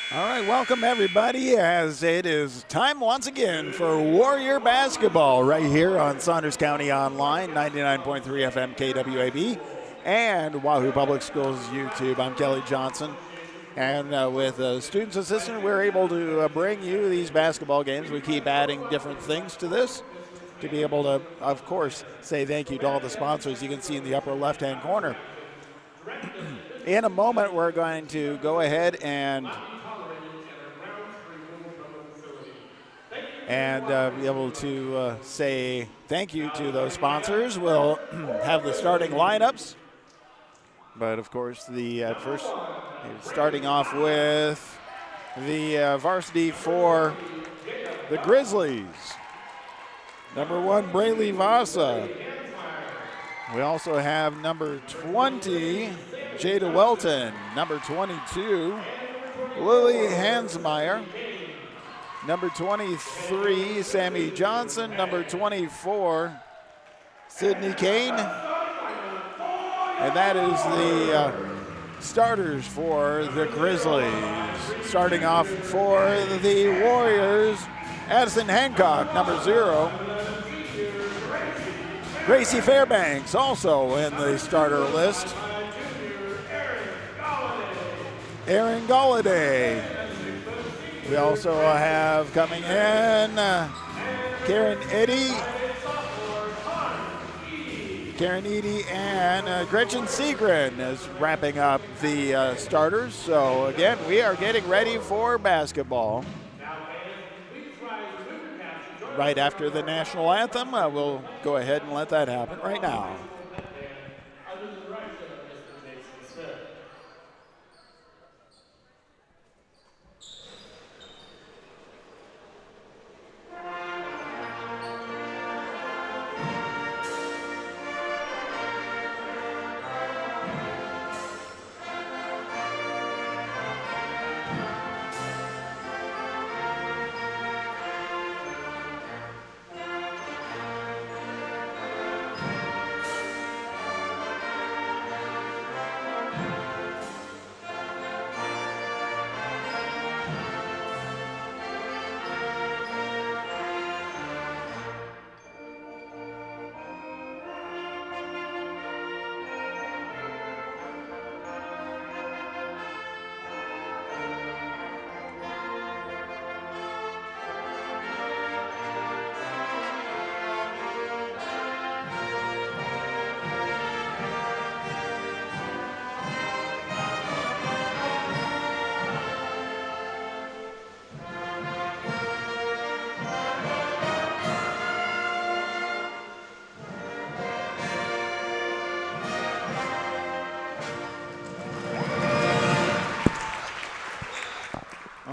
All right, welcome everybody as it is time once again for Warrior Basketball right here on Saunders County Online, 99.3 FM KWAB and Wahoo Public Schools YouTube. I'm Kelly Johnson, and with Students Assistant, we're able to bring you these basketball games. We keep adding different things to this to be able to, of course, say thank you to all the sponsors you can see in the upper left-hand corner. In a moment, we're going to go ahead and be able to say thank you to those sponsors. We'll have the starting lineups. But, of course, first, starting off with the varsity for the Grizzlies. Number 1, Braylee Vasa. We also have number 20, Jada Welton. Number 22, Lily Hansmeyer. Number 23, Sammy Johnson. Number 24, Sydney Kane. And that is the starters for the Grizzlies. Starting off for the Warriors, Addison Hancock, number 0. Gracie Fairbanks also in the starter list. Aaron Galladay. We also have coming in Karen Eddy, and Gretchen Seagren is wrapping up the starters. So again, we are getting ready for basketball. Right after the national anthem, we'll go ahead and let that happen right now.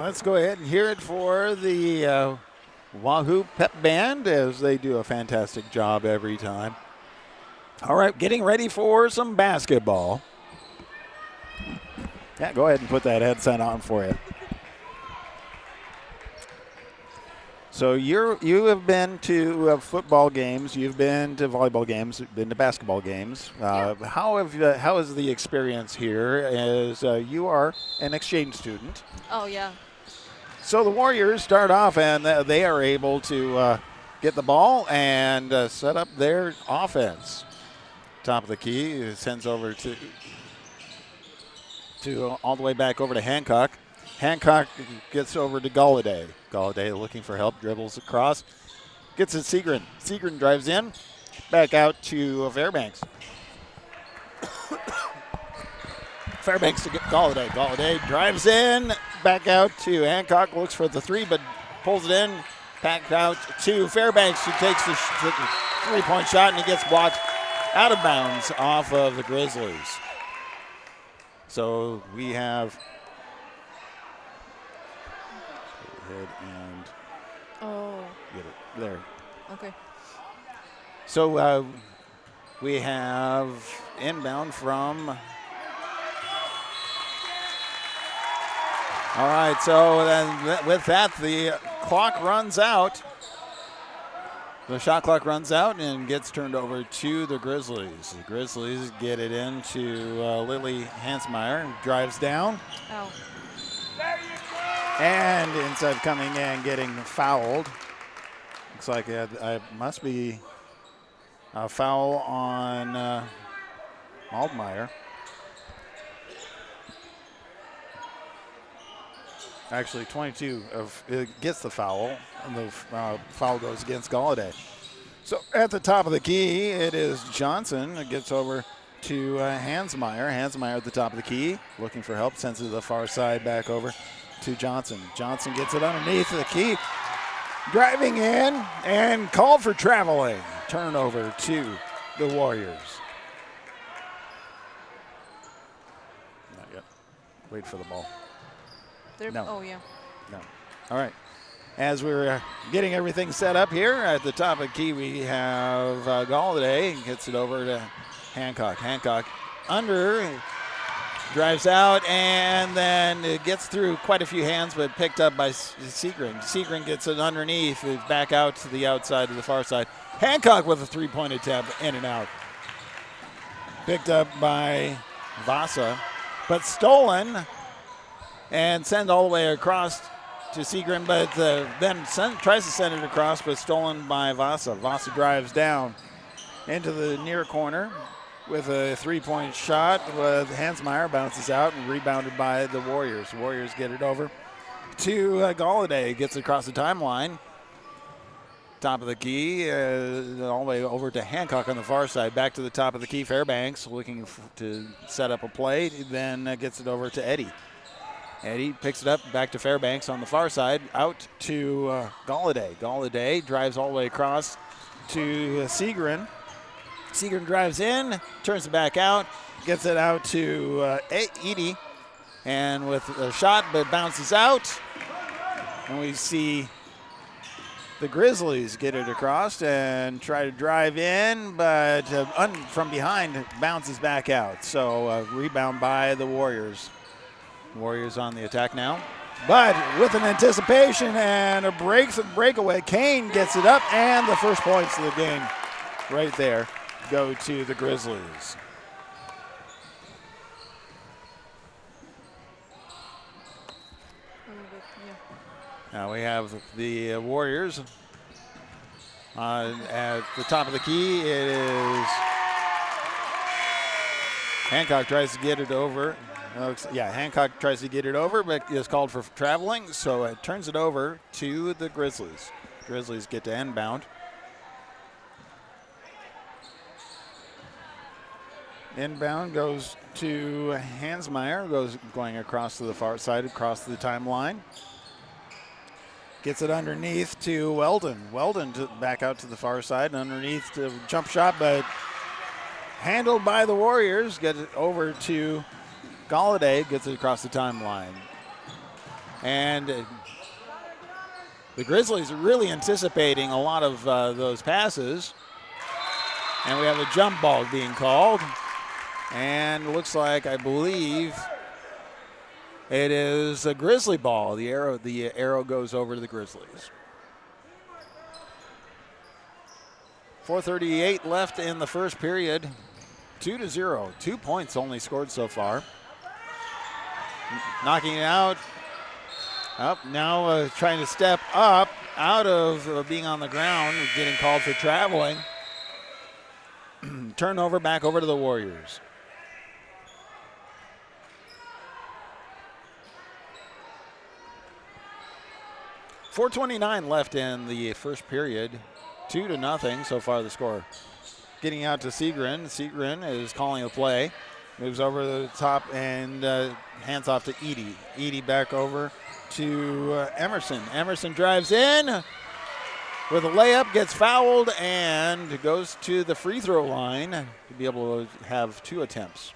Let's go ahead and hear it for the Wahoo Pep Band, as they do a fantastic job every time. All right, getting ready for some basketball. Yeah, go ahead and put that headset on for you. So you have been to football games, you've been to volleyball games, been to basketball games. How is the experience here as you are an exchange student? Oh, yeah. So the Warriors start off and they are able to get the ball and set up their offense. Top of the key, it sends over to all the way back over to Hancock. Hancock gets over to Galladay. Galladay looking for help, dribbles across, gets it Segrin. Segrin drives in, back out to Fairbanks. Fairbanks to Galladay. Galladay drives in, back out to Hancock, looks for the three, but pulls it in, back out to Fairbanks, who takes the three-point shot, and he gets blocked out of bounds off of the Grizzlies. So we have hit and get it there. Okay. So we have inbound from. All right, so then with that, the clock runs out. The shot clock runs out and gets turned over to the Grizzlies. The Grizzlies get it into Lily Hansmeyer, drives down. Ow. And instead of coming in and getting fouled, looks like it must be a foul on Waldmeyer. Actually, 22 gets the foul, and the foul goes against Galladay. So at the top of the key, it is Johnson that gets over to Hansmeyer. Hansmeyer at the top of the key, looking for help, sends it to the far side, back over to Johnson. Johnson gets it underneath the key, driving in, and called for traveling. Turnover to the Warriors. Not yet. Wait for the ball. No. Oh, yeah. No. All right. As we're getting everything set up here, at the top of the key we have Galladay. Gets it over to Hancock. Hancock under, drives out, and then it gets through quite a few hands, but picked up by Segrin. Segrin gets it underneath, back out to the outside, to the far side. Hancock with a three-point attempt, in and out. Picked up by Vasa, but stolen and sent all the way across to Segrin, but then tries to send it across, but stolen by Vasa. Vasa drives down into the near corner with a three-point shot. Hansmeyer bounces out and rebounded by the Warriors. The Warriors get it over to Galladay. Gets it across the timeline. Top of the key, all the way over to Hancock on the far side. Back to the top of the key. Fairbanks looking to set up a play. Then gets it over to Eddie. Eddie picks it up back to Fairbanks on the far side, out to Galladay. Galladay drives all the way across to Segrin. Segrin drives in, turns it back out, gets it out to Edie, and with a shot, but bounces out. And we see the Grizzlies get it across and try to drive in, but from behind bounces back out. So rebound by the Warriors. Warriors on the attack now. But with an anticipation and a breakaway, Kane gets it up, and the first points of the game right there go to the Grizzlies. Now we have the Warriors at the top of the key. It is Hancock tries to get it over. Hancock tries to get it over, but is called for traveling, so it turns it over to the Grizzlies. Grizzlies get to inbound. Inbound goes to Hansmeyer, going across to the far side, across the timeline. Gets it underneath to Weldon. Weldon back out to the far side, underneath to jump shot, but handled by the Warriors. Get it over to Galladay, gets it across the timeline. And the Grizzlies are really anticipating a lot of those passes. And we have a jump ball being called. And it looks like, I believe, it is a Grizzly ball. The arrow goes over to the Grizzlies. 4:38 left in the first period. 2-0. 2 points only scored so far. Knocking it out. Up now, trying to step up out of being on the ground, getting called for traveling. Turnover back over to the Warriors. .429 left in the first period. 2-0 so far the score. Getting out to Seagren. Seagren is calling a play. Moves over the top and hands off to Edie. Edie back over to Emerson. Emerson drives in with a layup, gets fouled, and goes to the free throw line to be able to have 2 attempts.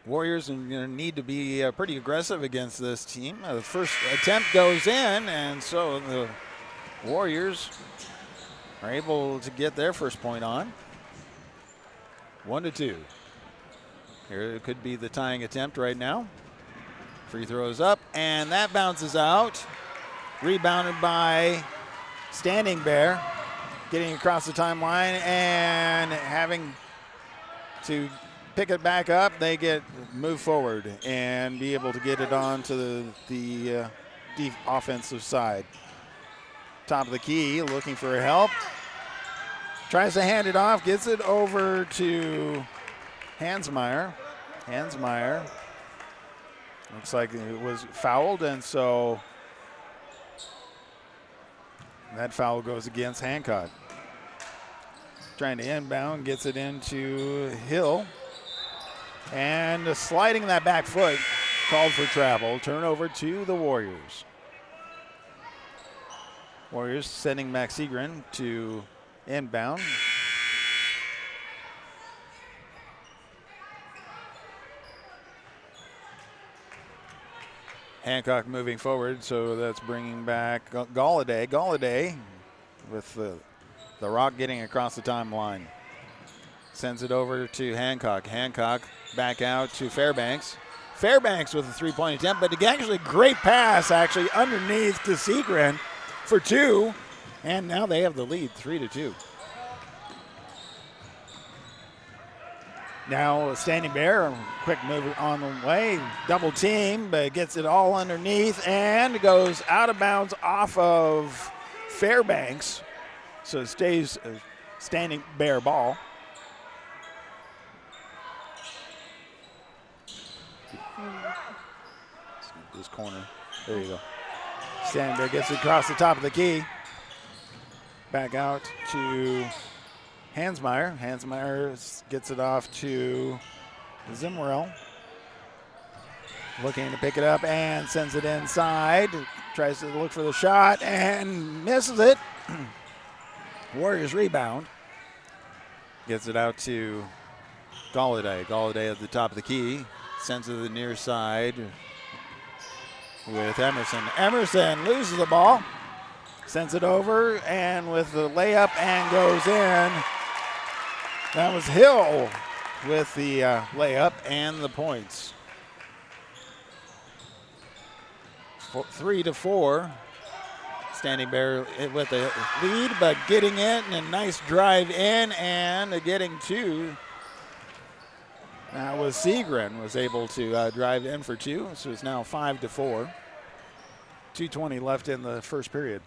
Warriors are going to need to be pretty aggressive against this team. The first attempt goes in, and so the Warriors are able to get their first point on. 1-2. Here it could be the tying attempt right now. Free throws up, and that bounces out. Rebounded by Standing Bear. Getting across the timeline and having to pick it back up. They move forward and be able to get it on to the deep offensive side. Top of the key, looking for help. Tries to hand it off, gets it over to Hansmeyer. Hansmeyer looks like it was fouled, and so that foul goes against Hancock. Trying to inbound, gets it into Hill. And sliding that back foot, called for travel. Turnover to the Warriors. Warriors sending Max Seagren to inbound. Hancock moving forward, so that's bringing back Galladay. Galladay with the rock getting across the timeline. Sends it over to Hancock. Hancock back out to Fairbanks. Fairbanks with a 3-point attempt, but actually great pass actually underneath to Seagren for 2. And now they have the lead, 3-2. Now Standing Bear, quick move on the way, double team, but gets it all underneath and goes out of bounds off of Fairbanks. So it stays Standing Bear ball. This corner, there you go. Standing Bear gets it across the top of the key. Back out to Hansmeyer. Hansmeyer gets it off to Zimmerell. Looking to pick it up and sends it inside. Tries to look for the shot and misses it. Warriors rebound. Gets it out to Galladay. Galladay at the top of the key. Sends it to the near side with Emerson. Emerson loses the ball. Sends it over and with the layup and goes in. That was Hill with the layup and the points. 3-4. Standing Bear with the lead, but getting it and a nice drive in and getting 2. That was Seagren was able to drive in for 2, so it's now 5-4. 2:20 left in the first period.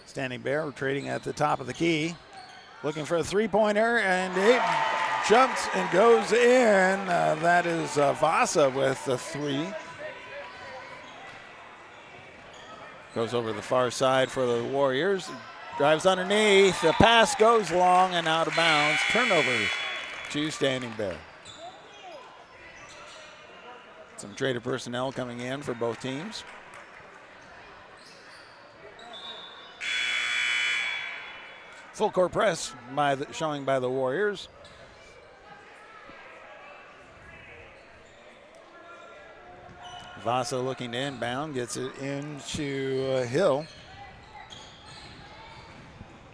Standing Bear trading at the top of the key. Looking for a 3-pointer, and it jumps and goes in. That is Vasa with the 3. Goes over the far side for the Warriors. Drives underneath. The pass goes long and out of bounds. Turnover to Standing Bear. Some traded personnel coming in for both teams. full court press showing by the Warriors. Vasa looking to inbound, gets it into Hill.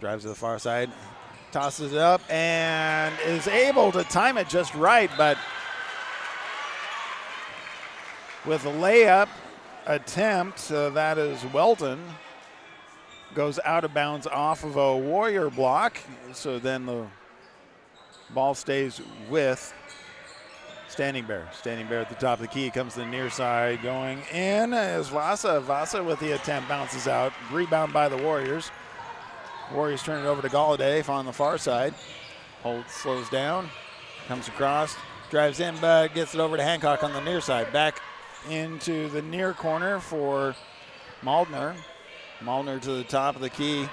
Drives to the far side, tosses it up, and is able to time it just right, but with a layup attempt, that is Welton, goes out of bounds off of a Warrior block, so then the ball stays with Standing Bear. Standing Bear at the top of the key, comes to the near side, going in is Vasa. Vasa with the attempt, bounces out. Rebound by the Warriors. Warriors turn it over to Galladay on the far side. Holds, slows down, comes across, drives in, but gets it over to Hancock on the near side. Back into the near corner for Maldner. Maldner to the top of the key.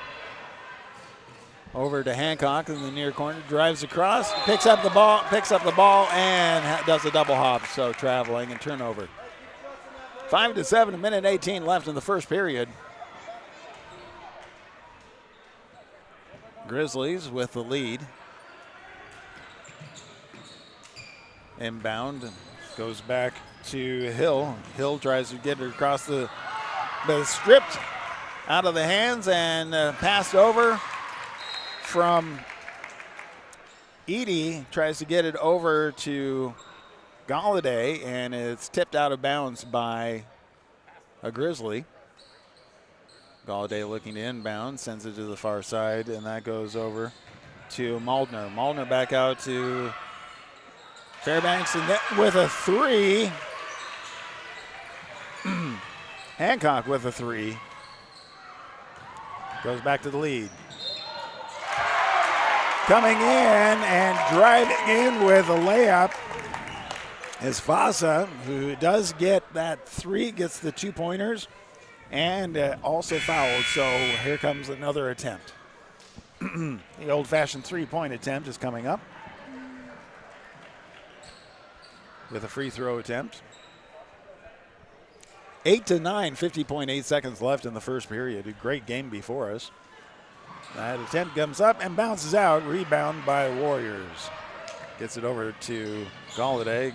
Over to Hancock in the near corner, drives across, picks up the ball, and does a double hop, so traveling and turnover. 5-7, a minute 18 left in the first period. Grizzlies with the lead. Inbound, goes back to Hill. Hill tries to get it across but is stripped out of the hands and passed over from Edie. Tries to get it over to Galladay, and it's tipped out of bounds by a Grizzly. Galladay looking to inbound, sends it to the far side, and that goes over to Maldner. Maldner back out to Fairbanks, and with a three. Hancock with a three. Goes back to the lead. Coming in and driving in with a layup is Vasa, who does get that three, gets the 2-pointers, and also fouled. So here comes another attempt. The old-fashioned 3-point attempt is coming up with a free throw attempt. 8-9, 50.8 seconds left in the first period. A great game before us. That attempt comes up and bounces out. Rebound by Warriors. Gets it over to Galladay.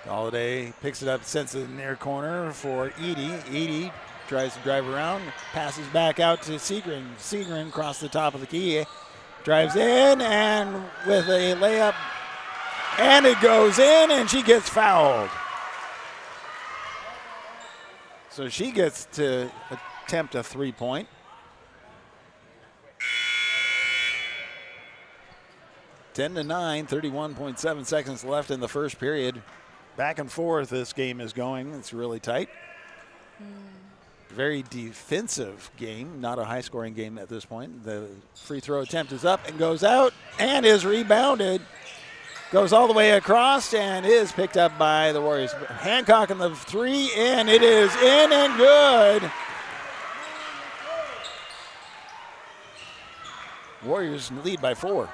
Galladay picks it up, sends it in the near corner for Edie. Edie tries to drive around, passes back out to Segrin. Segrin across the top of the key. Drives in and with a layup. And it goes in and she gets fouled. So she gets to attempt a 3-point. Ten to 9, 31.7 seconds left in the first period. Back and forth this game is going. It's really tight. Very defensive game, not a high-scoring game at this point. The free throw attempt is up and goes out and is rebounded. Goes all the way across and is picked up by the Warriors. Hancock on the three, and it is in and good. Warriors lead by 4.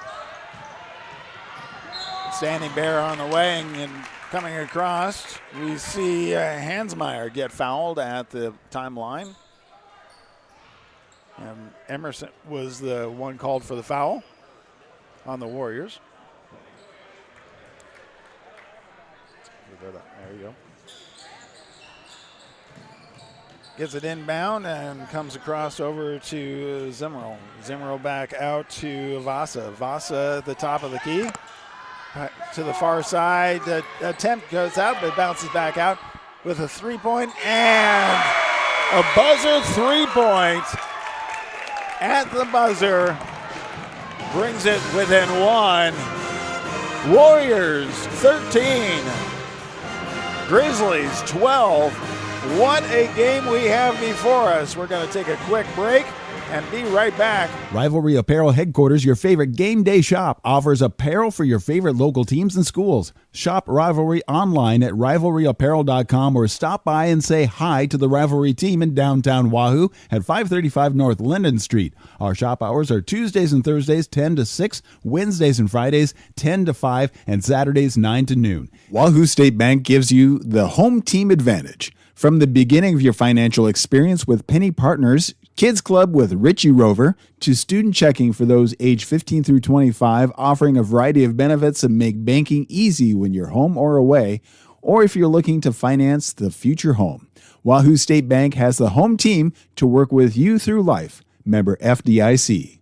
Standing Bear on the wing and coming across. We see Hansmeyer get fouled at the timeline. And Emerson was the one called for the foul on the Warriors. There you go. Gets it inbound and comes across over to Zimmerl. Zimmerl back out to Vasa. Vasa at the top of the key. To the far side. The attempt goes out, but bounces back out with a 3-point and a buzzer 3-point at the buzzer. Brings it within 1. Warriors 13. Grizzlies 12. What a game we have before us. We're going to take a quick break and be right back. Rivalry Apparel Headquarters, your favorite game day shop, offers apparel for your favorite local teams and schools. Shop Rivalry online at rivalryapparel.com or stop by and say hi to the Rivalry team in downtown Wahoo at 535 North Linden Street. Our shop hours are Tuesdays and Thursdays 10 to 6, Wednesdays and Fridays 10 to 5, and Saturdays 9 to noon. Wahoo State Bank gives you the home team advantage. From the beginning of your financial experience with Penny Partners, Kids Club with Richie Rover, to student checking for those age 15 through 25, offering a variety of benefits that make banking easy when you're home or away, or if you're looking to finance the future home. Wahoo State Bank has the home team to work with you through life. Member FDIC.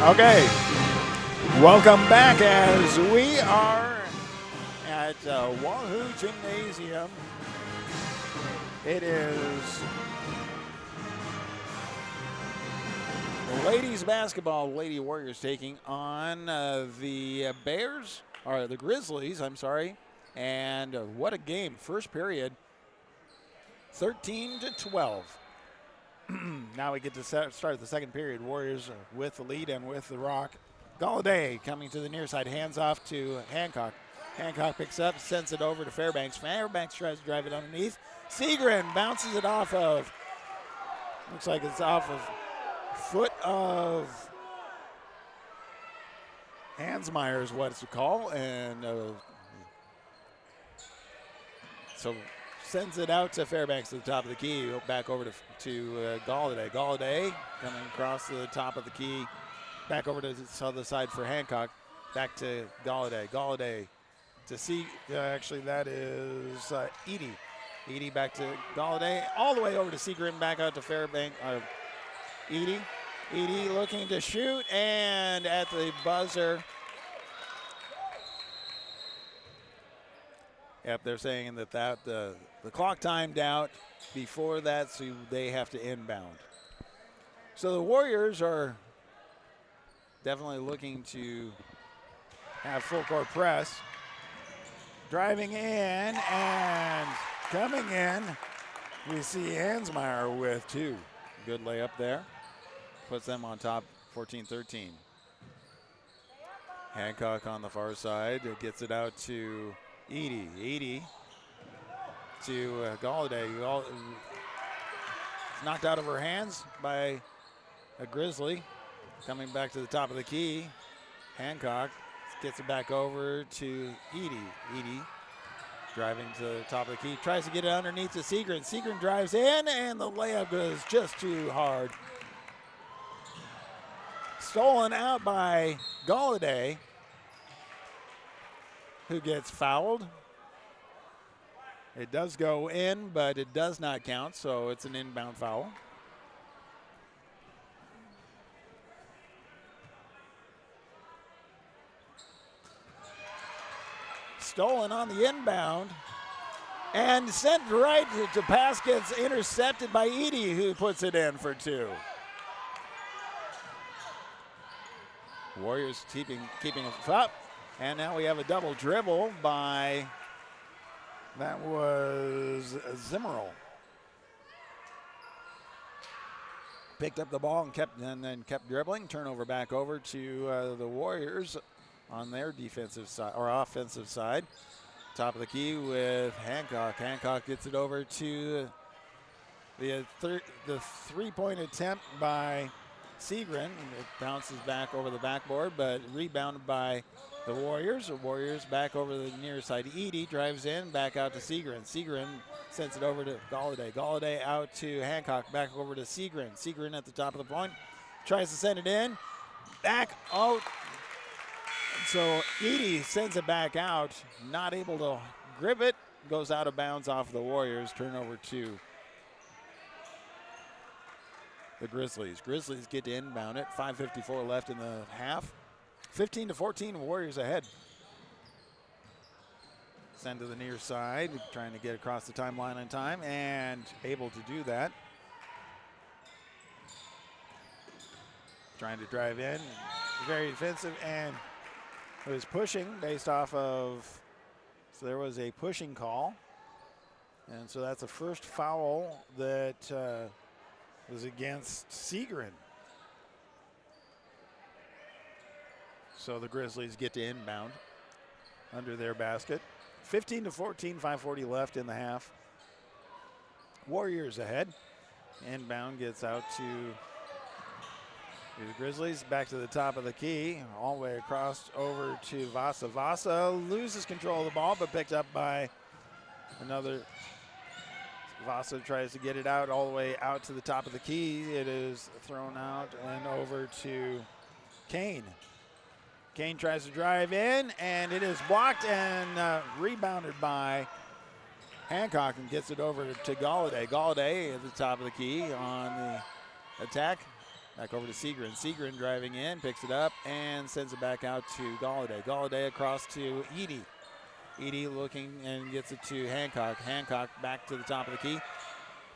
Okay, welcome back as we are at Wahoo Gymnasium. It is ladies basketball, Lady Warriors taking on the Bears, or the Grizzlies, I'm sorry. And what a game. First period, 13-12. Now we get to start the second period. Warriors with the lead and with the rock. Galladay coming to the near side, hands off to Hancock. Hancock picks up, sends it over to Fairbanks. Fairbanks tries to drive it underneath. Segrin bounces it off of, looks like it's off of foot of Hansmeyer is what it's called. And so sends it out to Fairbanks to the top of the key, back over to Galladay. Galladay coming across the top of the key, back over to the other side for Hancock, back to Galladay. Galladay to see, actually that is Edie. Edie back to Galladay, all the way over to Segrin, back out to Fairbanks. Edie looking to shoot, and at the buzzer, yep, they're saying that the clock timed out before that, so they have to inbound. So the Warriors are definitely looking to have full court press. Driving in and coming in, we see Hansmeyer with two. Good layup there. Puts them on top, 14-13. Hancock on the far side, gets it out to Edie. Edie to Galladay. Knocked out of her hands by a Grizzly. Coming back to the top of the key. Hancock gets it back over to Edie. Edie driving to the top of the key. Tries to get it underneath to Segrin. Segrin drives in, and the layup goes just too hard. Stolen out by Galladay, who gets fouled. It does go in, but it does not count, so it's an inbound foul. Stolen on the inbound and sent right to pass, gets intercepted by Edie, who puts it in for two. Warriors keeping it up, and now we have a double dribble by, that was Zimmerl. Picked up the ball and then kept dribbling. Turnover back over to the Warriors on their defensive side or offensive side. Top of the key with Hancock. Hancock gets it over to the three-point attempt by Segrin. It bounces back over the backboard, but rebounded by the Warriors. The Warriors back over the near side. Edie drives in, back out to Segrin. Segrin sends it over to Galladay. Galladay out to Hancock, back over to Segrin. Segrin at the top of the point, tries to send it in, back out. So Edie sends it back out, not able to grip it, goes out of bounds off the Warriors. Turnover to the Grizzlies. Grizzlies get to inbound it. 5:54 left in the half. 15-14, Warriors ahead. Send to the near side, trying to get across the timeline in time, and able to do that. Trying to drive in, very defensive, and it was pushing based off of, so there was a pushing call. And so that's the first foul that was against Segrin. So the Grizzlies get to inbound under their basket. 15-14, 5:40 left in the half. Warriors ahead. Inbound gets out to The Grizzlies back to the top of the key, all the way across over to Vasa. Vasa loses control of the ball, but picked up by another. Vasa tries to get it out all the way out to the top of the key. It is thrown out and over to Kane. Kane tries to drive in, and it is blocked and rebounded by Hancock and gets it over to Galladay. Galladay at the top of the key on the attack. Back over to Segrin. Segrin driving in, picks it up, and sends it back out to Galladay. Galladay across to Edie. Edie looking and gets it to Hancock. Hancock back to the top of the key.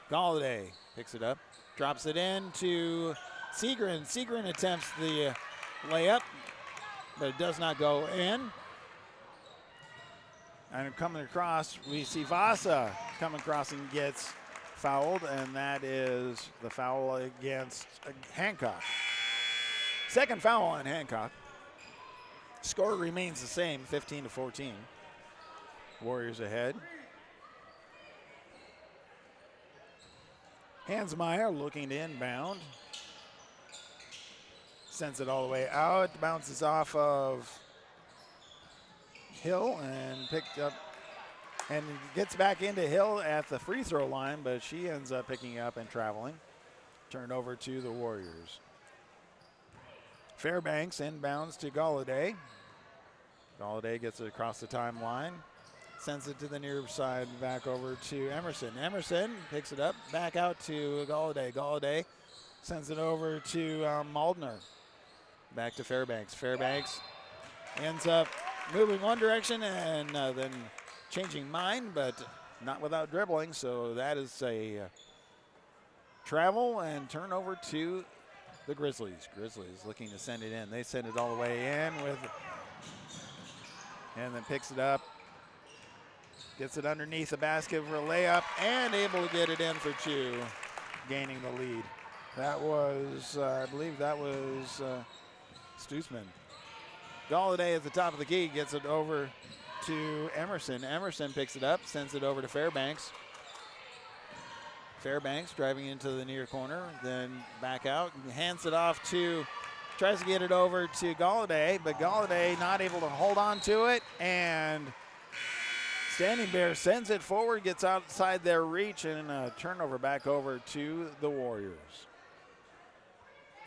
Galladay picks it up, drops it in to Segrin. Segrin attempts the layup, but it does not go in. And coming across, we see Vasa coming across and gets fouled, and that is the foul against Hancock. Second foul on Hancock. Score remains the same, 15-14. Warriors ahead. Hansmeyer looking to inbound. Sends it all the way out, bounces off of Hill and picked up and gets back into Hill at the free throw line, but she ends up picking up and traveling. Turned over to the Warriors. Fairbanks inbounds to Galladay. Galladay gets it across the timeline, sends it to the near side, back over to Emerson. Emerson picks it up, back out to Galladay. Galladay sends it over to Maldner. Back to Fairbanks. Fairbanks ends up moving one direction and then changing mind, but not without dribbling. So that is a travel and turnover to the Grizzlies. Grizzlies looking to send it in. They send it all the way in with, and then picks it up. Gets it underneath the basket for a layup and able to get it in for two, gaining the lead. That was, I believe that was Stutzman. Galladay at the top of the key gets it over to Emerson. Emerson picks it up, sends it over to Fairbanks. Fairbanks driving into the near corner, then back out and hands it off to, tries to get it over to Galladay, but Galladay not able to hold on to it, and Standing Bear sends it forward, gets outside their reach, and a turnover back over to the Warriors.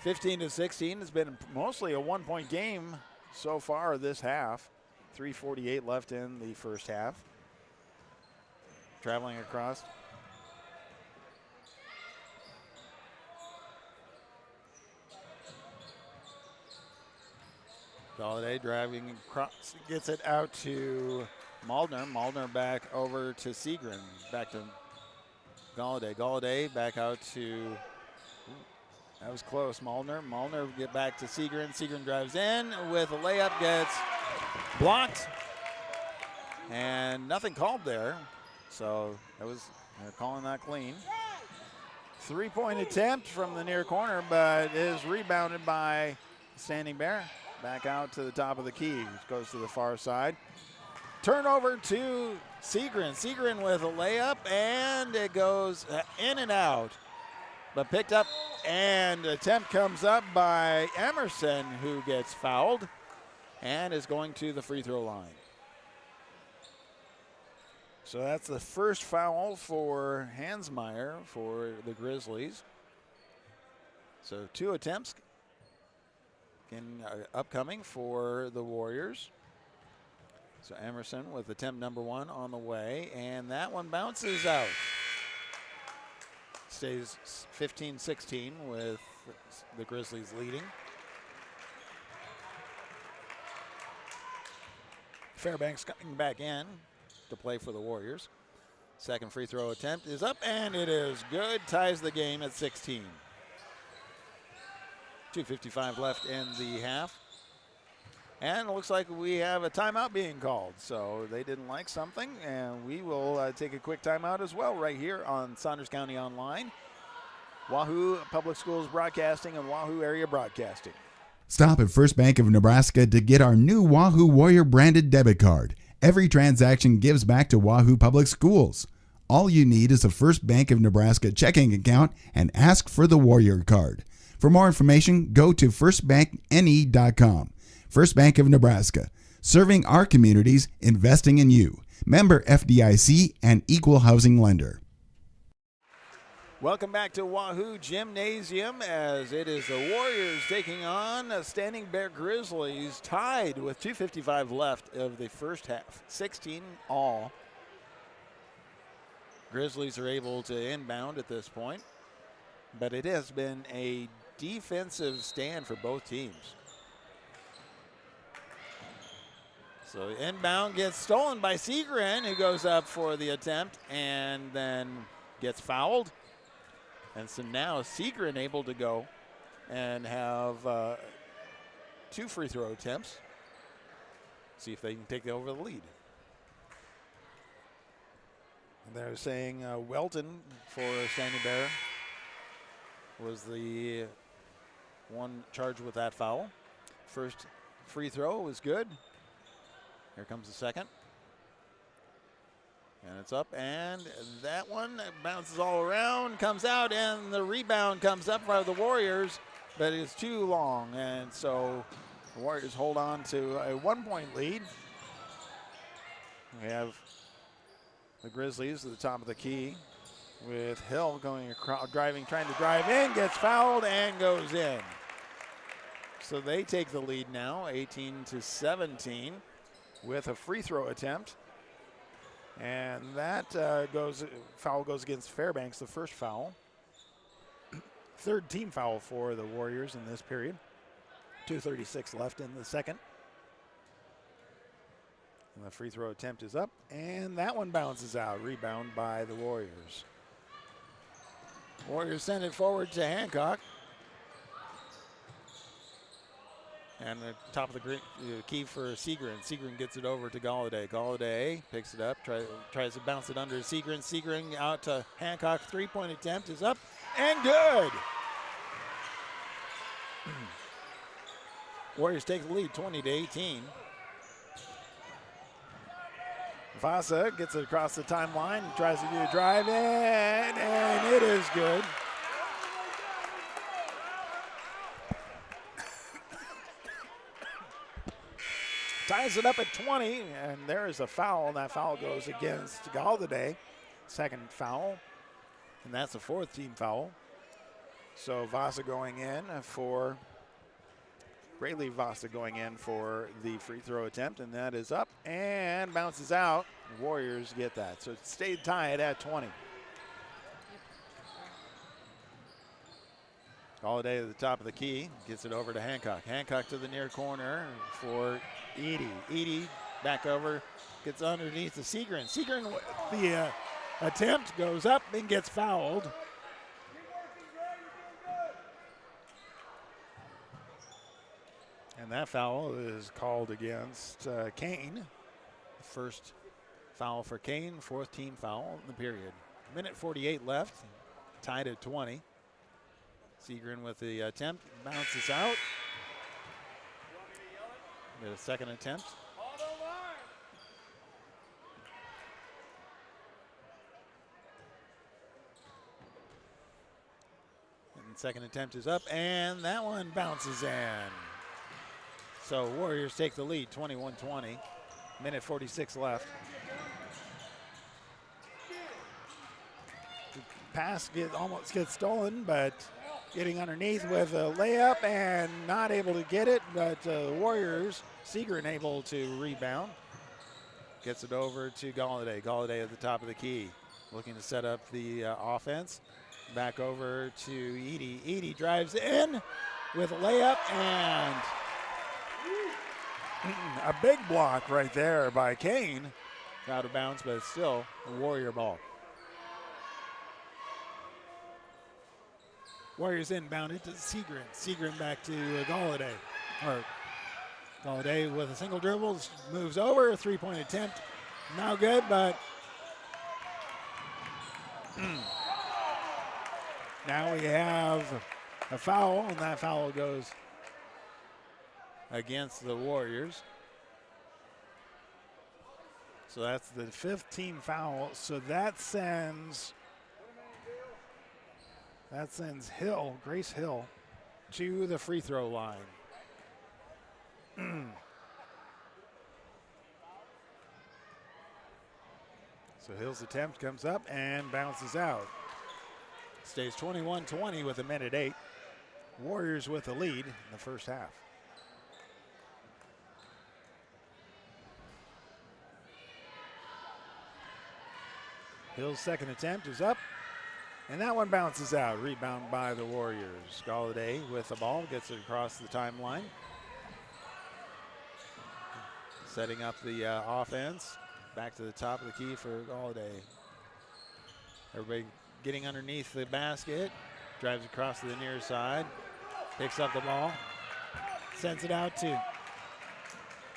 15-16 has been mostly a one-point game so far this half. 3:48 left in the first half. Traveling across. Galladay driving across, gets it out to Maldner. Maldner back over to Segrin. Back to Galladay. Galladay back out to, that was close, Maldner. Maldner get back to Segrin. Segrin drives in with a layup, gets blocked, and nothing called there. So that was, they're calling that clean. 3-point attempt from the near corner, but is rebounded by Standing Bear. Back out to the top of the key. Goes to the far side. Turnover to Segrin. Segrin with a layup, and it goes in and out. But picked up, and attempt comes up by Emerson, who gets fouled and is going to the free throw line. So that's the first foul for Hansmeyer for the Grizzlies. So 2 attempts upcoming for the Warriors. So Emerson with attempt number 1 on the way, and that one bounces out. Stays 15-16 with the Grizzlies leading. Fairbanks coming back in to play for the Warriors. Second free throw attempt is up, and it is good. Ties the game at 16. 2:55 left in the half. And it looks like we have a timeout being called. So they didn't like something, and we will take a quick timeout as well right here on Saunders County Online, Wahoo Public Schools Broadcasting, and Wahoo Area Broadcasting. Stop at First Bank of Nebraska to get our new Wahoo Warrior branded debit card. Every transaction gives back to Wahoo Public Schools. All you need is a First Bank of Nebraska checking account and ask for the Warrior card. For more information, go to firstbankne.com. First Bank of Nebraska, serving our communities, investing in you. Member FDIC and equal housing lender. Welcome back to Wahoo Gymnasium, as it is the Warriors taking on Standing Bear Grizzlies, tied with 2:55 left of the first half, 16 all. Grizzlies are able to inbound at this point, but it has been a defensive stand for both teams. So inbound gets stolen by Segren, who goes up for the attempt and then gets fouled. And so now Segren able to go and have 2 free throw attempts. See if they can take over the lead. And they're saying Welton for Standing Bear was the one charged with that foul. First free throw was good. Here comes the second. And it's up, and that one bounces all around, comes out, and the rebound comes up by the Warriors, but it's too long. And so the Warriors hold on to a 1-point lead. We have the Grizzlies at the top of the key with Hill going across, trying to drive in, gets fouled, and goes in. So they take the lead now, 18-17, with a free throw attempt. And that foul goes against Fairbanks, the first foul. Third team foul for the Warriors in this period. 2:36 left in the second. And the free throw attempt is up, and that one bounces out. Rebound by the Warriors. Warriors send it forward to Hancock. And the top of the key for Segren. Segren gets it over to Galladay. Galladay picks it up, tries to bounce it under Segren. Segren out to Hancock. 3-point attempt is up and good. Warriors take the lead 20-18. Vasa gets it across the timeline, tries to do a drive in, and it is good. Ties it up at 20, and there is a foul, and that foul goes against Galladay. Second foul, and that's the 4th team foul. So Vasa going in for, Braylee Vasa going in for the free throw attempt, and that is up and bounces out. The Warriors get that. So it stayed tied at 20. Galladay at the top of the key, gets it over to Hancock. Hancock to the near corner for Edie. Edie back over, gets underneath the Segren. Segren, the attempt goes up and gets fouled. And that foul is called against Kane. First foul for Kane, 4th team foul in the period. 1:48 left, tied at 20. Segren with the attempt, bounces out. Get a second attempt. And second attempt is up, and that one bounces in. So Warriors take the lead, 21-20. 1:46 left. The pass almost gets stolen, but getting underneath with a layup and not able to get it, but the Warriors, Segren able to rebound. Gets it over to Galladay. Galladay at the top of the key, looking to set up the offense. Back over to Edie. Edie drives in with a layup, and a big block right there by Kane. Out of bounds, but it's still a Warrior ball. Warriors inbounded to Segren. Segren back to Galladay. Galladay with a single dribble, moves over, 3-point attempt. No good, but now we have a foul, and that foul goes against the Warriors. So that's the 5th team foul. So that sends Hill, Grace Hill, to the free throw line. So Hill's attempt comes up and bounces out. Stays 21-20 with 1:08. Warriors with the lead in the first half. Hill's second attempt is up, and that one bounces out. Rebound by the Warriors. Galladay with the ball, gets it across the timeline. Setting up the offense. Back to the top of the key for Galladay. Everybody getting underneath the basket. Drives across to the near side. Picks up the ball. Sends it out to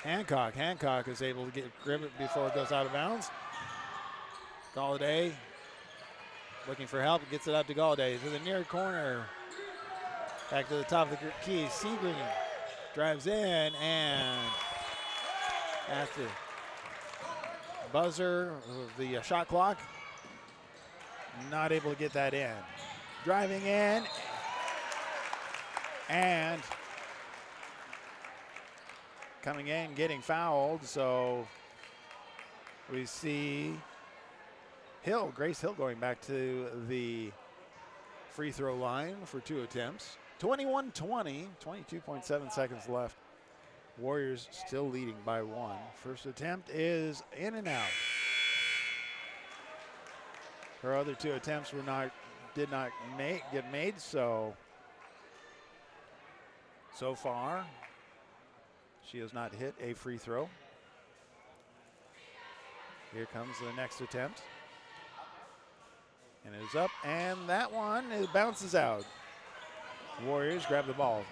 Hancock. Hancock is able to grip it before it goes out of bounds. Galladay looking for help. Gets it out to Galladay. To the near corner. Back to the top of the key. Seagreen drives in and at the buzzer of the shot clock, not able to get that in. Driving in and coming in, getting fouled. So we see Grace Hill going back to the free throw line for 2 attempts. 21-20, 22.7 seconds left. Warriors still leading by 1. First attempt is in and out. Her other 2 attempts did not get made, so far she has not hit a free throw. Here comes the next attempt. And it is up, and that one bounces out. Warriors grab the ball.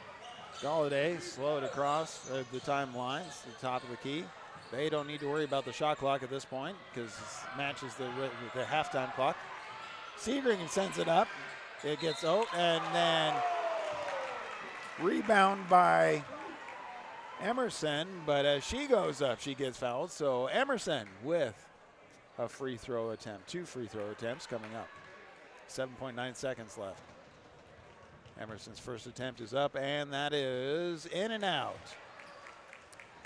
Galladay slow it across the timeline, the top of the key. They don't need to worry about the shot clock at this point because it matches the halftime clock. Seagreen sends it up. It gets out, and then rebound by Emerson, but as she goes up, she gets fouled. So Emerson with a free throw attempt. 2 free throw attempts coming up. 7.9 seconds left. Emerson's first attempt is up, and that is in and out.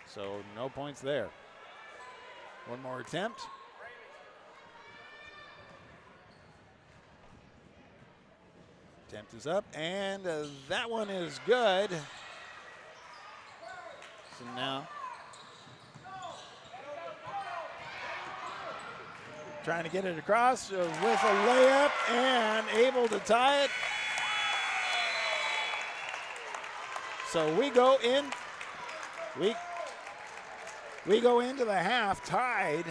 So no points there. One more attempt. Attempt is up, and that one is good. So now trying to get it across with a layup and able to tie it. So we go into the half tied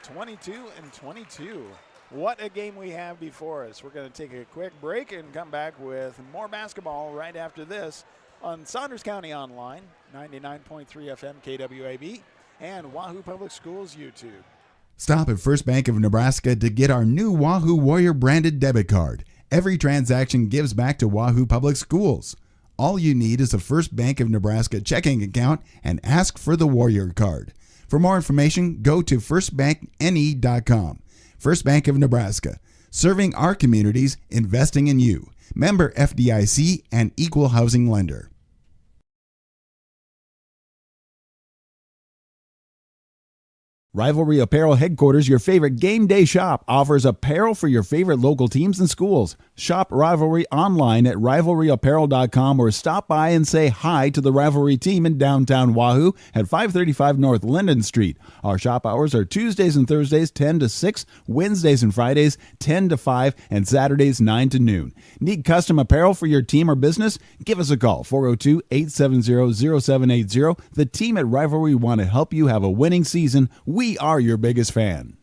22-22. What a game we have before us. We're going to take a quick break and come back with more basketball right after this on Saunders County Online, 99.3 FM KWAB, and Wahoo Public Schools YouTube. Stop at First Bank of Nebraska to get our new Wahoo Warrior branded debit card. Every transaction gives back to Wahoo Public Schools. All you need is a First Bank of Nebraska checking account and ask for the Warrior card. For more information, go to firstbankne.com. First Bank of Nebraska, serving our communities, investing in you. Member FDIC and equal housing lender. Rivalry Apparel Headquarters, your favorite game day shop, offers apparel for your favorite local teams and schools. Shop Rivalry online at rivalryapparel.com or stop by and say hi to the Rivalry team in downtown Wahoo at 535 North Linden Street. Our shop hours are Tuesdays and Thursdays 10 to 6, Wednesdays and Fridays 10 to 5, and Saturdays 9 to noon. Need custom apparel for your team or business? Give us a call, 402-870-0780. The team at Rivalry want to help you have a winning season. We are your biggest fan.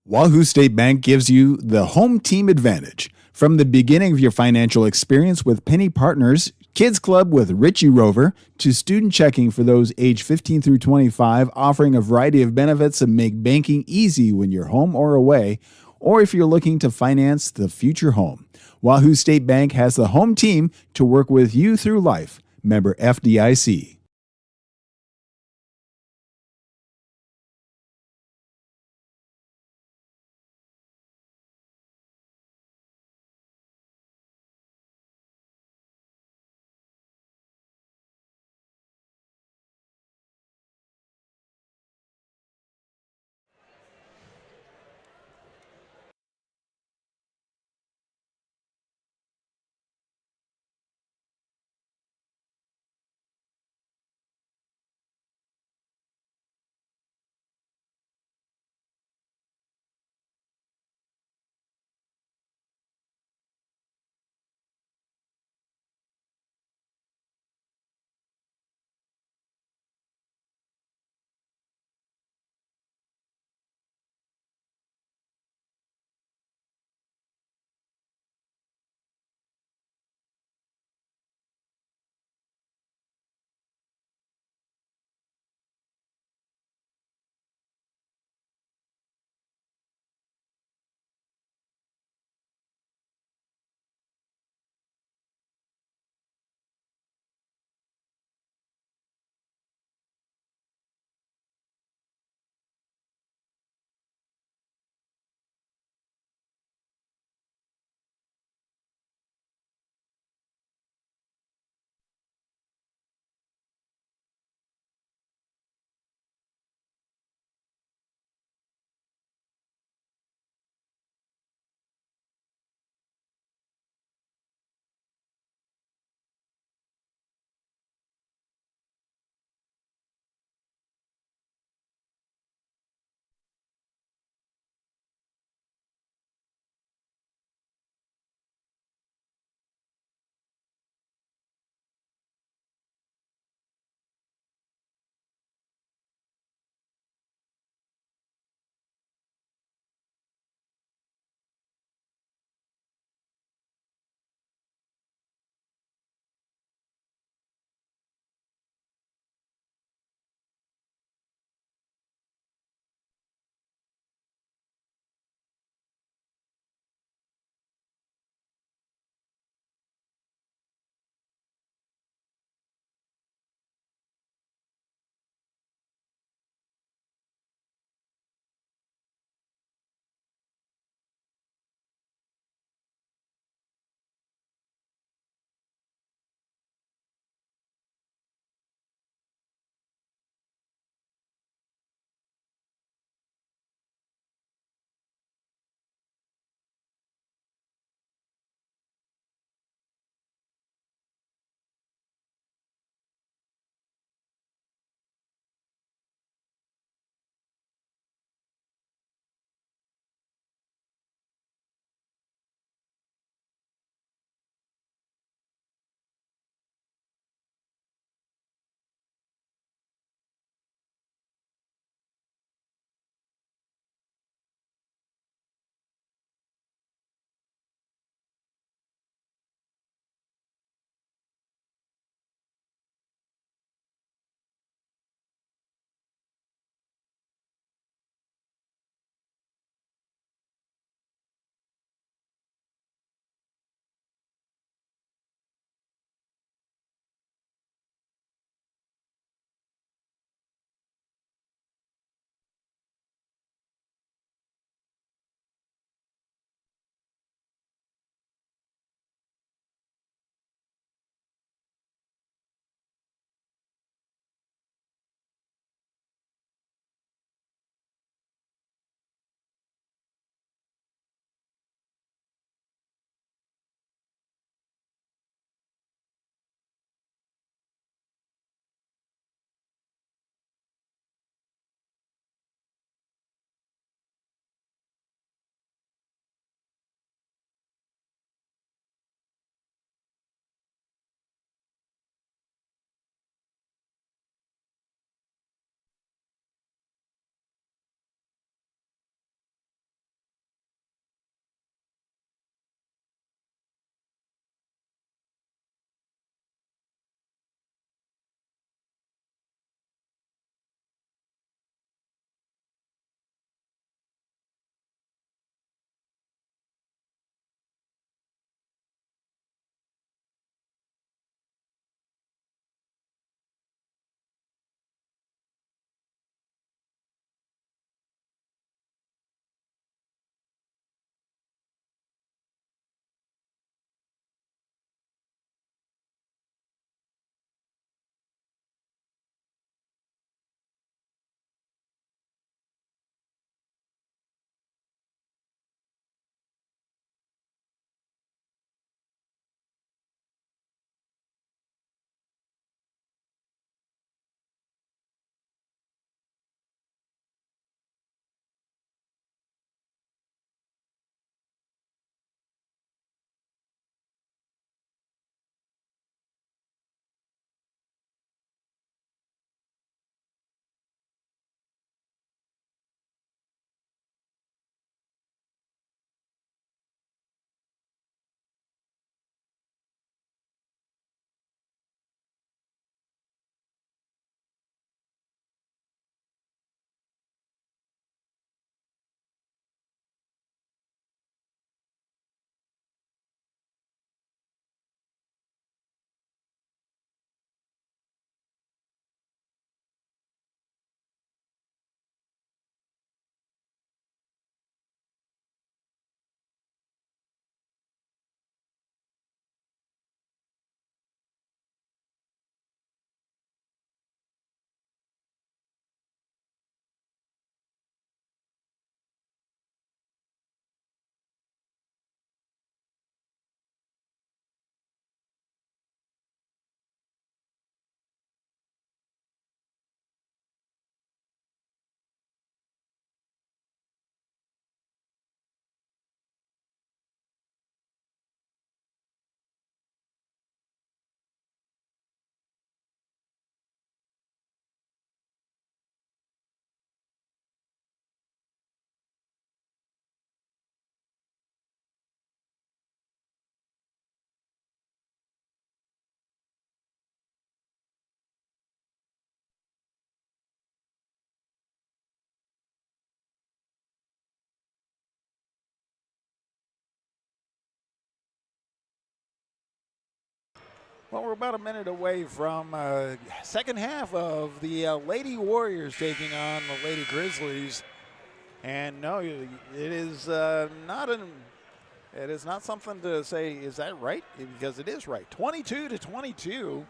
Wahoo State Bank gives you the home team advantage. From the beginning of your financial experience with Penny Partners, Kids Club with Richie Rover, to student checking for those age 15 through 25, offering a variety of benefits that make banking easy when you're home or away, or if you're looking to finance the future home. Wahoo State Bank has the home team to work with you through life. Member FDIC. Well, we're about a minute away from second half of the Lady Warriors taking on the Lady Grizzlies. And no, it is it is not something to say, is that right? Because it is right. 22-22,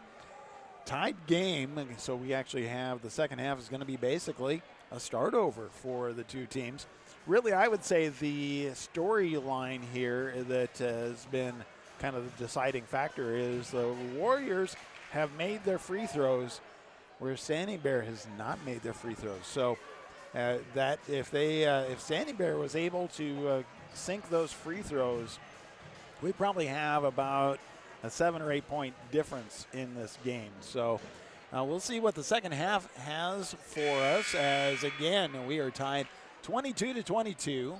tied game. So we actually have the second half is going to be basically a start over for the two teams. Really, I would say the storyline here that has been kind of the deciding factor is the Warriors have made their free throws where Standing Bear has not made their free throws. So that if Standing Bear was able to sink those free throws, we probably have about a 7 or 8 point difference in this game. So we'll see what the second half has for us, as again we are tied 22-22.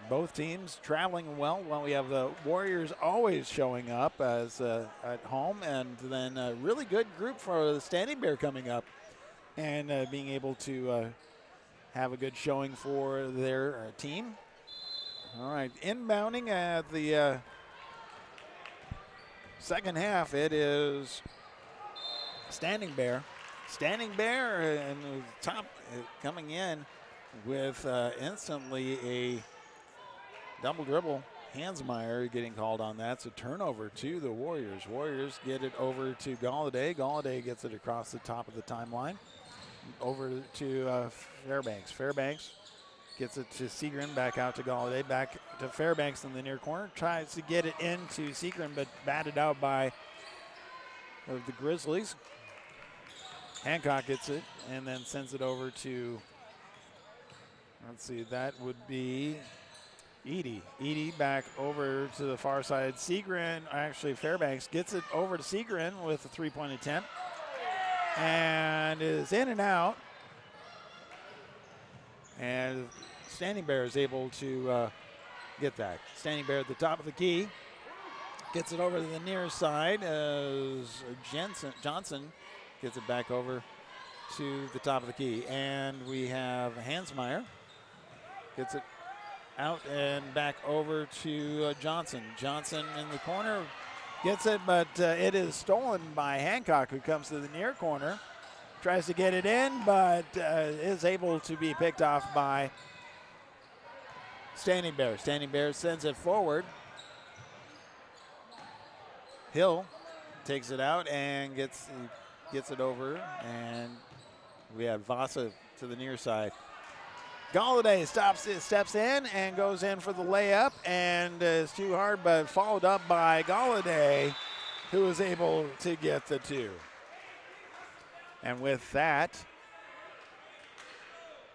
Both teams traveling well. Well, we have the Warriors always showing up as at home, and then a really good group for the Standing Bear coming up and being able to have a good showing for their team. All right, inbounding at the second half, it is Standing Bear. Standing Bear and the top coming in with instantly a double dribble. Hansmeyer getting called on that. It's a turnover to the Warriors. Warriors get it over to Galladay. Galladay gets it across the top of the timeline. Over to Fairbanks. Fairbanks gets it to Segrin, back out to Galladay, back to Fairbanks in the near corner. Tries to get it into Segrin, but batted out by the Grizzlies. Hancock gets it and then sends it over to, let's see, that would be Edie. Edie back over to the far side. Segrin, actually Fairbanks, gets it over to Segrin with a three-point attempt and is in and out. And Standing Bear is able to get that. Standing Bear at the top of the key. Gets it over to the near side as Johnson gets it back over to the top of the key. And we have Hansmeyer. Gets it out and back over to Johnson. Johnson in the corner gets it, but it is stolen by Hancock, who comes to the near corner. Tries to get it in, but is able to be picked off by Standing Bear. Standing Bear sends it forward. Hill takes it out and gets it over, and we have Vasa to the near side. Galladay steps in and goes in for the layup, and is too hard, but followed up by Galladay, who is able to get the two. And with that,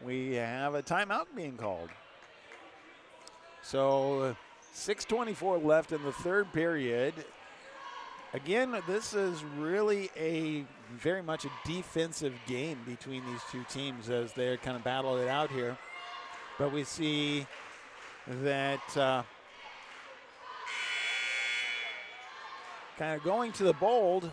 we have a timeout being called. So 6:24 left in the third period. Again, this is really very much a defensive game between these two teams as they kind of battle it out here. But we see that kind of going to the bold.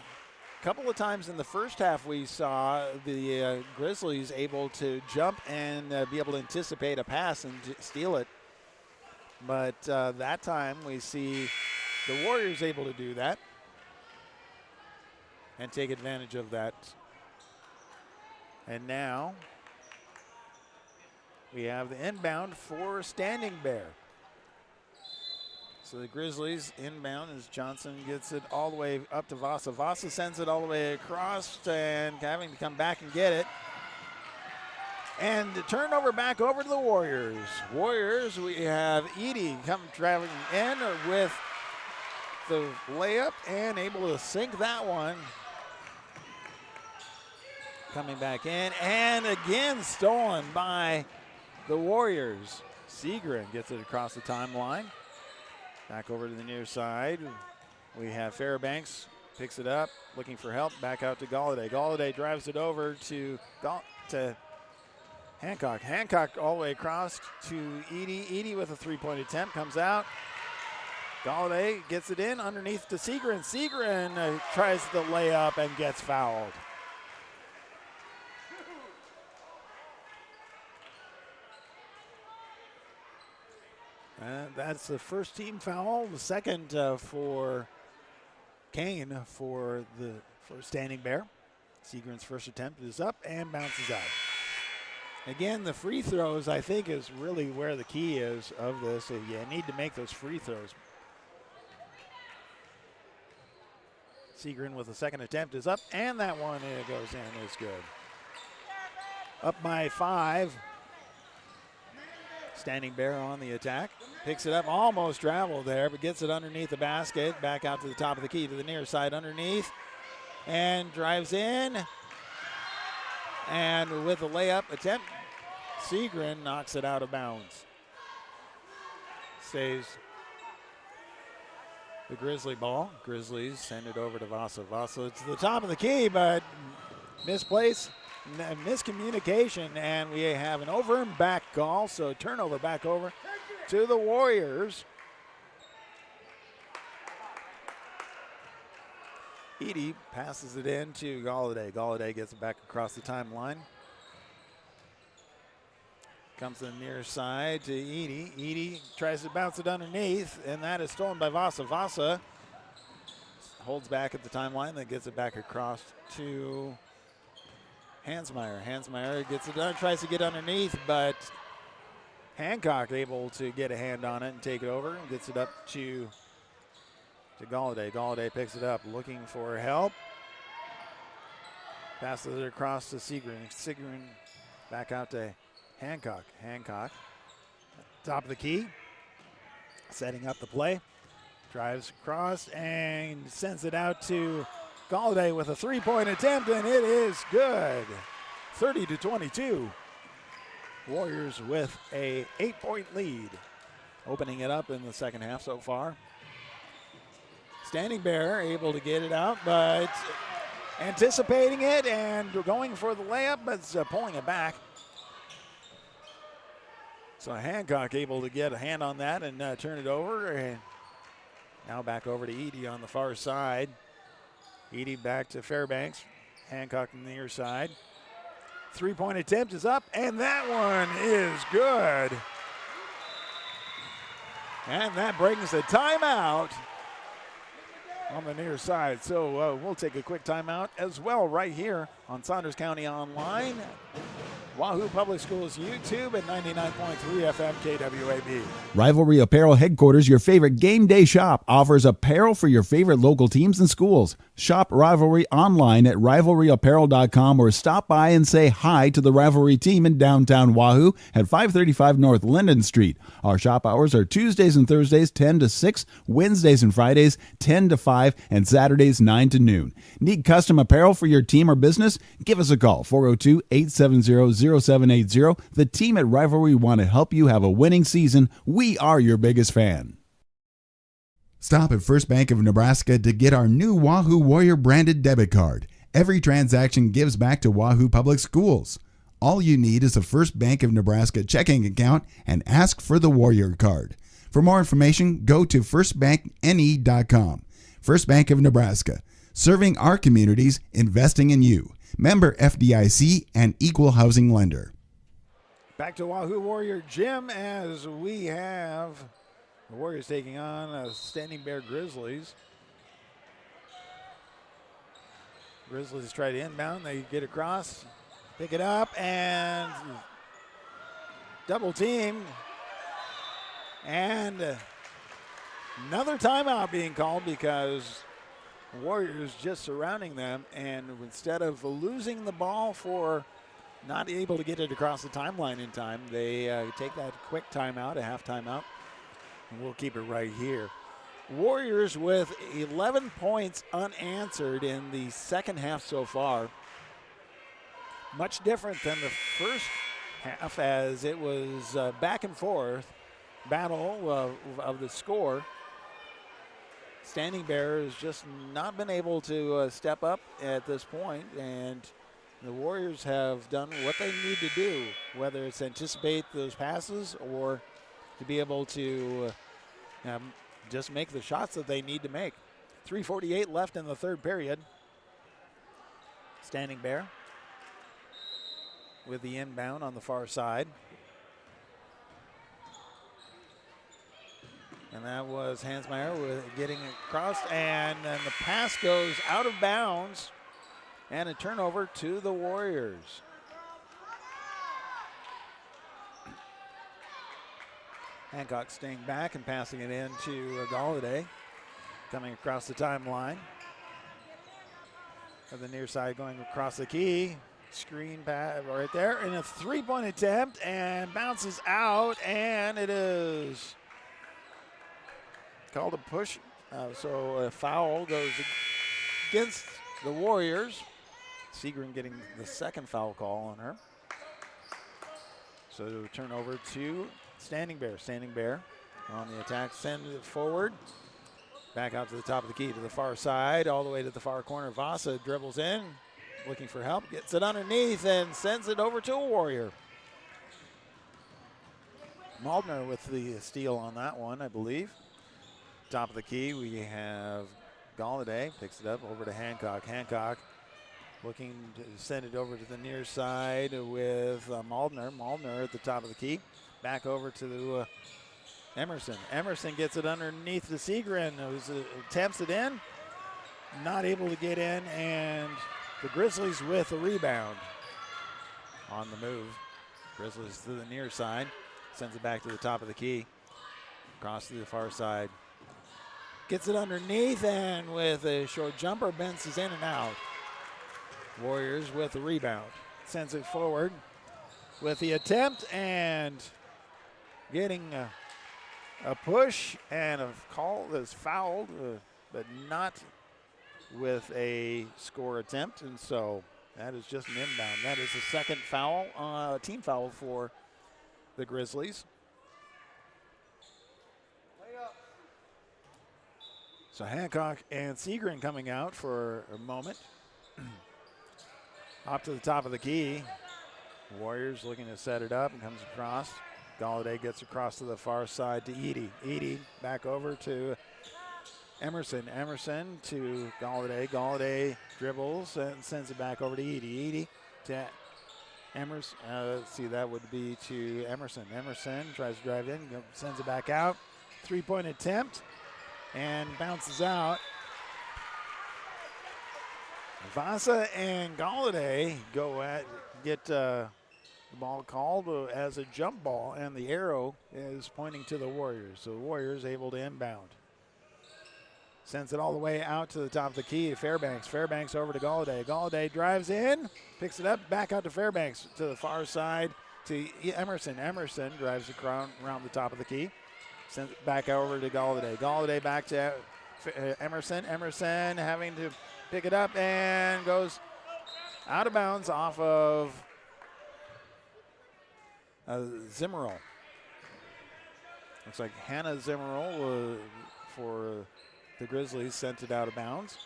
A couple of times in the first half we saw the Grizzlies able to jump and be able to anticipate a pass and steal it. But that time we see the Warriors able to do that and take advantage of that. And now we have the inbound for Standing Bear. So the Grizzlies inbound as Johnson gets it all the way up to Vasa. Vasa sends it all the way across and having to come back and get it. And the turnover back over to the Warriors. Warriors, we have Edie traveling in with the layup and able to sink that one. Coming back in, and again stolen by the Warriors. Segrin gets it across the timeline. Back over to the near side. We have Fairbanks, picks it up, looking for help, back out to Galladay. Galladay drives it over to Hancock. Hancock all the way across to Edie. Edie with a three-point attempt, comes out. Galladay gets it in underneath to Segrin. Segrin tries the layup and gets fouled. That's the first team foul, the second for Kane for Standing Bear. Segren's first attempt is up and bounces out. Again, the free throws, I think, is really where the key is of this. You need to make those free throws. Segren with the second attempt is up, and that one goes in. Is good. Up by 5. Standing Bear on the attack. Picks it up, almost traveled there, but gets it underneath the basket. Back out to the top of the key to the near side underneath. And drives in. And with a layup attempt, Segren knocks it out of bounds. Stays the Grizzly ball. Grizzlies send it over to Vasa. Vasa to the top of the key, but misplaced. Miscommunication, and we have an over and back call, so turnover back over to the Warriors. Edie passes it in to Galladay. Galladay gets it back across the timeline. Comes to the near side to Edie. Edie tries to bounce it underneath, and that is stolen by Vasa. Vasa holds back at the timeline, then gets it back across to Hansmeyer. Hansmeyer gets it done, tries to get underneath, but Hancock able to get a hand on it and take it over and gets it up to Galladay. Galladay picks it up, looking for help. Passes it across to Segren. Segren back out to Hancock. Hancock, top of the key, setting up the play. Drives across and sends it out to Galladay with a three-point attempt, and it is good. 30-22. Warriors with a 8-point lead. Opening it up in the second half so far. Standing Bear able to get it out, but anticipating it and going for the layup, but pulling it back. So Hancock able to get a hand on that and turn it over. And now back over to Edie on the far side. Edie back to Fairbanks. Hancock on the near side. Three-point attempt is up, and that one is good. And that brings a timeout on the near side. So we'll take a quick timeout as well right here on Saunders County Online. Wahoo Public Schools YouTube at 99.3 FM KWAB. Rivalry Apparel Headquarters, your favorite game day shop, offers apparel for your favorite local teams and schools. Shop Rivalry online at rivalryapparel.com or stop by and say hi to the Rivalry team in downtown Wahoo at 535 North Linden Street. Our shop hours are Tuesdays and Thursdays 10 to 6, Wednesdays and Fridays 10 to 5, and Saturdays 9 to noon. Need custom apparel for your team or business? Give us a call, 402-870-0780. The team at Rivalry want to help you have a winning season. We are your biggest fan. Stop at First Bank of Nebraska to get our new Wahoo Warrior branded debit card. Every transaction gives back to Wahoo Public Schools. All you need is a First Bank of Nebraska checking account and ask for the Warrior card. For more information, go to firstbankne.com. First Bank of Nebraska, serving our communities, investing in you. Member FDIC and equal housing lender. Back to Wahoo Warrior Gym as we have the Warriors taking on Standing Bear Grizzlies. Grizzlies try to inbound. They get across, pick it up, and double team. And another timeout being called because Warriors just surrounding them, and instead of losing the ball for not able to get it across the timeline in time, they take that quick timeout, a half timeout, and we'll keep it right here. Warriors with 11 points unanswered in the second half so far. Much different than the first half, as it was back and forth battle of the score. Standing Bear has just not been able to step up at this point, and the Warriors have done what they need to do, whether it's anticipate those passes or to be able to just make the shots that they need to make. 3:48 left in the third period. Standing Bear with the inbound on the far side. And that was Hansmeyer with getting across, and then the pass goes out of bounds, and a turnover to the Warriors. Hancock staying back and passing it in to Galladay, coming across the timeline. At the near side going across the key. Screen pass right there, and a three-point attempt, and bounces out, and it is called a push. So a foul goes against the Warriors. Segrin getting the second foul call on her. So turn over to Standing Bear. Standing Bear on the attack, send it forward. Back out to the top of the key to the far side, all the way to the far corner. Vasa dribbles in, looking for help, gets it underneath and sends it over to a Warrior. Maldner with the steal on that one, I believe. Top of the key, we have Galladay, picks it up over to Hancock. Hancock looking to send it over to the near side with Maldner. Maldner at the top of the key. Back over to Emerson. Emerson gets it underneath the Segrin, who attempts it in. Not able to get in, and the Grizzlies with a rebound. On the move. Grizzlies to the near side. Sends it back to the top of the key. Across to the far side. Gets it underneath, and with a short jumper, bounces in and out. Warriors with the rebound. Sends it forward with the attempt, and getting a push and a call that's fouled, but not with a score attempt, and so that is just an inbound. That is the second foul, team foul for the Grizzlies. So Hancock and Segrin coming out for a moment. Up to the top of the key. Warriors looking to set it up and comes across. Galladay gets across to the far side to Edie. Edie back over to Emerson. Emerson to Galladay. Galladay dribbles and sends it back over to Edie. Edie to Emerson. Let's see, that would be to Emerson. Emerson tries to drive in, sends it back out. Three-point attempt and bounces out. Vasa and Galladay get the ball called as a jump ball, and the arrow is pointing to the Warriors. So the Warriors able to inbound. Sends it all the way out to the top of the key to Fairbanks. Fairbanks over to Galladay. Galladay drives in, picks it up, back out to Fairbanks to the far side to Emerson. Emerson drives around the top of the key. Sends it back over to Galladay. Galladay back to Emerson. Emerson having to pick it up and goes out of bounds off of Zimmerl. Looks like Hannah Zimmerl for the Grizzlies sent it out of bounds.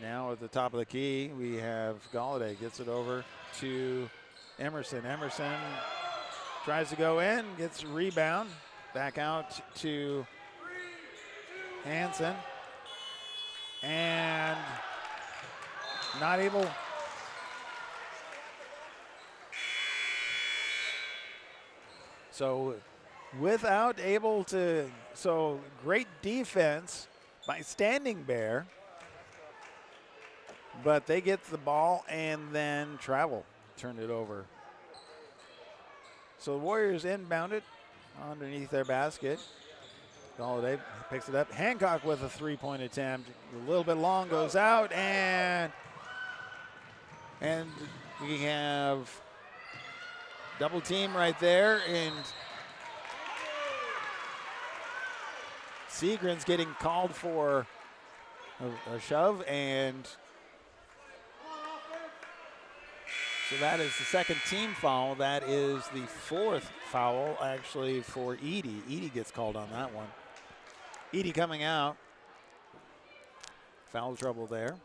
Now at the top of the key, we have Galladay. Gets it over to Emerson. Emerson tries to go in, gets a rebound. Back out to Hansen. And not able. So without able to, so great defense by Standing Bear, but they get the ball and then travel, turn it over. So the Warriors inbound it underneath their basket. Galladay picks it up. Hancock with a three-point attempt. A little bit long, goes out, and we have double team right there, and Segrin's getting called for a shove, and so that is the second team foul. That is the fourth foul, actually, for Edie. Edie gets called on that one. Edie coming out. Foul trouble there.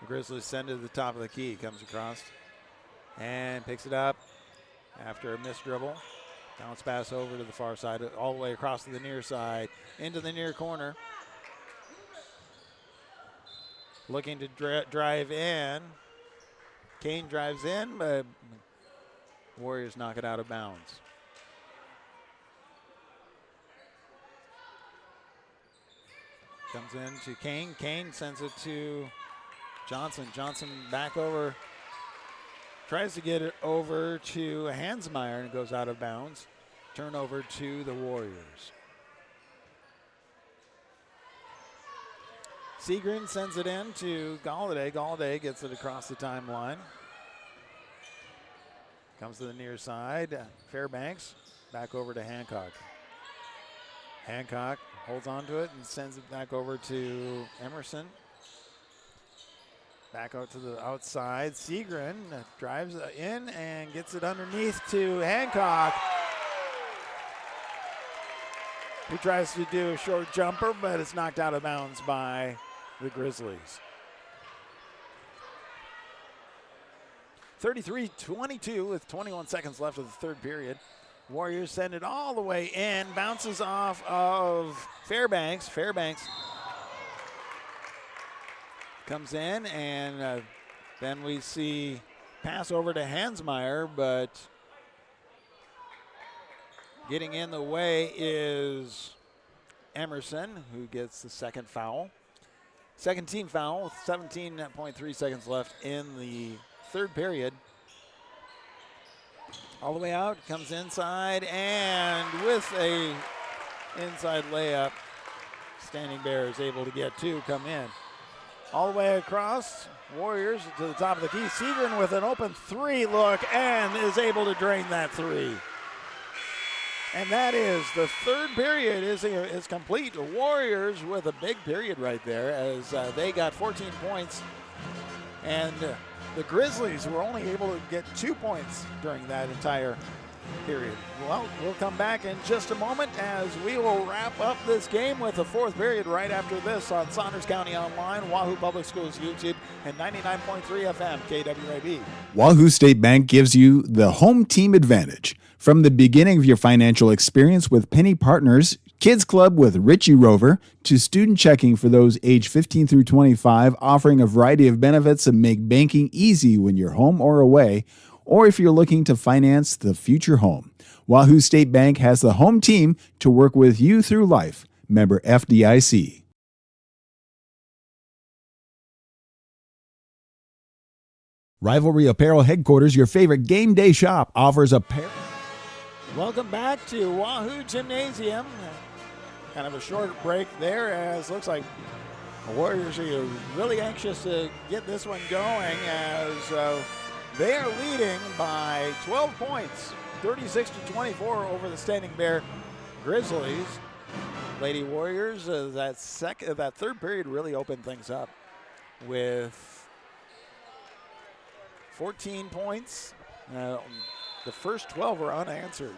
The Grizzlies send it to the top of the key. Comes across and picks it up after a missed dribble. Bounce pass over to the far side, all the way across to the near side, into the near corner. Looking to drive in. Kane drives in, but Warriors knock it out of bounds. Comes in to Kane. Kane sends it to Johnson. Johnson back over. Tries to get it over to Hansmeyer and it goes out of bounds. Turnover to the Warriors. Seagren sends it in to Galladay. Galladay gets it across the timeline. Comes to the near side. Fairbanks back over to Hancock. Hancock holds on to it and sends it back over to Emerson. Back out to the outside. Seagren drives in and gets it underneath to Hancock. He tries to do a short jumper, but it's knocked out of bounds by the Grizzlies. 33-22 with 21 seconds left of the third period. Warriors send it all the way in. Bounces off of Fairbanks. Fairbanks comes in, and then we see pass over to Hansmeyer, but getting in the way is Emerson, who gets the second foul. Second team foul with 17.3 seconds left in the third period. All the way out, comes inside, and with a inside layup, Standing Bear is able to get two, come in. All the way across, Warriors to the top of the key. Seagren with an open three look and is able to drain that three. And that is the third period is complete. The Warriors with a big period right there as they got 14 points. And the Grizzlies were only able to get 2 points during that entire period. Well, we'll come back in just a moment as we will wrap up this game with the fourth period right after this on Saunders County Online, Wahoo Public Schools YouTube, and 99.3 FM KWAB. Wahoo State Bank gives you the home team advantage. From the beginning of your financial experience with Penny Partners, Kids Club with Richie Rover, to student checking for those age 15 through 25, offering a variety of benefits that make banking easy when you're home or away, or if you're looking to finance the future home. Wahoo State Bank has the home team to work with you through life. Member FDIC. Rivalry Apparel Headquarters, your favorite game day shop, offers apparel. Welcome back to Wahoo Gymnasium. Kind of a short break there as looks like the Warriors are really anxious to get this one going as they are leading by 12 points, 36-24 over the Standing Bear Grizzlies. Lady Warriors, that third period really opened things up with 14 points. The first 12 were unanswered.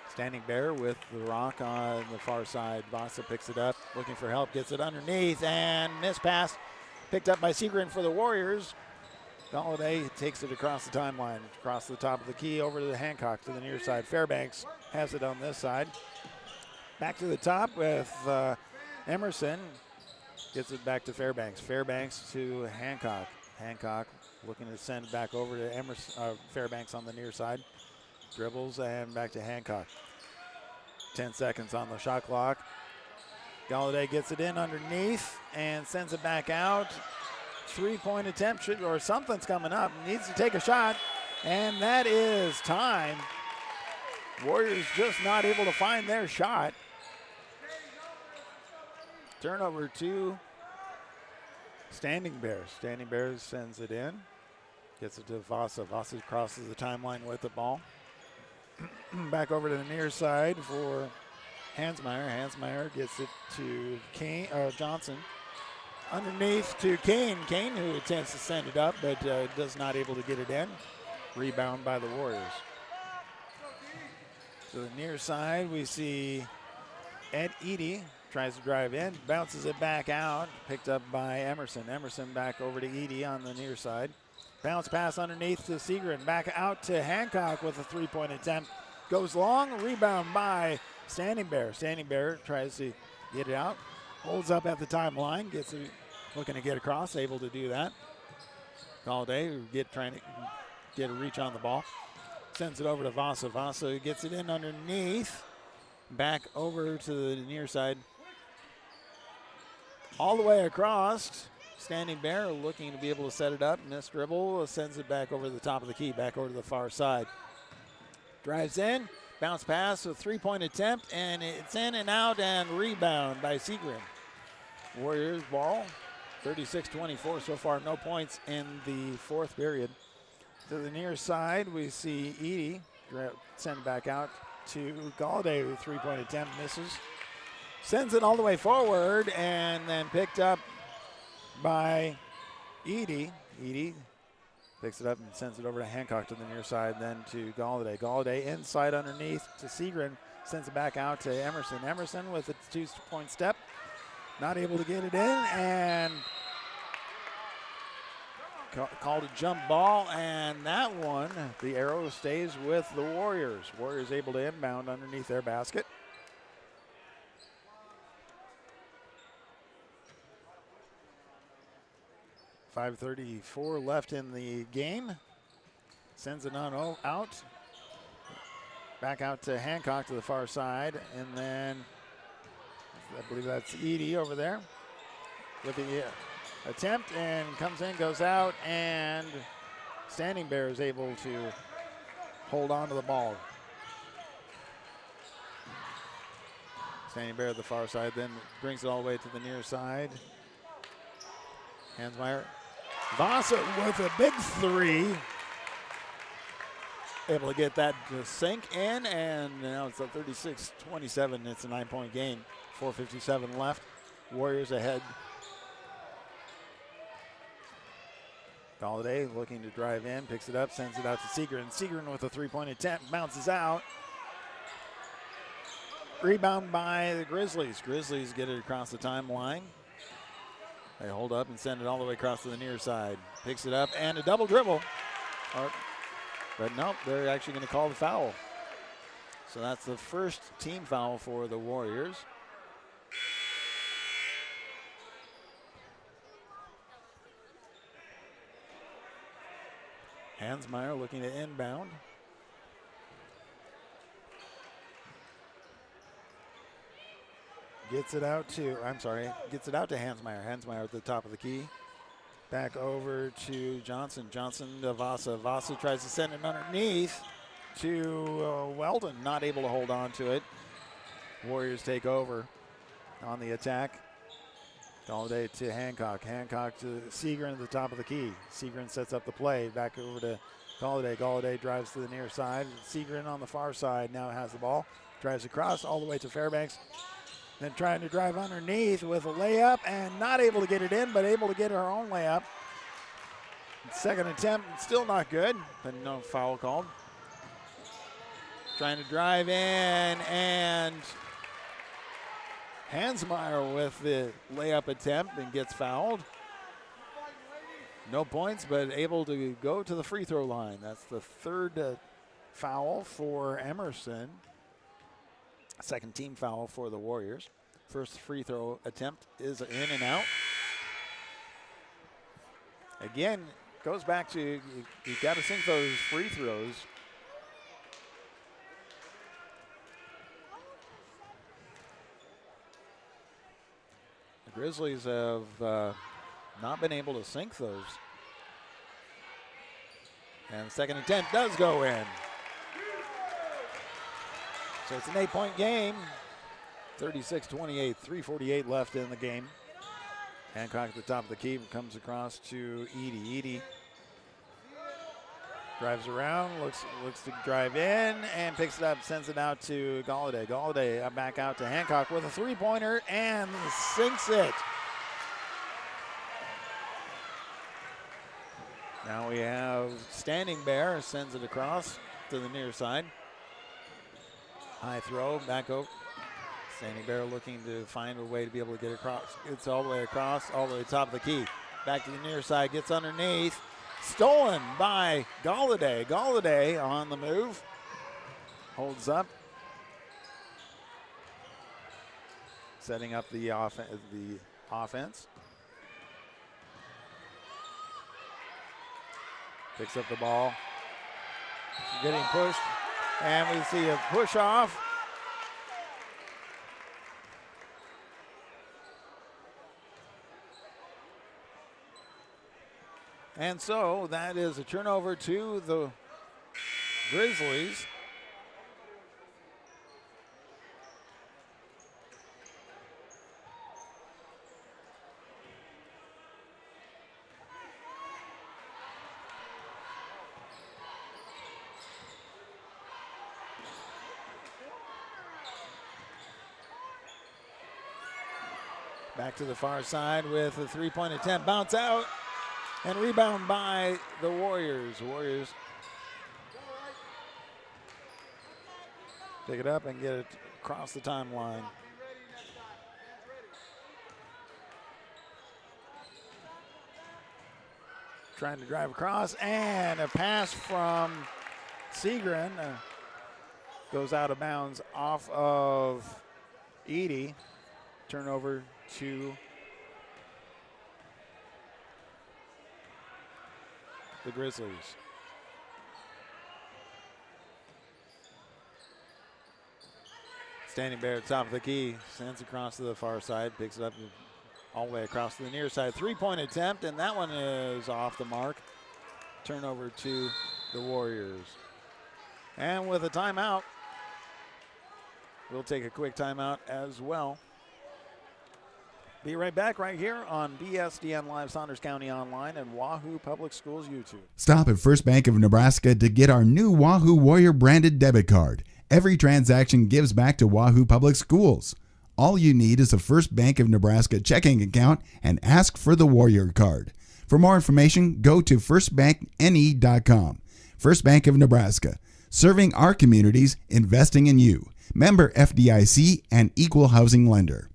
Standing Bear with the rock on the far side. Vasa picks it up, looking for help, gets it underneath, and missed pass picked up by Seagren for the Warriors. Galladay takes it across the timeline, across the top of the key, over to the Hancock to the near side. Fairbanks has it on this side. Back to the top with Emerson. Gets it back to Fairbanks. Fairbanks to Hancock. Hancock looking to send it back over to Emerson, Fairbanks on the near side. Dribbles and back to Hancock. 10 seconds on the shot clock. Galladay gets it in underneath and sends it back out. Three-point attempt, or something's coming up. Needs to take a shot, and that is time. Warriors just not able to find their shot. Turnover to Standing Bears. Standing Bears sends it in. Gets it to Vasa. Vasa crosses the timeline with the ball. Back over to the near side for Hansmeyer. Hansmeyer gets it to Johnson. Underneath to Kane. Kane, who attempts to send it up, but does not able to get it in. Rebound by the Warriors. To the near side, we see Ed Eady. Tries to drive in, bounces it back out. Picked up by Emerson. Emerson back over to Eady on the near side. Bounce pass underneath to Seagren. Back out to Hancock with a three-point attempt. Goes long, rebound by Standing Bear. Standing Bear tries to get it out. Holds up at the timeline, gets it, looking to get across, able to do that. Galladay trying to get a reach on the ball. Sends it over to Vasa. Vasa gets it in underneath. Back over to the near side All the way across. Standing Bear looking to be able to set it up. Missed dribble, sends it back over the top of the key, back over to the far side. Drives in, bounce pass, a three-point attempt, and it's in and out and rebound by Seagren. Warriors ball, 36-24 so far, no points in the fourth period. To the near side, we see Edie send it back out to Galladay, who three-point attempt misses. Sends it all the way forward and then picked up by Edie. Edie picks it up and sends it over to Hancock to the near side, then to Galladay. Galladay inside underneath to Seagren, sends it back out to Emerson. Emerson with a two-point step, not able to get it in, and called a jump ball, and that one, the arrow stays with the Warriors. Warriors able to inbound underneath their basket. .534 left in the game. Sends it on out. Back out to Hancock to the far side, and then I believe that's Edie over there with the attempt, and comes in, goes out, and Standing Bear is able to hold on to the ball. Standing Bear at the far side, then brings it all the way to the near side. Hansmeyer. Vasa with a big three. Able to get that to sink in, and now it's a 36-27. It's a 9-point game. 4:57 left. Warriors ahead. Galladay looking to drive in, picks it up, sends it out to Seagren. Seagren with a three-point attempt, bounces out. Rebound by the Grizzlies. Grizzlies get it across the timeline. They hold up and send it all the way across to the near side. Picks it up and a double dribble. But nope, they're actually going to call the foul. So that's the first team foul for the Warriors. Hansmeyer looking to inbound. Gets it out to Hansmeyer. Hansmeyer at the top of the key. Back over to Johnson. Johnson to Vasa. Vasa tries to send it underneath to Weldon. Not able to hold on to it. Warriors take over on the attack. Galladay to Hancock. Hancock to Seagren at the top of the key. Seagren sets up the play. Back over to Galladay. Galladay drives to the near side. Seagren on the far side now has the ball. Drives across all the way to Fairbanks. Then trying to drive underneath with a layup and not able to get it in, but able to get her own layup. Second attempt, still not good, but no foul called. Trying to drive in, and Hansmeyer with the layup attempt and gets fouled. No points, but able to go to the free throw line. That's the third foul for Emerson. Second team foul for the Warriors. First free throw attempt is in and out. Again, goes back to you got to sink those free throws. The Grizzlies have not been able to sink those. And the second attempt does go in. So it's an 8-point game. 36-28, 3:48 left in the game. Hancock at the top of the key comes across to Edie. Edie drives around, looks to drive in, and picks it up, sends it out to Galladay. Galladay back out to Hancock with a three-pointer and sinks it. Now we have Standing Bear, sends it across to the near side. High throw, back over. Standing Bear looking to find a way to be able to get across. It's all the way across, all the way to the top of the key. Back to the near side, gets underneath. Stolen by Galladay. Galladay on the move. Holds up. Setting up the offense. Picks up the ball. Getting pushed. And we see a push off. And so that is a turnover to the Grizzlies. Back to the far side with a three-point attempt. Bounce out and rebound by the Warriors. Warriors pick it up and get it across the timeline. Trying to drive across, and a pass from Segren goes out of bounds off of Edie. Turnover to the Grizzlies. Standing Bear at the top of the key, sends across to the far side, picks it up all the way across to the near side. Three-point attempt, and that one is off the mark. Turnover to the Warriors. And with a timeout, we'll take a quick timeout as well. Be right back right here on BSDN Live Saunders County Online and Wahoo Public Schools YouTube. Stop at First Bank of Nebraska to get our new Wahoo Warrior branded debit card. Every transaction gives back to Wahoo Public Schools. All you need is a First Bank of Nebraska checking account and ask for the Warrior card. For more information, go to firstbankne.com. First Bank of Nebraska, serving our communities, investing in you. Member FDIC and equal housing lender.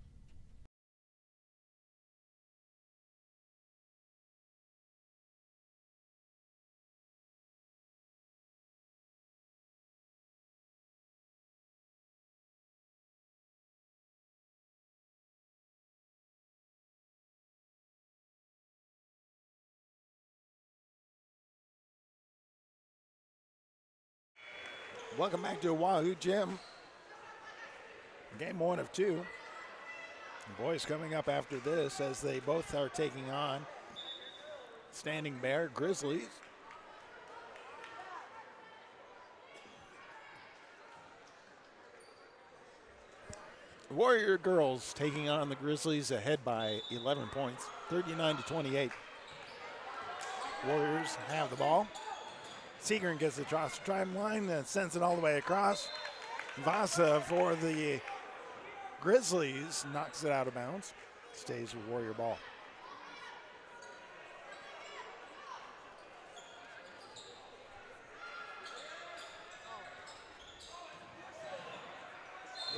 Welcome back to Wahoo Gym. Game 1 of 2. The boys coming up after this as they both are taking on Standing Bear Grizzlies. Warrior girls taking on the Grizzlies ahead by 11 points, 39-28. Warriors have the ball. Segren gets it across the timeline and sends it all the way across. Vasa for the Grizzlies knocks it out of bounds. Stays with Warrior ball.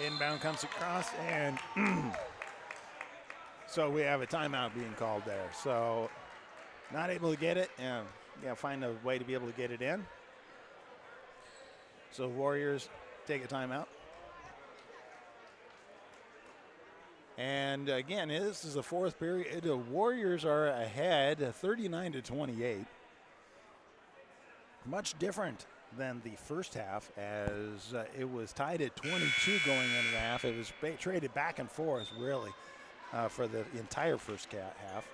Inbound comes across, and so we have a timeout being called there. So not able to get it, and find a way to be able to get it in. So Warriors take a timeout. And again, this is the fourth period. The Warriors are ahead 39-28. Much different than the first half, as it was tied at 22 going into the half. It was traded back and forth, really, for the entire first half.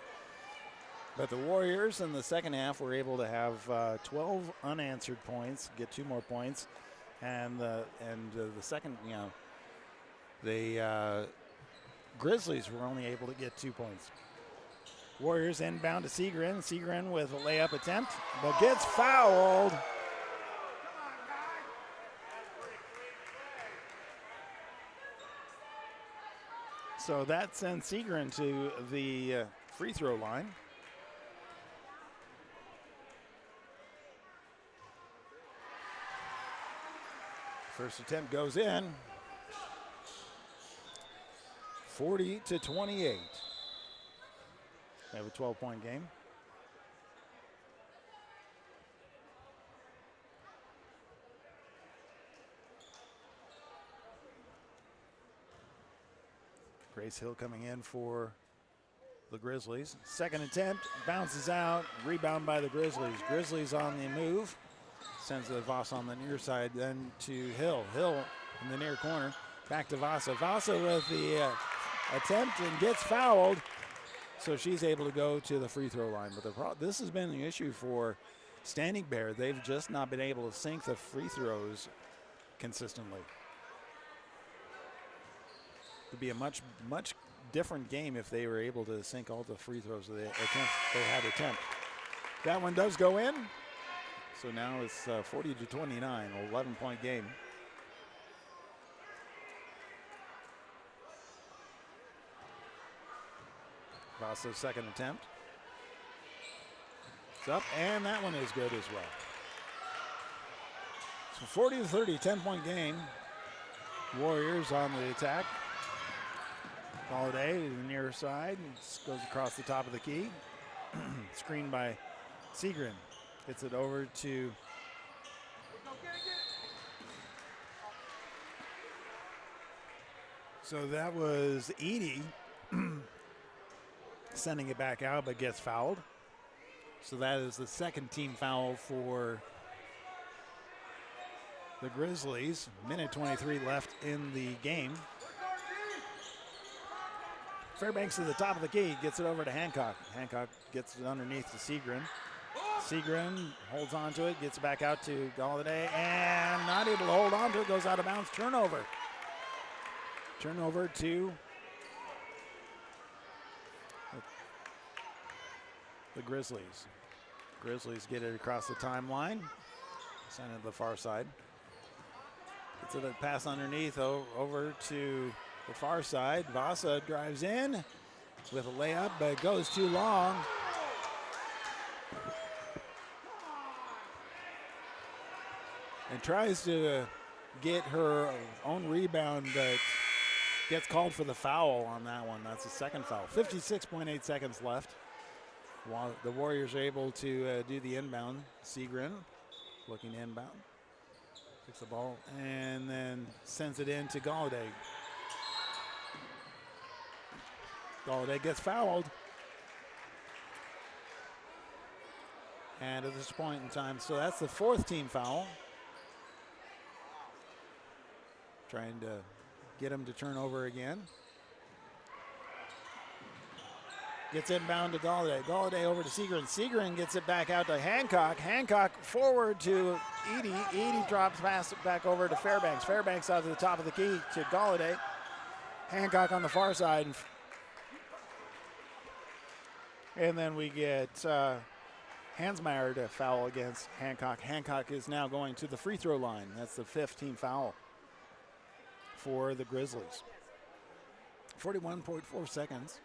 But the Warriors in the second half were able to have 12 unanswered points, get 2 more points, and the second, the Grizzlies were only able to get 2 points. Warriors inbound to Segren. Segren with a layup attempt, but gets fouled. So that sends Segren to the free throw line. First attempt goes in. 40-28. They have a 12-point game. Grace Hill coming in for the Grizzlies. Second attempt, bounces out, rebound by the Grizzlies. Grizzlies on the move. Sends the Voss on the near side, then to Hill. Hill in the near corner. Back to Vasa. Vasa with the attempt and gets fouled. So she's able to go to the free throw line. But this has been an issue for Standing Bear. They've just not been able to sink the free throws consistently. It'd be a much different game if they were able to sink all the free throws they had attempt. That one does go in. So now it's 40-29, 11-point game. Vasa's second attempt. It's up, and that one is good as well. So 40-30, 10-point game. Warriors on the attack. Holiday to the near side, goes across the top of the key. Screened by Segrin. Gets it over to so that was Edie sending it back out, but gets fouled. So that is the second team foul for the Grizzlies. Minute 23 left in the game. Fairbanks to the top of the key, gets it over to Hancock. Hancock gets it underneath to Segrin. Segrin holds on to it, gets it back out to Galladay, and not able to hold on to it, goes out of bounds. Turnover. Turnover to the Grizzlies. Grizzlies get it across the timeline. Send it to the far side. Gets it a pass underneath over to the far side. Vasa drives in with a layup, but it goes too long. And tries to get her own rebound, but gets called for the foul on that one. That's the second foul. 56.8 seconds left. While the Warriors are able to do the inbound. Segrin looking inbound. Picks the ball and then sends it in to Galladay. Galladay gets fouled. And at this point in time, so that's the fourth team foul. Trying to get him to turn over again. Gets inbound to Galladay. Galladay over to Segrin. Segrin gets it back out to Hancock. Hancock forward to Edie. Edie drops pass back over to Fairbanks. Fairbanks out to the top of the key to Galladay. Hancock on the far side. And then we get Hansmeyer to foul against Hancock. Hancock is now going to the free throw line. That's the fifth team foul for the Grizzlies. 41.4 seconds.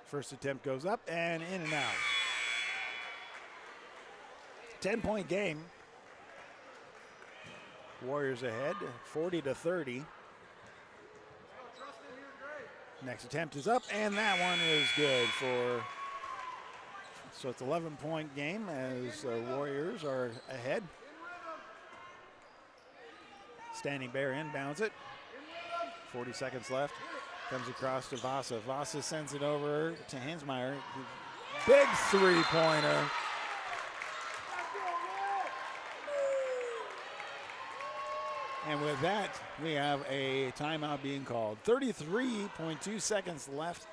First attempt goes up and in and out. 10-point game. Warriors ahead, 40-30. Next attempt is up, and that one is good for. So it's 11-point game as the Warriors are ahead. Standing Bear inbounds it. 40 seconds left. Comes across to Vasa. Vasa sends it over to Hansmeyer. Big three-pointer. And with that, we have a timeout being called. 33.2 seconds left.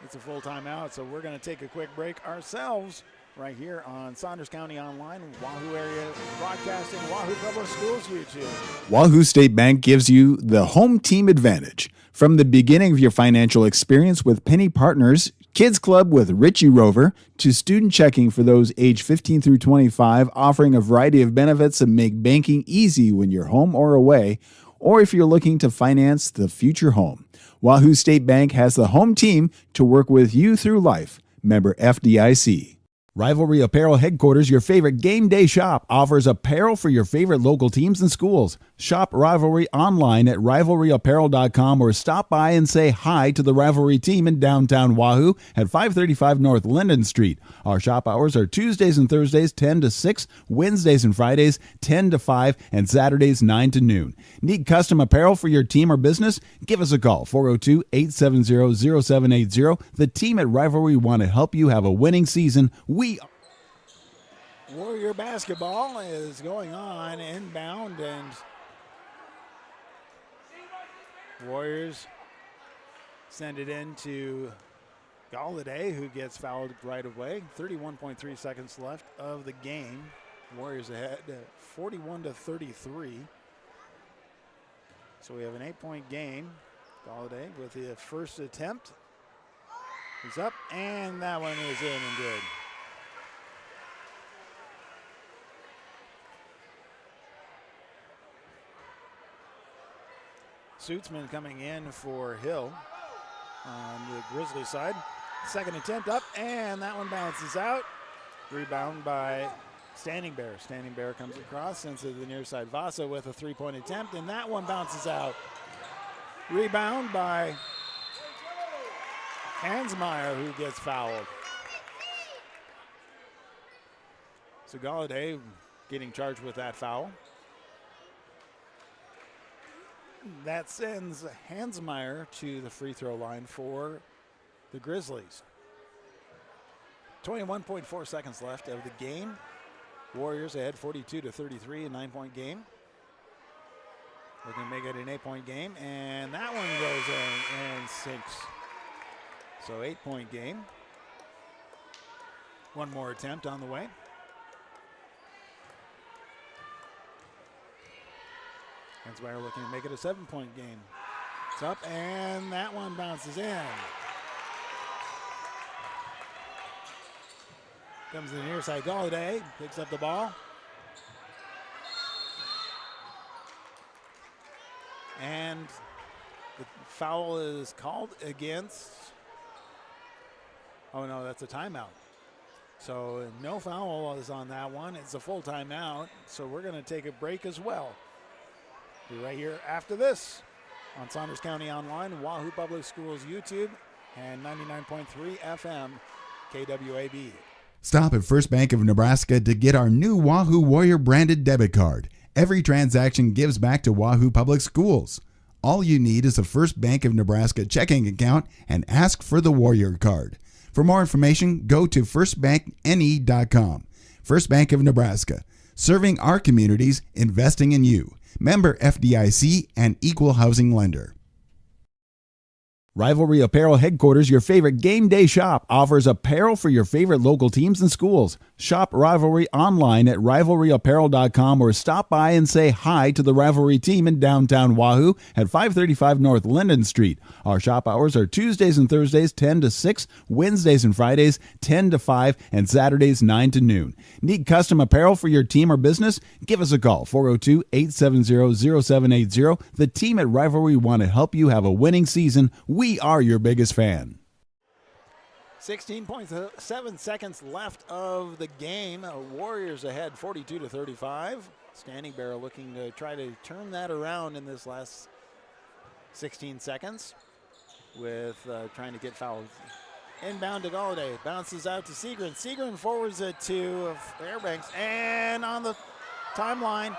It's a full timeout, so we're going to take a quick break ourselves right here on Saunders County Online, Wahoo Area Broadcasting, Wahoo Public Schools YouTube. Wahoo State Bank gives you the home team advantage. From the beginning of your financial experience with Penny Partners, Kids Club with Richie Rover, to student checking for those age 15 through 25, offering a variety of benefits that make banking easy when you're home or away, or if you're looking to finance the future home. Wahoo State Bank has the home team to work with you through life. Member FDIC. Rivalry Apparel Headquarters, your favorite game day shop, offers apparel for your favorite local teams and schools. Shop Rivalry online at rivalryapparel.com or stop by and say hi to the Rivalry team in downtown Wahoo at 535 North Linden Street. Our shop hours are Tuesdays and Thursdays 10 to 6, Wednesdays and Fridays 10 to 5, and Saturdays 9 to noon. Need custom apparel for your team or business? Give us a call, 402-870-0780. The team at Rivalry want to help you have a winning season. Warrior basketball is going on inbound, and Warriors Send it in to Galladay, who gets fouled right away. 31.3 seconds left of the game. Warriors ahead 41-33. So we have an 8-point game. Galladay with the first attempt. He's up, and that one is in and good. Suitsman coming in for Hill on the Grizzly side. Second attempt up, and that one bounces out. Rebound by Standing Bear. Standing Bear comes across, sends it to the near side. Vasa with a three-point attempt, and that one bounces out. Rebound by Hansmeyer, who gets fouled. So Galladay getting charged with that foul. That sends Hansmeyer to the free throw line for the Grizzlies. 21.4 seconds left of the game. Warriors ahead 42-33, a 9-point game. Looking to make it an 8-point game, and that one goes in and sinks. So 8-point game. One more attempt on the way. Hansmeyer looking to make it a 7-point game. It's up, and that one bounces in. Comes to the near side. Galladay picks up the ball. And the foul is called against. Oh, no, that's a timeout. So no foul is on that one. It's a full timeout. So we're going to take a break as well. Be right here after this on Saunders County Online, Wahoo Public Schools YouTube, and 99.3 FM KWAB. Stop at First Bank of Nebraska to get our new Wahoo Warrior branded debit card. Every transaction gives back to Wahoo Public Schools. All you need is a First Bank of Nebraska checking account and ask for the Warrior card. For more information, go to firstbankne.com. First Bank of Nebraska, serving our communities, investing in you. Member FDIC and equal housing lender. Rivalry Apparel Headquarters, your favorite game day shop, offers apparel for your favorite local teams and schools. Shop Rivalry online at rivalryapparel.com or stop by and say hi to the Rivalry team in downtown Wahoo at 535 North Linden Street. Our shop hours are Tuesdays and Thursdays 10 to 6, Wednesdays and Fridays 10 to 5, and Saturdays 9 to noon. Need custom apparel for your team or business? Give us a call, 402-870-0780. The team at Rivalry want to help you have a winning season. We are your biggest fan. 16.7 seconds left of the game. Warriors ahead 42-35. Standing Bear looking to try to turn that around in this last 16 seconds with trying to get fouled. Inbound to Galladay. Bounces out to Segrin. Segrin forwards it to Fairbanks. And on the timeline,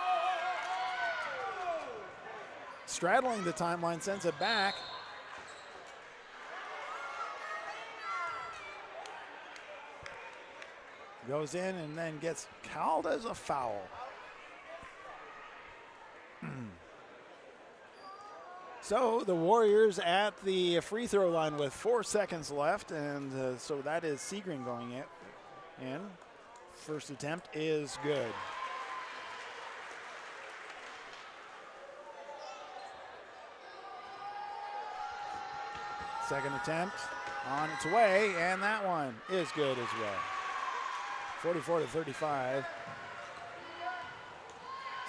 straddling the timeline, sends it back. Goes in and then gets called as a foul. So the Warriors at the free throw line with 4 seconds left, and so that is Segrin going in. First attempt is good. Second attempt on its way, and that one is good as well. 44-35.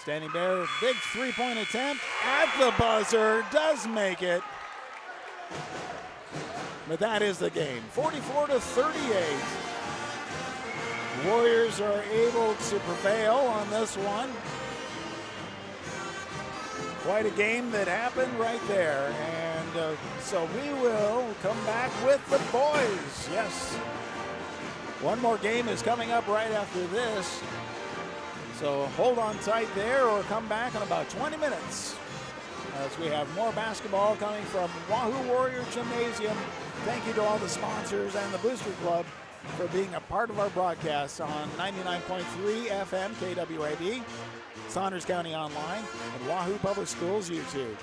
Standing Bear, big three-point attempt at the buzzer, does make it. But that is the game, 44-38. Warriors are able to prevail on this one. Quite a game that happened right there. And so we will come back with the boys, yes. One more game is coming up right after this. So hold on tight there or come back in about 20 minutes as we have more basketball coming from Wahoo Warrior Gymnasium. Thank you to all the sponsors and the Booster Club for being a part of our broadcast on 99.3 FM KWAB, Saunders County Online, and Wahoo Public Schools YouTube.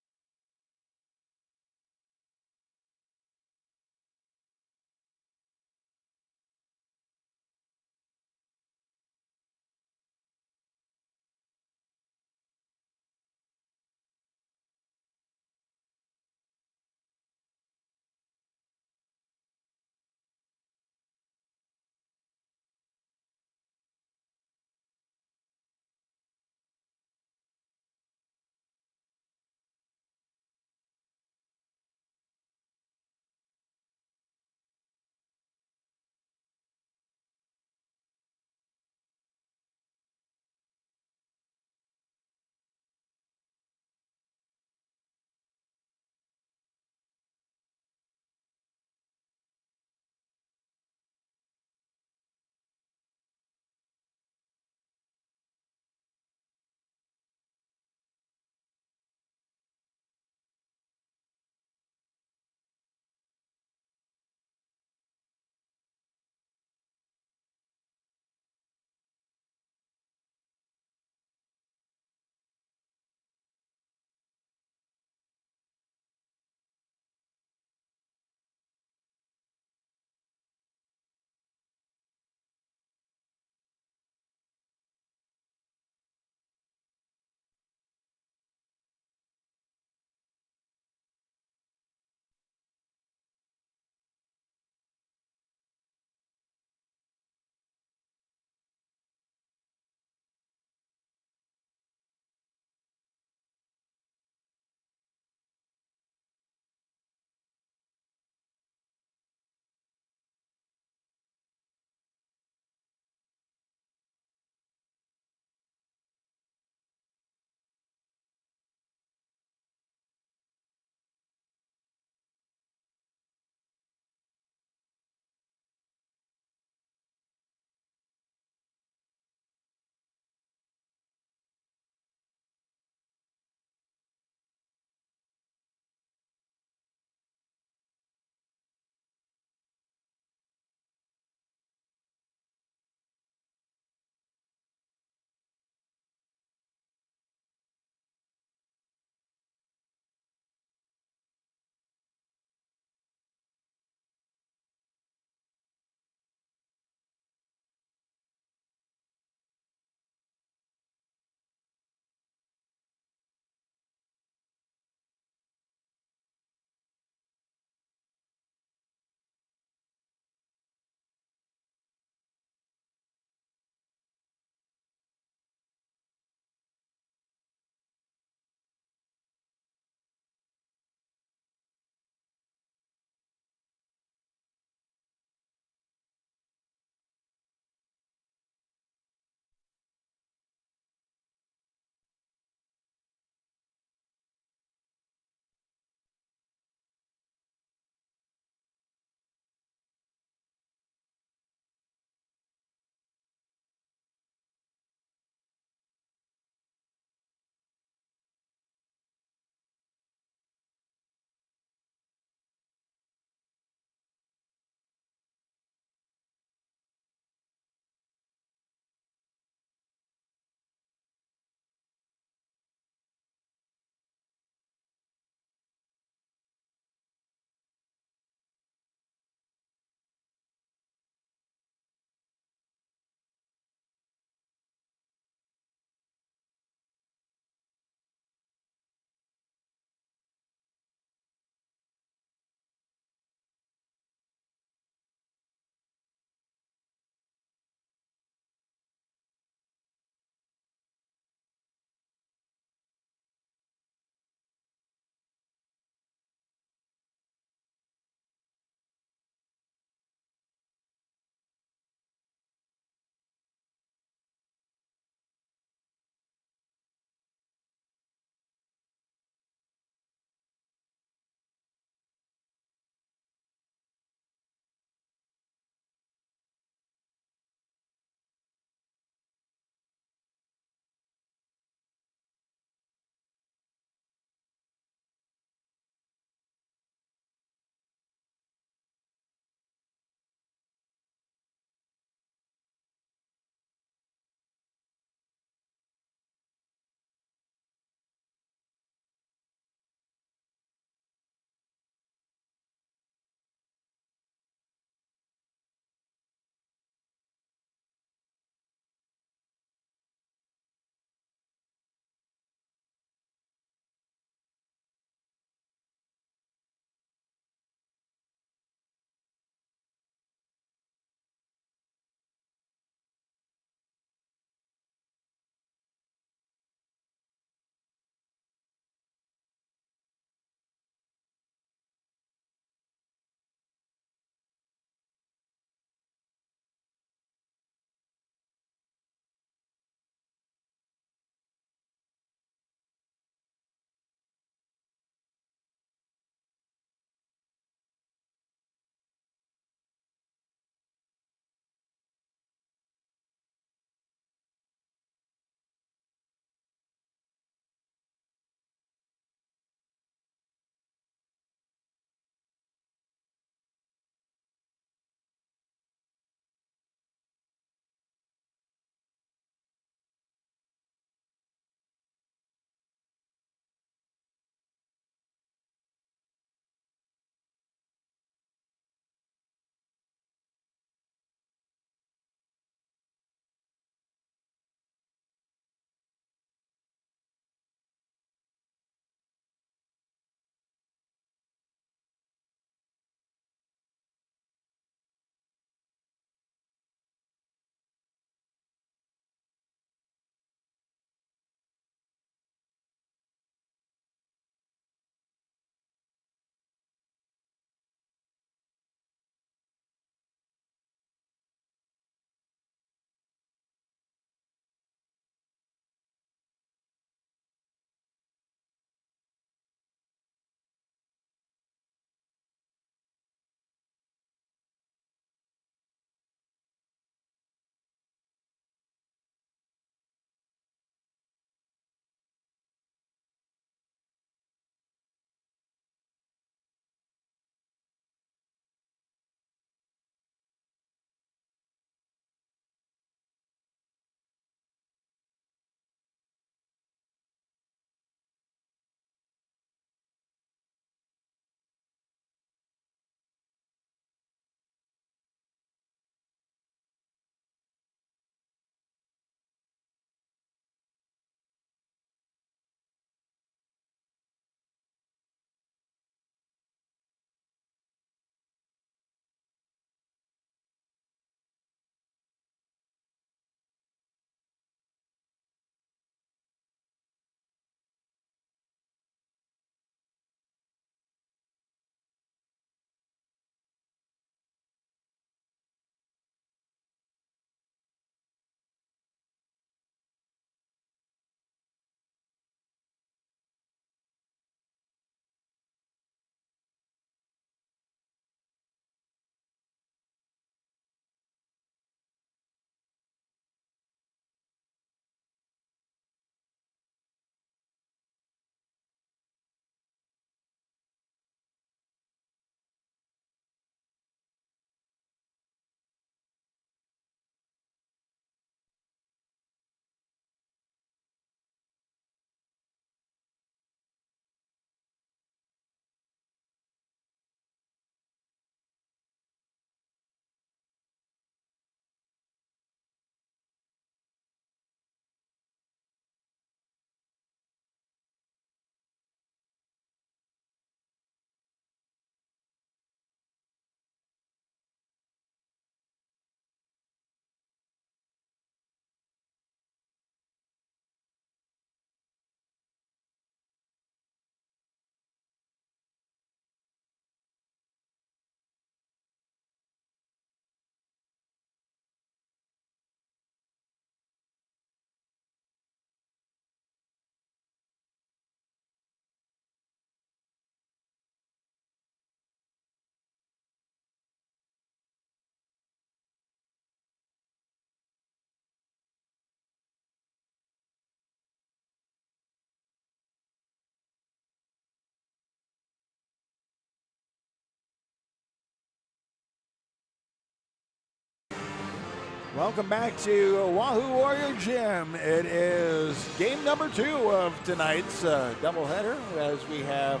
Welcome back to Wahoo Warrior Gym. It is game number 2 of tonight's doubleheader, as we have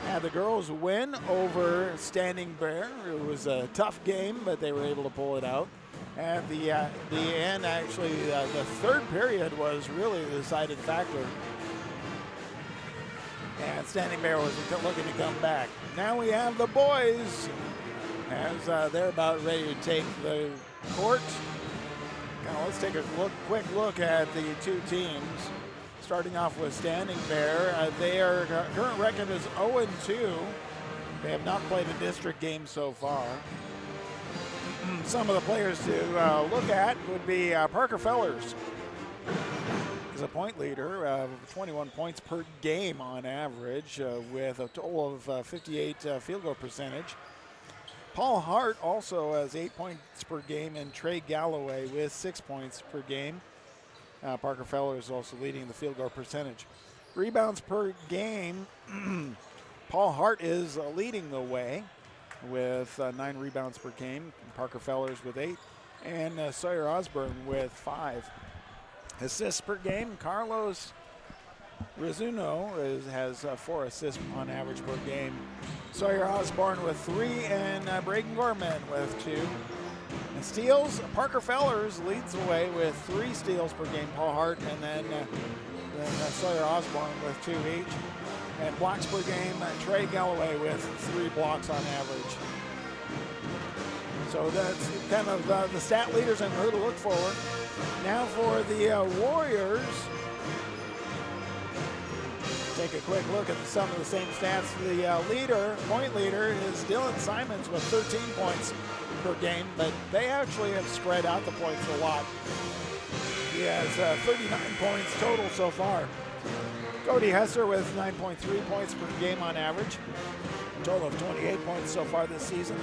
had the girls win over Standing Bear. It was a tough game, but they were able to pull it out. At the end, actually, the third period was really the deciding factor. And Standing Bear was looking to come back. Now we have the boys as they're about ready to take the court. Now let's take a quick look at the two teams. Starting off with Standing Bear, their current record is 0-2. They have not played a district game so far. Some of the players to look at would be Parker Fellers. He's a point leader of 21 points per game on average, with a total of 58 field goal percentage. Paul Hart also has 8 points per game, and Trey Galloway with 6 points per game. Parker Feller is also leading the field goal percentage. Rebounds per game, Paul Hart is leading the way with 9 rebounds per game. Parker Fellers with 8, and Sawyer Osborne with 5. Assists per game, Carlos Rizzuno has 4 assists on average per game. Sawyer Osborne with 3, and Braden Gorman with 2. And steals, Parker Fellers leads the way with 3 steals per game. Paul Hart, and then Sawyer Osborne with 2 each. And blocks per game, Trey Galloway with 3 blocks on average. So that's kind of the stat leaders and who to look for. Now for the Warriors. Take a quick look at some of the same stats. The point leader is Dylan Simons with 13 points per game, but they actually have spread out the points a lot. He has 39 points total so far. Cody Hester with 9.3 points per game on average, a total of 28 points so far this season.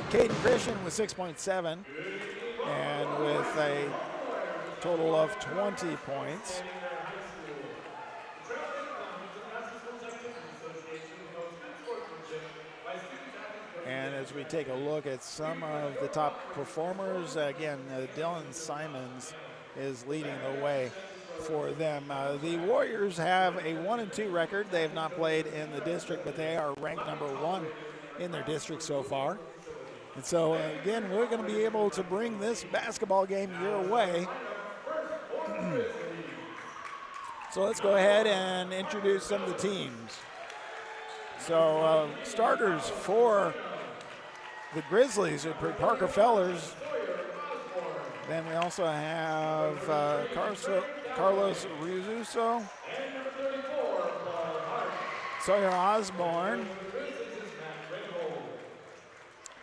Caden Christian with 6.7, and with a total of 20 points. And as we take a look at some of the top performers, again, Dylan Simons is leading the way for them. The Warriors have a 1-2 record. They have not played in the district, but they are ranked number 1 in their district so far. And so, again, we're going to be able to bring this basketball game your way. So let's go ahead and introduce some of the teams. So starters for the Grizzlies are Parker Fellers. Then we also have Carlos Rizzuno, Sawyer Osborne,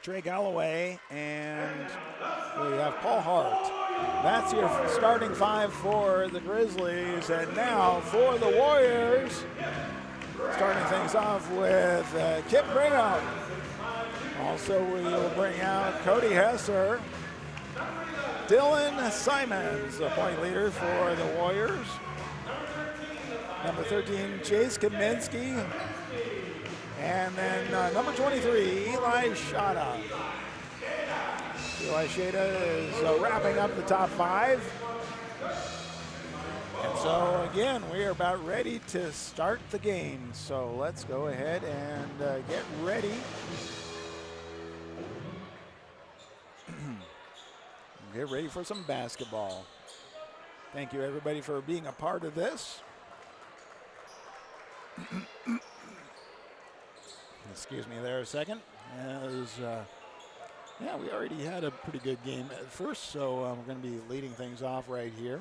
Trey Galloway, and we have Paul Hart. That's your starting 5 for the Grizzlies. And now for the Warriors, starting things off with Kip Brown. Also, we will bring out Cody Hesser. Dylan Simons, the point leader for the Warriors. Number 13, Chase Kaminsky. And then number 23, Eli Shada. Eli Shada is wrapping up the top 5. And so, again, we are about ready to start the game. So let's go ahead and get ready. Get ready for some basketball. Thank you, everybody, for being a part of this. Excuse me there a second. As, yeah, we already had a pretty good game at first, so we're going to be leading things off right here.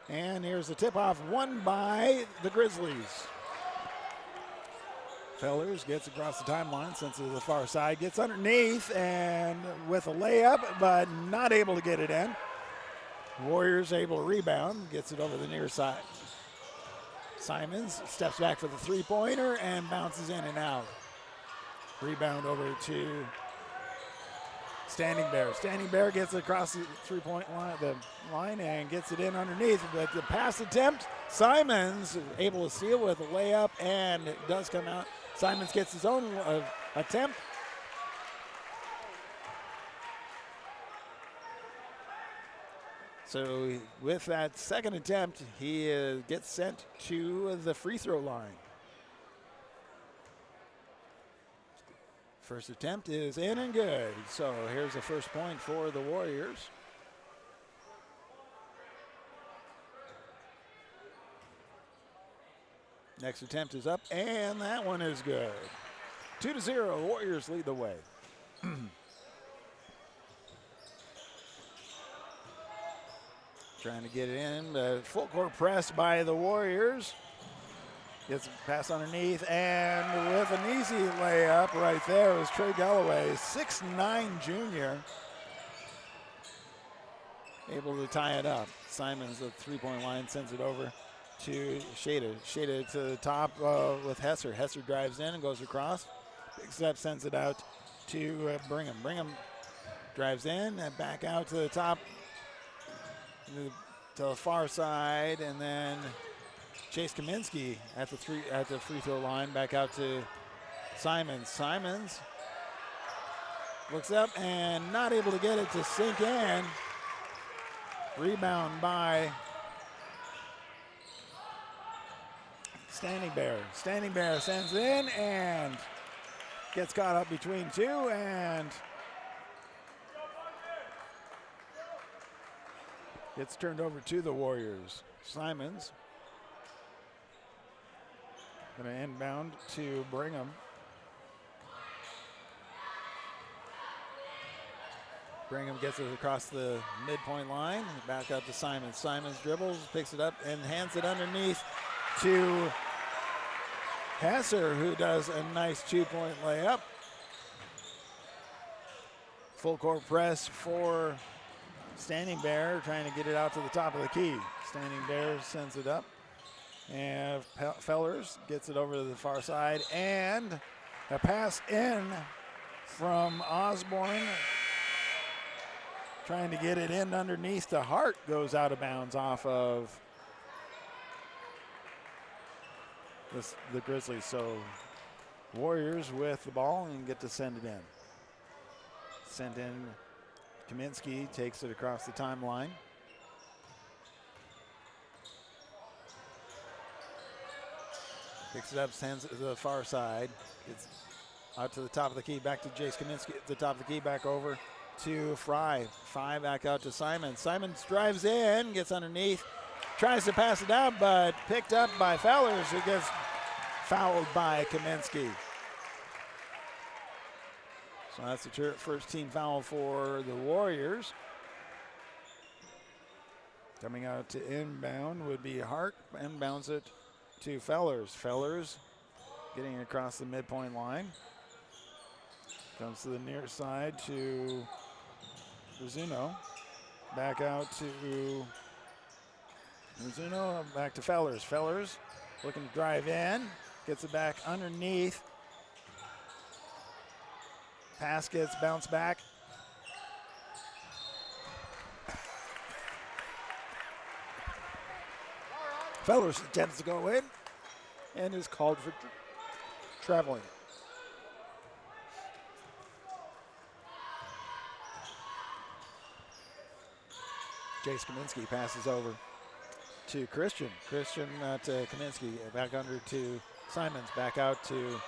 And here's the tip-off, won by the Grizzlies. Fellers gets across the timeline, sends it to the far side, gets underneath and with a layup, but not able to get it in. Warriors able to rebound, gets it over the near side. Simons steps back for the three-pointer and bounces in and out. Rebound over to Standing Bear. Standing Bear gets across the three-point line and gets it in underneath. But the pass attempt, Simons able to steal with a layup, and it does come out Simons gets his own attempt. So with that second attempt, he gets sent to the free throw line. First attempt is in and good. So here's the first point for the Warriors. Next attempt is up, and that one is good. 2-0, Warriors lead the way. Trying to get it in. Full court press by the Warriors. Gets a pass underneath, and with an easy layup right there was Trey Galloway, 6'9" junior. Able to tie it up. Simons at the three-point line sends it over to Shada. Shada to the top with Hesser. Hesser drives in and goes across. Picks it up, sends it out to Brigham. Brigham drives in and back out to the top, to the far side, and then Chase Kaminsky at the free throw line, back out to Simons. Simons looks up and not able to get it to sink in. Rebound by Standing Bear. Standing Bear sends it in and gets caught up between two, and gets turned over to the Warriors. Simons going to inbound to Brigham. Brigham gets it across the midpoint line. Back up to Simons. Simons dribbles, picks it up, and hands it underneath to Hesser, who does a nice two-point layup. Full court press for Standing Bear, trying to get it out to the top of the key. Standing Bear sends it up. And Fellers gets it over to the far side. And a pass in from Osborne. Trying to get it in underneath to Hart. Goes out of bounds off of the Grizzlies. So Warriors with the ball and get to send it in. Sent in. Kaminsky takes it across the timeline. Picks it up, sends it to the far side. Gets out to the top of the key, back to Jace Kaminsky at the top of the key, back over to Fry. Fry back out to Simons. Simons drives in, gets underneath, tries to pass it out, but picked up by Fellers, who gets fouled by Kaminsky. So that's the first team foul for the Warriors. Coming out to inbound would be Hart, inbounds it to Fellers. Fellers getting across the midpoint line. Comes to the near side to Rizzuno. Back out to Rizzuno, back to Fellers. Fellers looking to drive in, gets it back underneath. Pass gets bounced back. Fellers attempts to go in and is called for traveling. Jace Kaminsky passes over to Christian. Christian to Kaminsky, back under to Simons, back out to,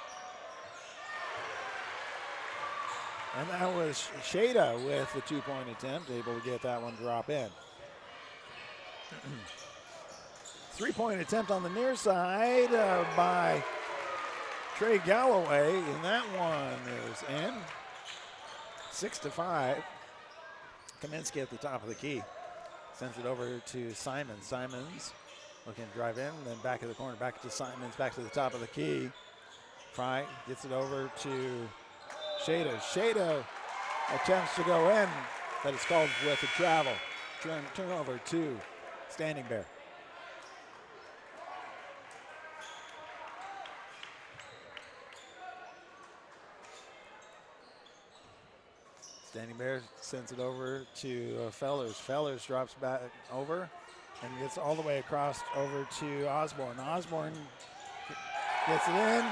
and that was Shada with the two-point attempt, able to get that one drop in. Three-point attempt on the near side by Trey Galloway, and that one is in. 6-5. Kaminsky at the top of the key. Sends it over to Simons. Simons looking to drive in, then back of the corner, back to Simons, back to the top of the key. Fry gets it over to Shada. Shada attempts to go in, but it's called with a travel. Turn over to Standing Bear. Standing Bear sends it over to Fellers. Fellers drops back over and gets all the way across over to Osborne. Osborne gets it in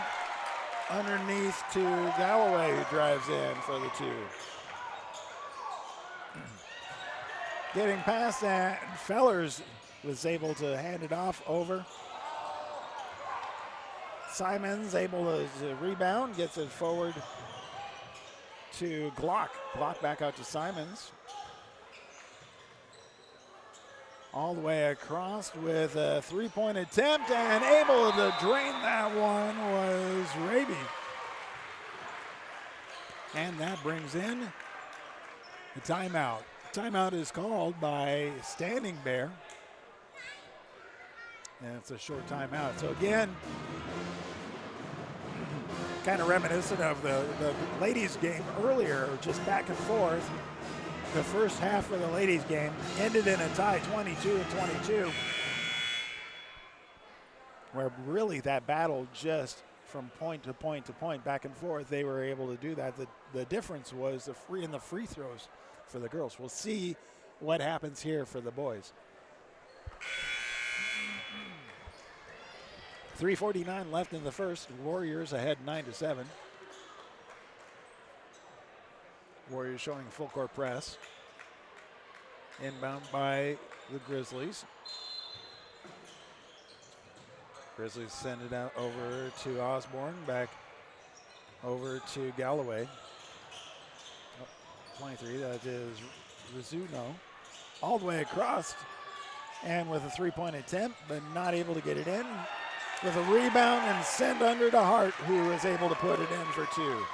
underneath to Galloway, who drives in for the 2. Getting past that, Fellers was able to hand it off over. Simons able to rebound, gets it forward to Glock. Glock back out to Simons. All the way across with a 3-point attempt, and able to drain that one was Raby. And that brings in the timeout. Timeout is called by Standing Bear. And it's a short timeout. So again, kind of reminiscent of the ladies' game earlier, just back and forth. The first half of the ladies' game ended in a tie, 22-22, where really that battle just from point to point to point, back and forth, they were able to do that. The difference was in the free throws for the girls. We'll see what happens here for the boys. 3:49 left in the first. Warriors ahead 9-7. Warriors showing a full court press. Inbound by the Grizzlies. Grizzlies send it out over to Osborne, back over to Galloway. 23, that is Rizzuno. All the way across, and with a 3-point attempt, but not able to get it in. With a rebound and send under to Hart, who is able to put it in for 2.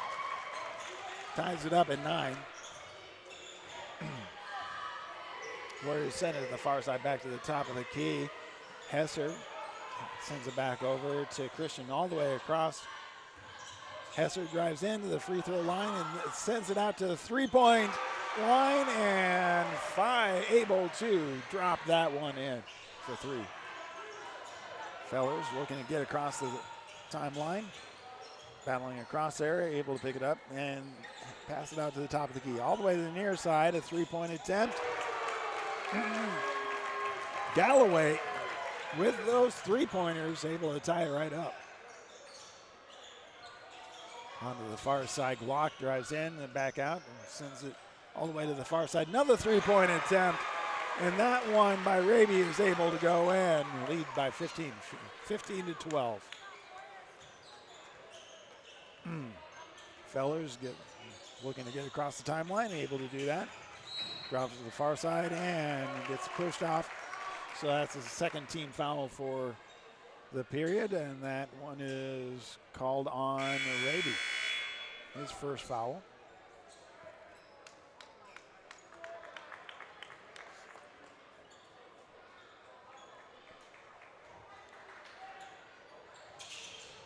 Ties it up at 9. Warriors send it to the far side, back to the top of the key. Hesser sends it back over to Christian all the way across. Hesser drives into the free throw line and sends it out to the 3-point line, and able to drop that one in for 3. Fellers looking to get across the timeline. Battling across there, able to pick it up and pass it out to the top of the key. All the way to the near side, a 3-point attempt. Galloway, with those 3-pointers, able to tie it right up. Onto the far side, Glock drives in and back out and sends it all the way to the far side. Another 3-point attempt, and that one by Raby is able to go in, lead by 15 to 12. Fellers looking to get across the timeline, able to do that. Drops to the far side and gets pushed off. So that's a second team foul for the period, and that one is called on Raby. His first foul.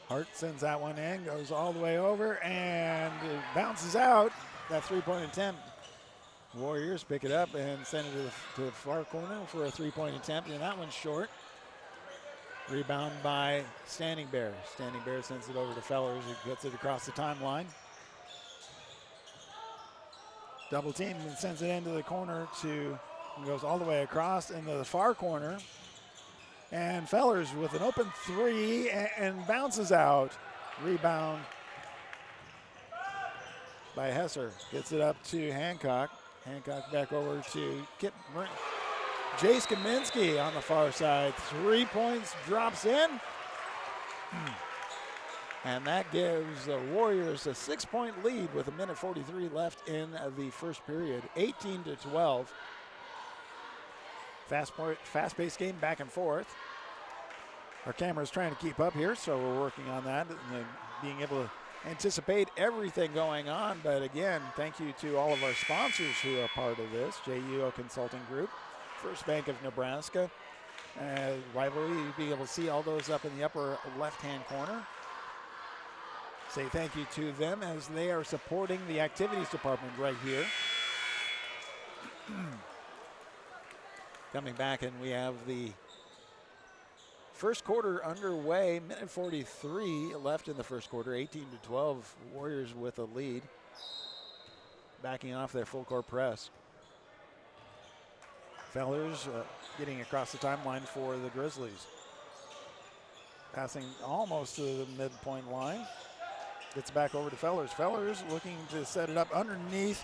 Hart sends that one in, goes all the way over, and it bounces out. That 3-point attempt. Warriors pick it up and send it to the far corner for a 3-point attempt, and that one's short. Rebound by Standing Bear. Standing Bear sends it over to Fellers, who gets it across the timeline. Double team and sends it into the corner goes all the way across into the far corner. And Fellers with an open 3 and bounces out. Rebound by Hesser. Gets it up to Hancock. Hancock back over to Jace Kaminsky on the far side. 3 points, drops in. And that gives the Warriors a 6-point lead with 1:43 left in the first period. 18-12. Fast-paced game, back and forth. Our camera's trying to keep up here, so we're working on that and being able to anticipate everything going on. But again, thank you to all of our sponsors who are part of this. JUO Consulting Group, First Bank of Nebraska, Rivalry. You'll be able to see all those up in the upper left-hand corner. Say thank you to them as they are supporting the activities department right here. Coming back, and we have the first quarter underway. 1:43 left in the first quarter. 18-12. Warriors with a lead. Backing off their full court press. Fellers getting across the timeline for the Grizzlies. Passing almost to the midpoint line. Gets back over to Fellers. Fellers looking to set it up underneath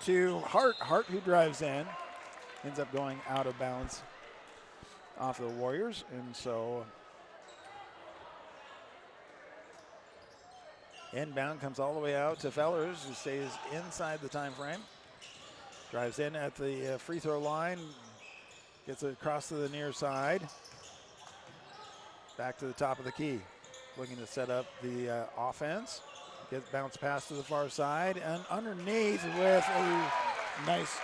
to Hart. Hart, who drives in, ends up going out of bounds off the Warriors. And so inbound comes all the way out to Fellers, who stays inside the time frame. Drives in at the free throw line. Gets it across to the near side. Back to the top of the key. Looking to set up the offense. Gets bounce pass to the far side. And underneath with a nice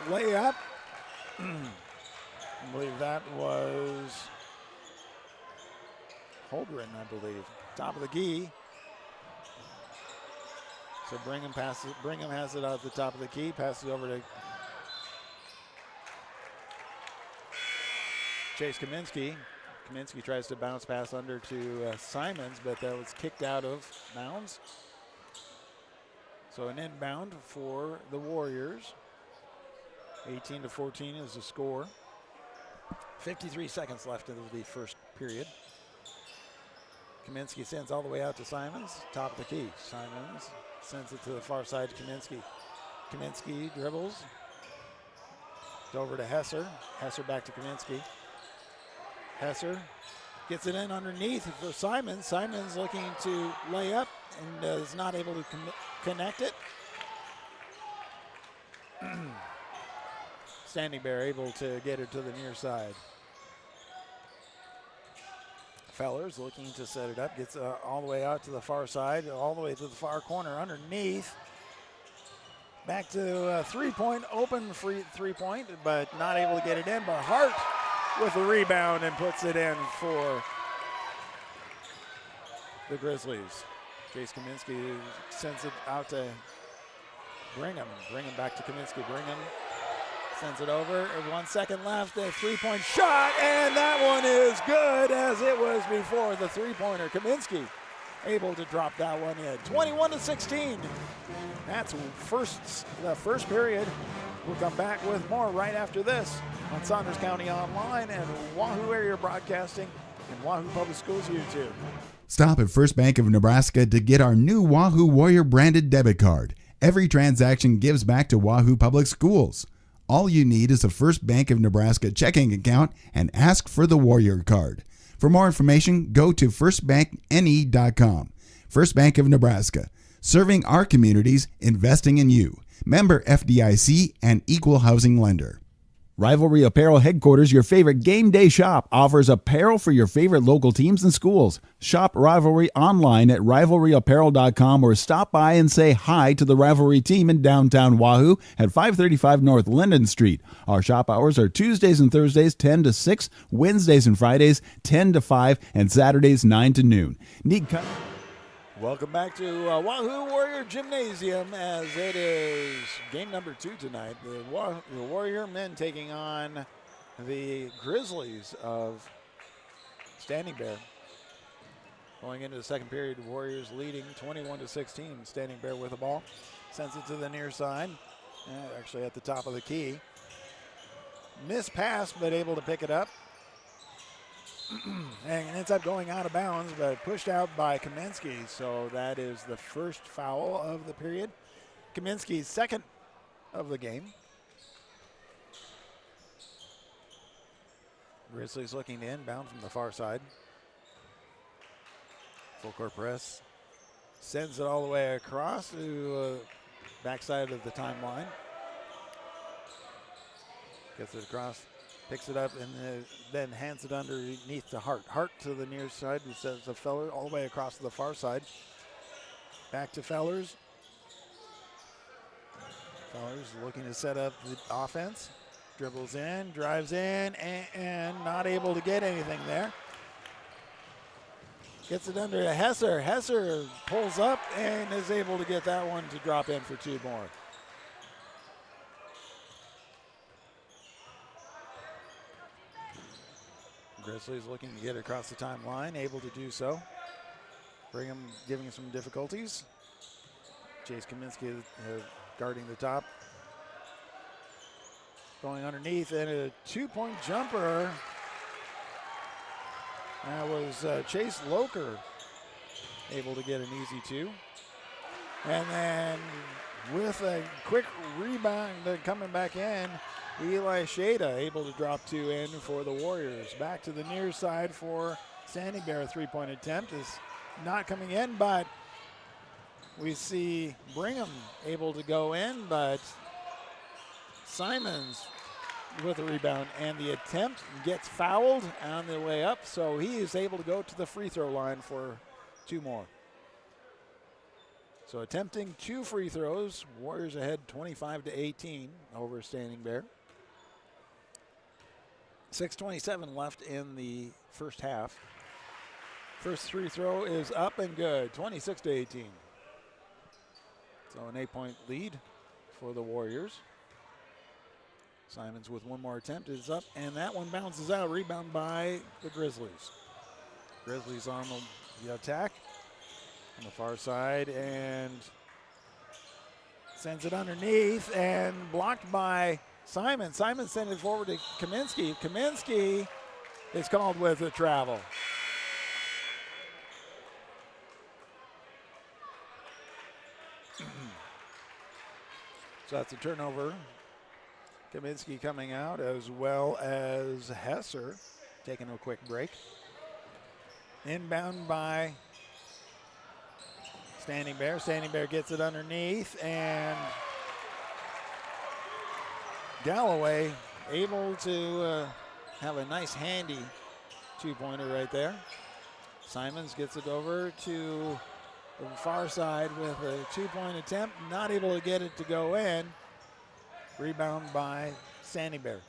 layup. I believe that was Holgren, I believe. Top of the key. So Brigham has it out at the top of the key. Passes over to Chase Kaminsky. Kaminsky tries to bounce pass under to Simons, but that was kicked out of bounds. So an inbound for the Warriors. 18-14 is the score. 53 seconds left of the first period. Kaminsky sends all the way out to Simons, top of the key. Simons sends it to the far side to Kaminsky. Kaminsky dribbles. It's over to Hesser. Hesser back to Kaminsky. Hesser gets it in underneath for Simons. Simons looking to lay up and is not able to connect it. Standing Bear able to get it to the near side. Fellers looking to set it up. Gets all the way out to the far side, all the way to the far corner underneath. Back to three-point, open free three-point, but not able to get it in. But Hart with the rebound and puts it in for the Grizzlies. Chase Kaminsky sends it out to Brigham. Brigham back to Kaminsky. Brigham sends it over. 1 second left. A three-point shot, and that one is good as it was before the three-pointer. Kaminsky able to drop that one in. 21-16. That's the first period. We'll come back with more right after this on Saunders County Online and Wahoo Area Broadcasting and Wahoo Public Schools YouTube. Stop at First Bank of Nebraska to get our new Wahoo Warrior branded debit card. Every transaction gives back to Wahoo Public Schools. All you need is a First Bank of Nebraska checking account and ask for the Warrior card. For more information, go to firstbankne.com. First Bank of Nebraska, serving our communities, investing in you. Member FDIC and equal housing lender. Rivalry Apparel Headquarters, your favorite game day shop, offers apparel for your favorite local teams and schools. Shop Rivalry online at rivalryapparel.com or stop by and say hi to the Rivalry team in downtown Wahoo at 535 North Linden Street. Our shop hours are Tuesdays and Thursdays 10 to 6, Wednesdays and Fridays 10 to 5, and Saturdays 9 to noon. Welcome back to Wahoo Warrior Gymnasium as it is game number 2 tonight. The Warrior men taking on the Grizzlies of Standing Bear. Going into the second period, the Warriors leading 21-16. Standing Bear with the ball. Sends it to the near side. Actually at the top of the key. Missed pass, but able to pick it up. And ends up going out of bounds, but pushed out by Kaminsky. So that is the first foul of the period. Kaminsky's second of the game. Grizzlies looking to inbound from the far side. Full court press. Sends it all the way across to backside of the timeline. Gets it across. Picks it up and then hands it underneath to Hart. Hart to the near side. He sends a Feller all the way across to the far side. Back to Fellers. Fellers looking to set up the offense. Dribbles in, drives in, and not able to get anything there. Gets it under to Hesser. Hesser pulls up and is able to get that one to drop in for 2 more. Grizzlies looking to get across the timeline, able to do so. Brigham giving some difficulties. Chase Kaminsky guarding the top. Going underneath and a 2-point jumper. That was Chase Loker able to get an easy 2. And then with a quick rebound coming back in, Eli Shada able to drop 2 in for the Warriors. Back to the near side for Standing Bear. 3-point attempt is not coming in, but we see Brigham able to go in, but Simons with a rebound, and the attempt gets fouled on the way up, so he is able to go to the free throw line for 2 more. So attempting 2 free throws, Warriors ahead 25-18 over Standing Bear. 6:27 left in the first half. First free throw is up and good, 26-18. So an 8-point lead for the Warriors. Simons with 1 more attempt is up, and that one bounces out. Rebound by the Grizzlies. Grizzlies on the attack on the far side and sends it underneath and blocked by Simon. Simon sent it forward to Kaminsky. Kaminsky is called with a travel. So that's a turnover. Kaminsky coming out, as well as Hesser taking a quick break. Inbound by Standing Bear. Standing Bear gets it underneath, and Galloway able to have a nice handy 2-pointer right there. Simons gets it over to the far side with a 2-point attempt, not able to get it to go in. Rebound by Standing Bear.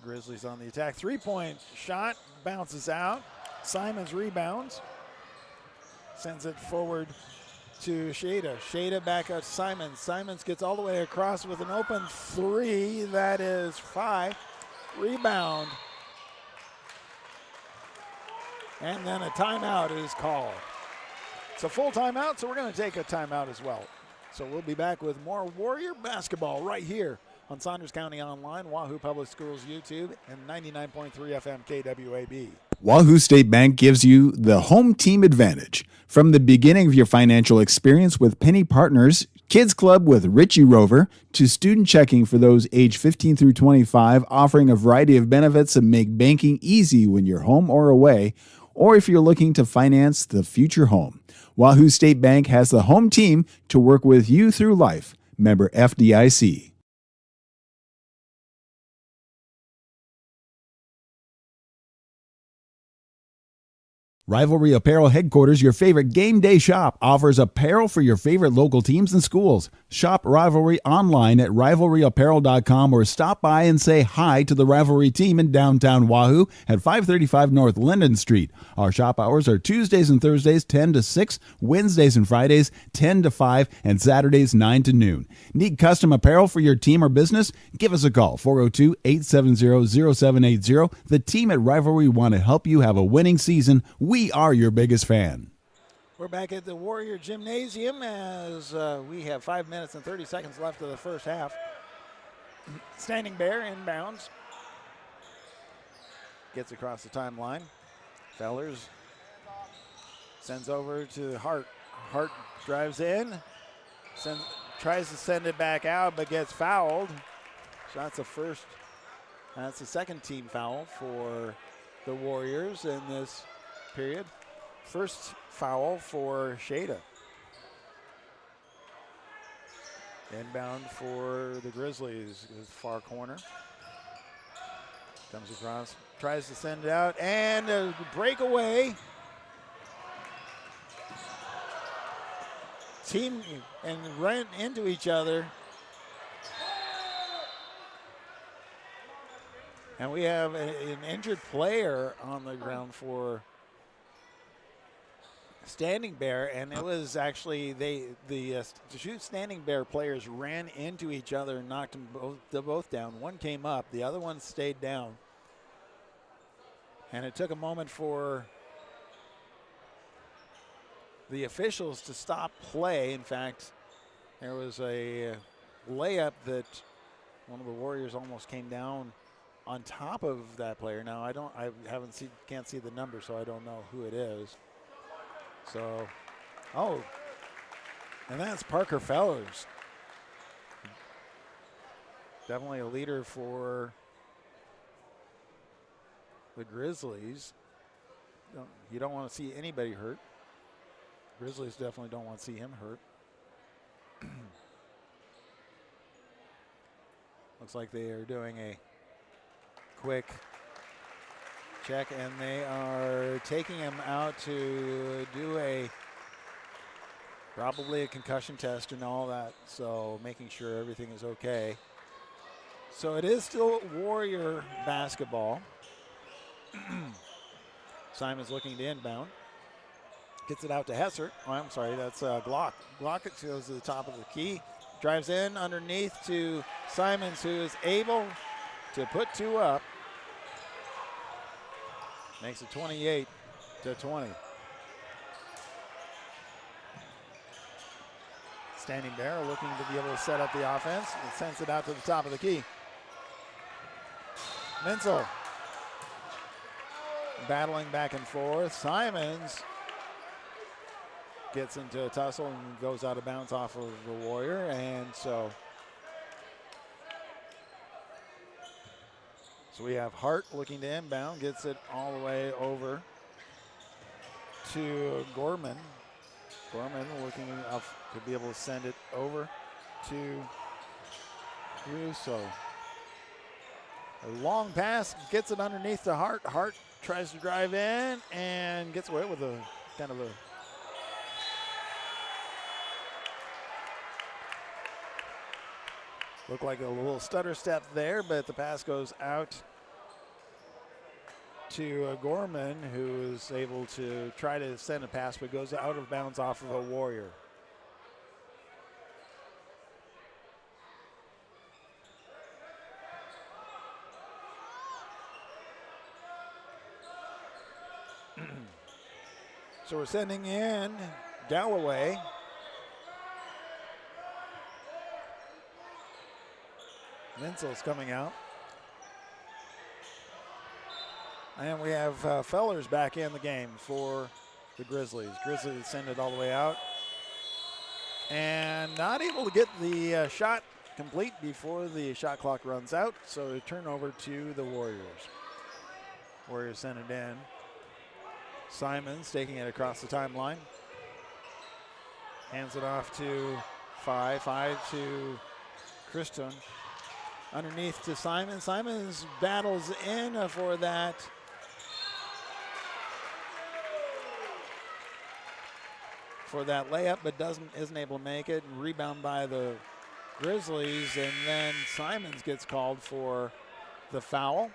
Grizzlies on the attack. 3-point shot bounces out. Simons rebounds. Sends it forward to Shada. Shada back out to Simons. Simons gets all the way across with an open 3. That is 5. Rebound. And then a timeout is called. It's a full timeout, so we're going to take a timeout as well. So we'll be back with more Warrior basketball right here on Saunders County Online, Wahoo Public Schools YouTube, and 99.3 FM KWAB. Wahoo State Bank gives you the home team advantage. From the beginning of your financial experience with Penny Partners, Kids Club with Richie Rover, to student checking for those age 15 through 25, offering a variety of benefits that make banking easy when you're home or away, or if you're looking to finance the future home. Wahoo State Bank has the home team to work with you through life. Member FDIC. Rivalry Apparel Headquarters, your favorite game day shop, offers apparel for your favorite local teams and schools. Shop Rivalry online at rivalryapparel.com or stop by and say hi to the Rivalry team in downtown Wahoo at 535 North Linden Street. Our shop hours are Tuesdays and Thursdays 10 to 6, Wednesdays and Fridays 10 to 5, and Saturdays 9 to noon. Need custom apparel for your team or business? Give us a call, 402-870-0780. The team at Rivalry want to help you have a winning season. We are your biggest fan. We're back at the Warrior Gymnasium as we have 5 minutes and 30 seconds left of the first half. Standing Bear inbounds. Gets across the timeline. Fellers sends over to Hart. Hart drives in. Tries to send it back out, but gets fouled. So that's the second team foul for the Warriors in this period. First foul for Shada. Inbound for the Grizzlies, far corner. Comes across, tries to send it out, and a breakaway. Team and ran into each other. And we have an injured player on the ground for Standing Bear, and it was actually the two Standing Bear players ran into each other and knocked them both down. One came up, the other one stayed down. And it took a moment for the officials to stop play. In fact, there was a layup that one of the Warriors almost came down on top of that player. Now can't see the number, so I don't know who it is. So Oh, and that's Parker Fellers. Definitely a leader for the Grizzlies. You don't want to see anybody hurt. Grizzlies definitely don't want to see him hurt. Looks like they are doing a quick check, and they are taking him out to do probably a concussion test and all that, so making sure everything is okay. So it is still Warrior basketball. Simon's looking to inbound. Gets it out to Hesser. Oh, I'm sorry, that's Glock. Glock goes to the top of the key. Drives in underneath to Simons, who is able to put two up. Makes it 28-20. Standing there, looking to be able to set up the offense. And sends it out to the top of the key. Menzel battling back and forth. Simons gets into a tussle and goes out of bounds off of the Warrior. And so we have Hart looking to inbound, gets it all the way over to Gorman. Gorman looking to be able to send it over to Russo. A long pass, gets it underneath to Hart. Hart tries to drive in and gets away with a kind of a looked like a little stutter step there, but the pass goes out to Gorman, who is able to try to send a pass, but goes out of bounds off of a Warrior. So we're sending in Galloway. Menzel's coming out. And we have Fellers back in the game for the Grizzlies. Grizzlies send it all the way out. And not able to get the shot complete before the shot clock runs out. So a turnover to the Warriors. Warriors send it in. Simons taking it across the timeline. Hands it off to Five to Christon. Underneath to Simon. Simons battles in for that. For that layup, but isn't able to make it. And rebound by the Grizzlies, and then Simons gets called for the foul.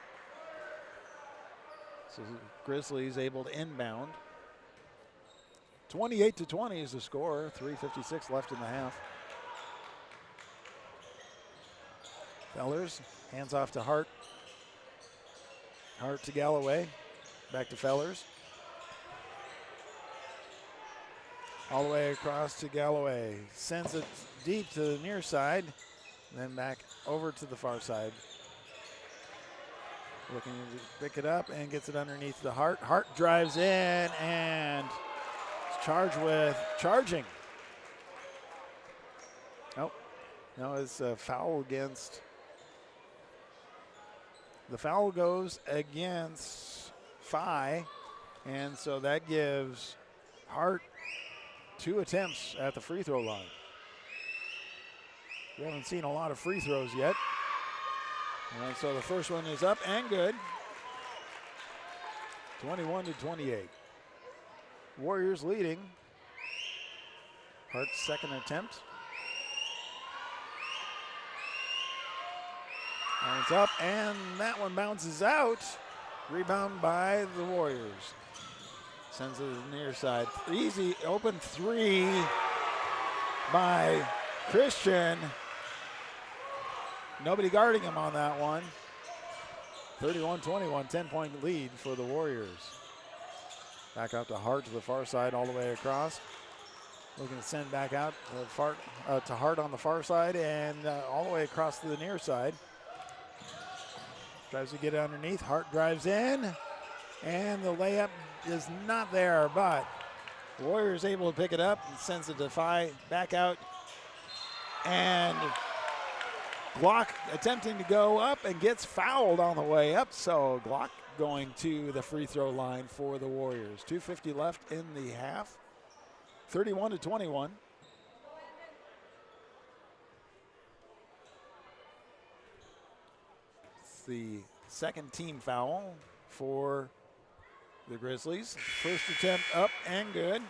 So Grizzlies able to inbound. 28-20 is the score. 3:56 left in the half. Fellers hands off to Hart. Hart to Galloway. Back to Fellers. All the way across to Galloway. Sends it deep to the near side. Then back over to the far side. Looking to pick it up and gets it underneath the Hart. Hart drives in and is charged with charging. Nope. No, it's a foul against. The foul goes against Phi, and so that gives Hart 2 attempts at the free throw line. We haven't seen a lot of free throws yet. And so the first one is up and good. 21-28. Warriors leading. Hart's second attempt. And it's up, and that one bounces out. Rebound by the Warriors. Sends it to the near side. Easy open three by Christian. Nobody guarding him on that one. 31-21, 10-point lead for the Warriors. Back out to Hart to the far side, all the way across. Looking to send back out to Hart on the far side and all the way across to the near side. Tries to get it underneath. Hart drives in, and the layup is not there, but Warriors able to pick it up and sends it to Phi back out. And Glock attempting to go up and gets fouled on the way up. So Glock going to the free throw line for the Warriors. 2:50 left in the half. 31-21. It's the second team foul for the Grizzlies. First attempt up and good.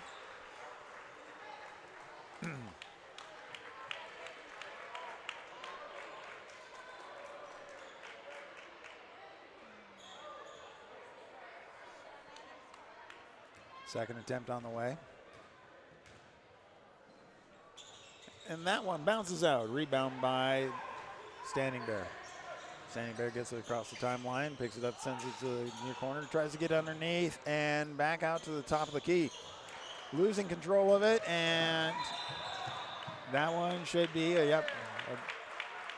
Second attempt on the way. And that one bounces out. Rebound by Standing Bear. Standing Bear gets it across the timeline, picks it up, sends it to the near corner, tries to get underneath, and back out to the top of the key. Losing control of it, and that one should be a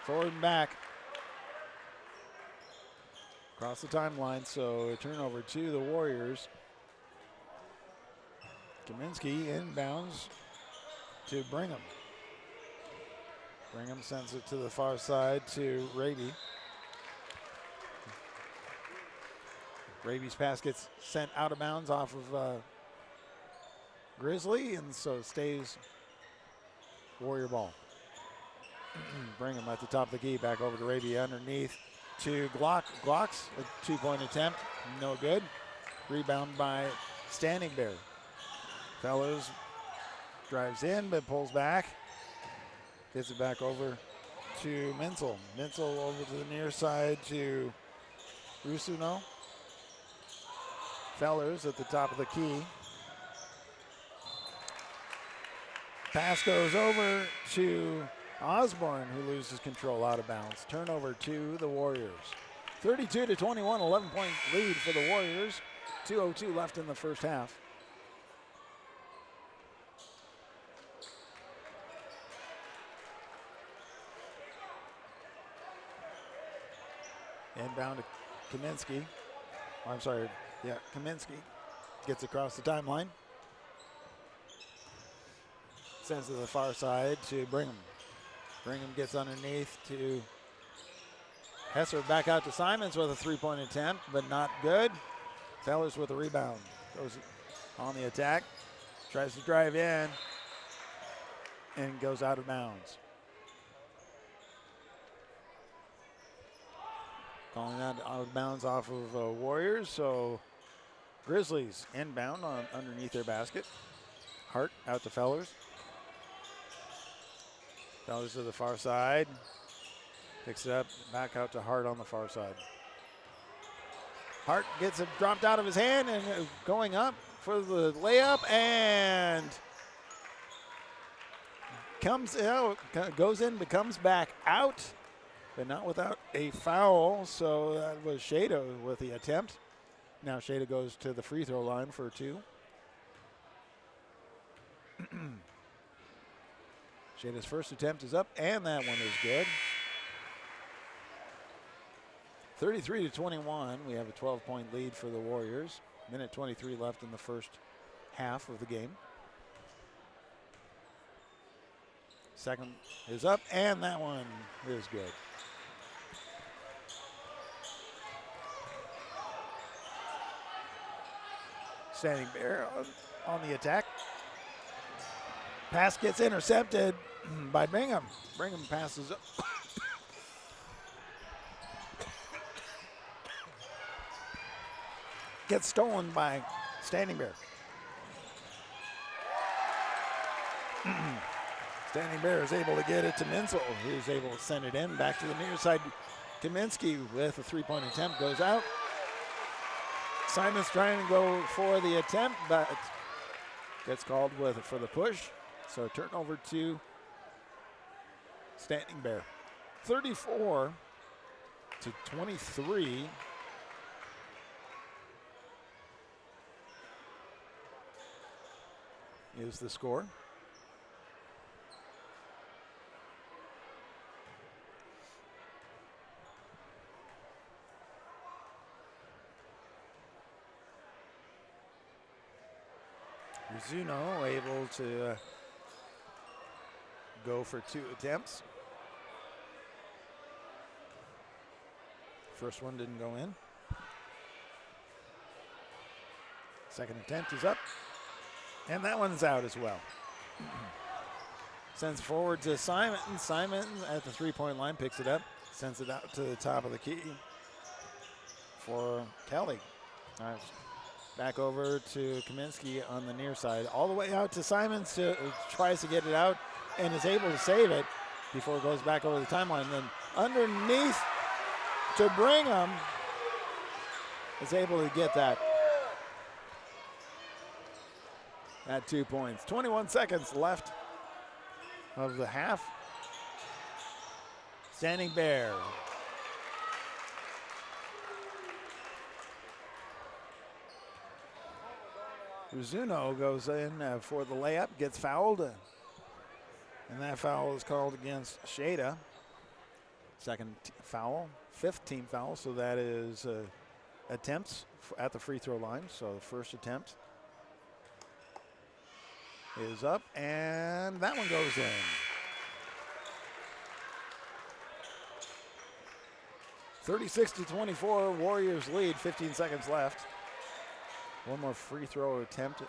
forward and back. Across the timeline, so a turnover to the Warriors. Kaminsky inbounds to Brigham. Brigham sends it to the far side to Raby. Raby's pass gets sent out of bounds off of Grizzly, and so stays Warrior ball. Brigham at the top of the key, back over to Raby underneath to Glock. Glock's a two-point attempt, no good. Rebound by Standing Bear. Fellows drives in but pulls back. Gets it back over to Menzel. Menzel over to the near side to Rusuno. Fellers at the top of the key. Pass goes over to Osborne, who loses control out of bounds. Turnover to the Warriors. 32-21, 11-point lead for the Warriors. 2:02 left in the first half. Inbound to Kaminsky. I'm sorry, Kaminsky gets across the timeline. Sends to the far side to Brigham. Brigham gets underneath to Hesser, back out to Simons with a three-point attempt, but not good. Fellers with a rebound. Goes on the attack. Tries to drive in and goes out of bounds. Calling that out of bounds off of Warriors, so Grizzlies inbound on underneath their basket. Hart out to Fellers. Fellers to the far side. Picks it up, back out to Hart on the far side. Hart gets it dropped out of his hand and going up for the layup and comes out, goes in, but comes back out. But not without a foul, so that was Shada with the attempt. Now Shada goes to the free throw line for two. Shada's first attempt is up, and that one is good. 33-21, we have a 12-point lead for the Warriors. Minute 23 left in the first half of the game. Second is up, and that one is good. Standing Bear on the attack. Pass gets intercepted by Brigham. Brigham passes up. Gets stolen by Standing Bear. Standing Bear is able to get it to Menzel, who's able to send it in. Back to the near side. Kaminsky with a three-point attempt goes out. Simon's trying to go for the attempt, but gets called for the push. So turnover to Standing Bear. 34-23. Is the score. Mizuno able to go for 2 attempts. First one didn't go in. Second attempt is up. And that one's out as well. Sends forward to Simon. Simon at the 3-point line picks it up. Sends it out to the top of the key for Kelly. All right. Back over to Kaminsky on the near side. All the way out to Simon. Tries to get it out and is able to save it before it goes back over the timeline. Then underneath to Brigham is able to get that. At 2 points. 21 seconds left of the half. Standing Bear. Mizuno goes in for the layup, gets fouled. And that foul is called against Shada. Second foul, 5th team foul, so that is attempts at the free throw line. So the first attempt is up, and that one goes in. (36-24), Warriors lead, 15 seconds left. One more free throw attempt.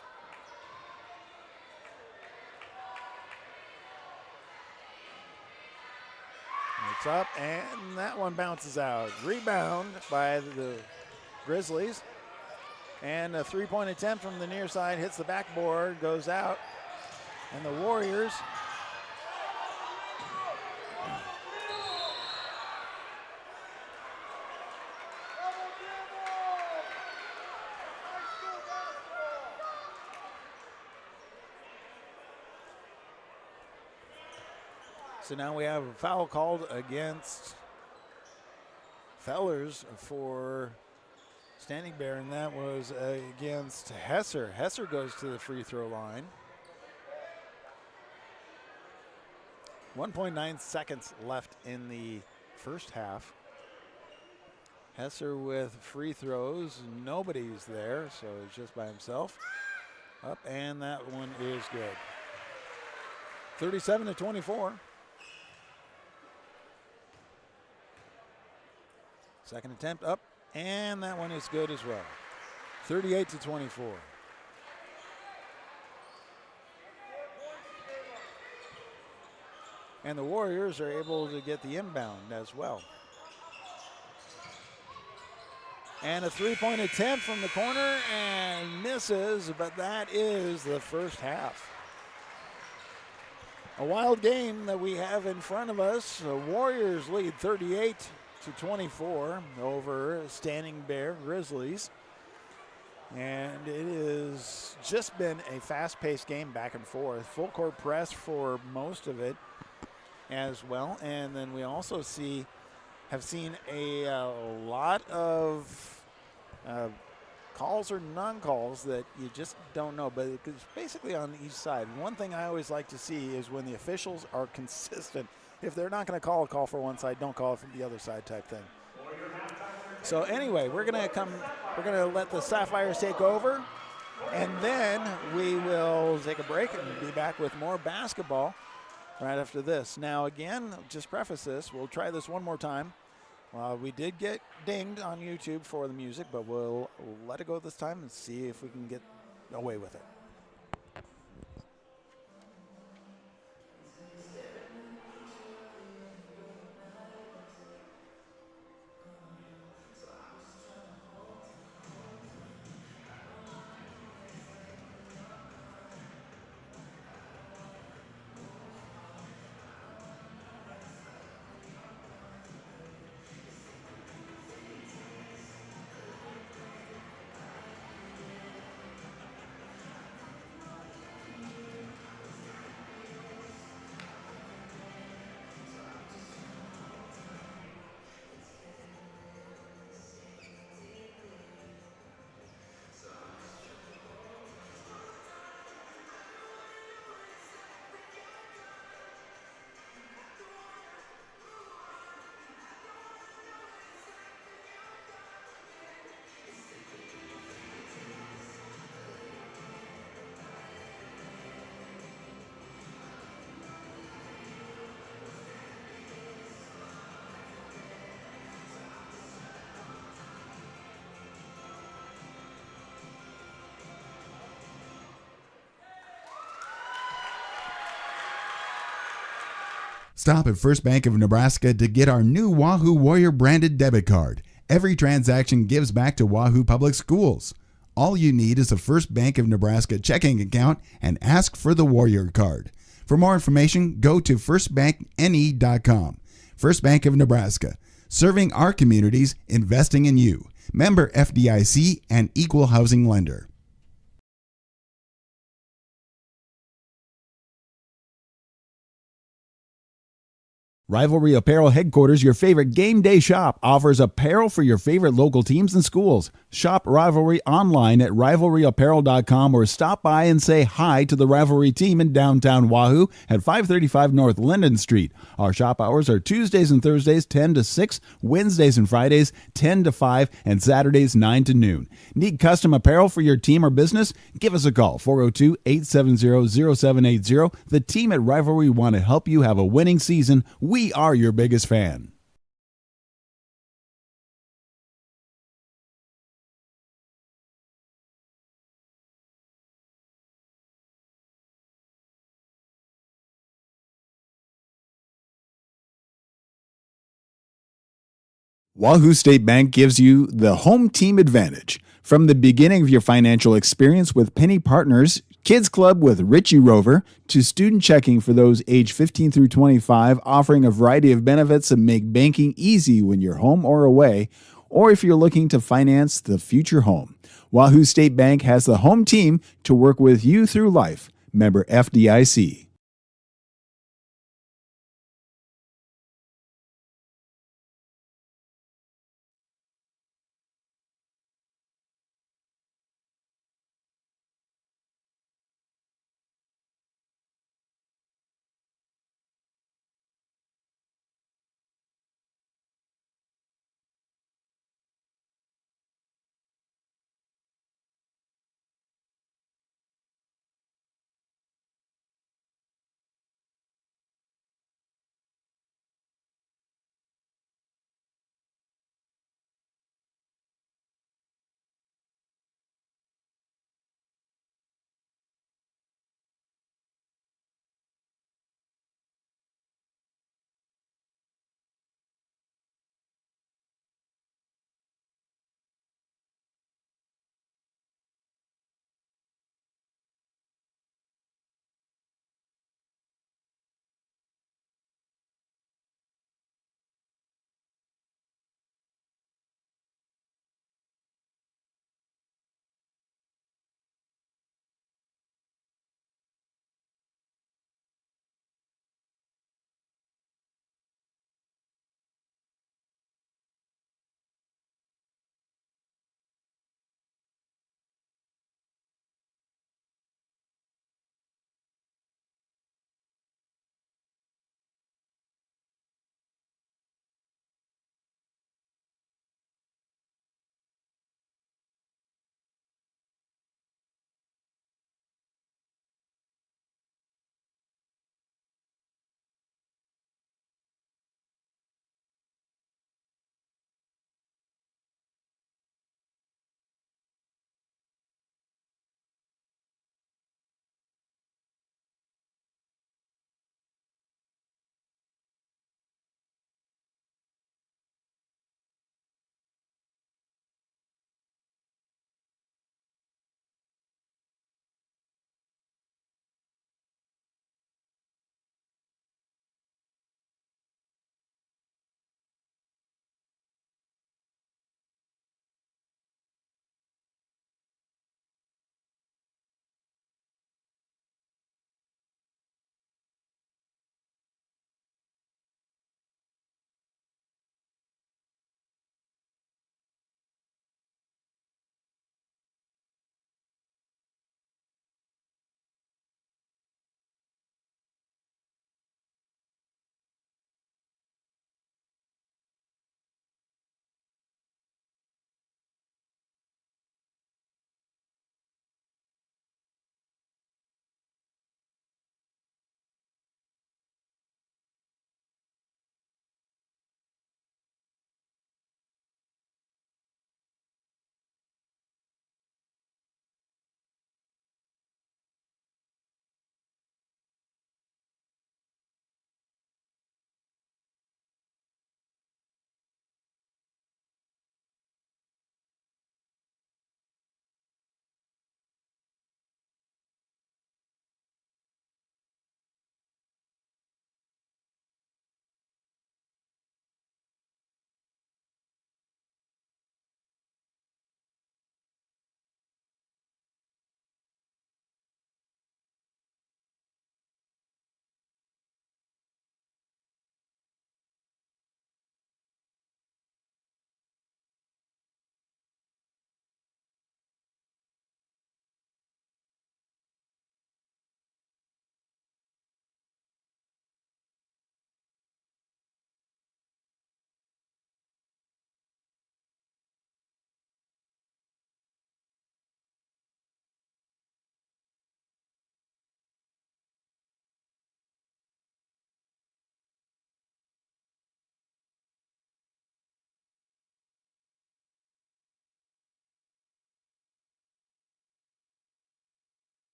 It's up, and that one bounces out. Rebound by the Grizzlies. And a 3-point attempt from the near side hits the backboard, goes out. And the Warriors so now we have a foul called against Fellers for Standing Bear, and that was against Hesser. Hesser goes to the free throw line. 1.9 seconds left in the first half. Hesser with free throws. Nobody's there, so he's just by himself. Up, and that one is good. 37-24. Second attempt up, and that one is good as well. 38-24. And the Warriors are able to get the inbound as well. And a 3-point attempt from the corner and misses, but that is the first half. A wild game that we have in front of us. The Warriors lead 38-24 over Standing Bear Grizzlies. And it has just been a fast-paced game back and forth. Full court press for most of it as well. And then we also have seen a lot of calls or non-calls that you just don't know, but it's basically on each side. One thing I always like to see is when the officials are consistent. If they're not going to call a call for one side, don't call it from the other side type thing. So anyway, we're going to let the Sapphires take over, and then we will take a break and be back with more basketball right after this. Now again, just preface this, we'll try this one more time. We did get dinged on YouTube for the music, but we'll let it go this time and see if we can get away with it. Stop at First Bank of Nebraska to get our new Wahoo Warrior branded debit card. Every transaction gives back to Wahoo Public Schools. All you need is a First Bank of Nebraska checking account and ask for the Warrior card. For more information, go to firstbankne.com. First Bank of Nebraska, serving our communities, investing in you. Member FDIC and equal housing lender. Rivalry Apparel Headquarters, your favorite game day shop, offers apparel for your favorite local teams and schools. Shop Rivalry online at rivalryapparel.com or stop by and say hi to the Rivalry team in downtown Wahoo at 535 North Linden Street. Our shop hours are Tuesdays and Thursdays 10 to 6, Wednesdays and Fridays 10 to 5, and Saturdays 9 to noon. Need custom apparel for your team or business? Give us a call, 402-870-0780. The team at Rivalry want to help you have a winning season. We are your biggest fan. Wahoo State Bank gives you the home team advantage. From the beginning of your financial experience with Penny Partners, Kids Club with Richie Rover, to student checking for those age 15 through 25, offering a variety of benefits that make banking easy when you're home or away, or if you're looking to finance the future home. Wahoo State Bank has the home team to work with you through life. Member FDIC.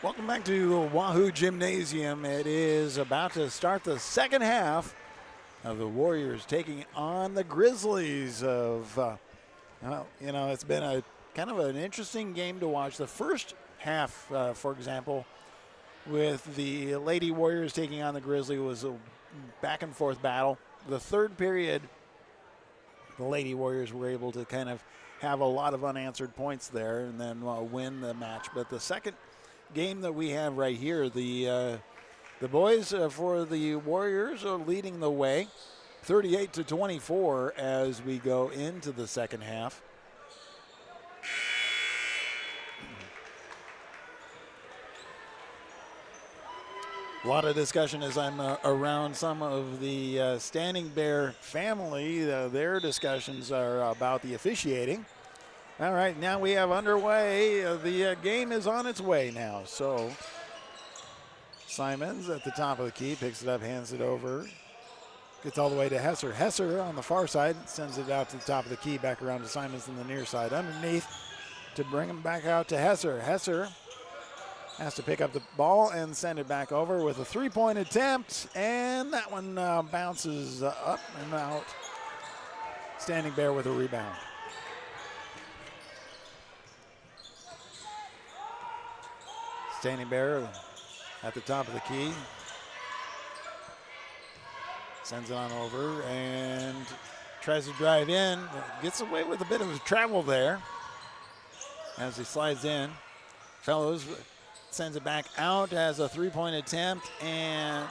Welcome back to Wahoo Gymnasium. It is about to start the second half of the Warriors taking on the Grizzlies of, it's been a kind of an interesting game to watch. The first half, for example, with the Lady Warriors taking on the Grizzlies was a back and forth battle. The third period, the Lady Warriors were able to kind of have a lot of unanswered points there and then win the match. But the second game that we have right here, the boys for the Warriors are leading the way 38-24 as we go into the second half. A lot of discussion as I'm around some of the Standing Bear family. Their discussions are about the officiating. All right, now we have underway. The game is on its way now. So Simons at the top of the key, picks it up, hands it over. Gets all the way to Hesser. Hesser on the far side, sends it out to the top of the key, back around to Simons in the near side. Underneath to bring him back out to Hesser. Hesser has to pick up the ball and send it back over with a three-point attempt, and that one bounces up and out. Standing Bear with a rebound. Standing Bear at the top of the key. Sends it on over and tries to drive in. Gets away with a bit of travel there as he slides in. Fellows sends it back out as a three-point attempt, and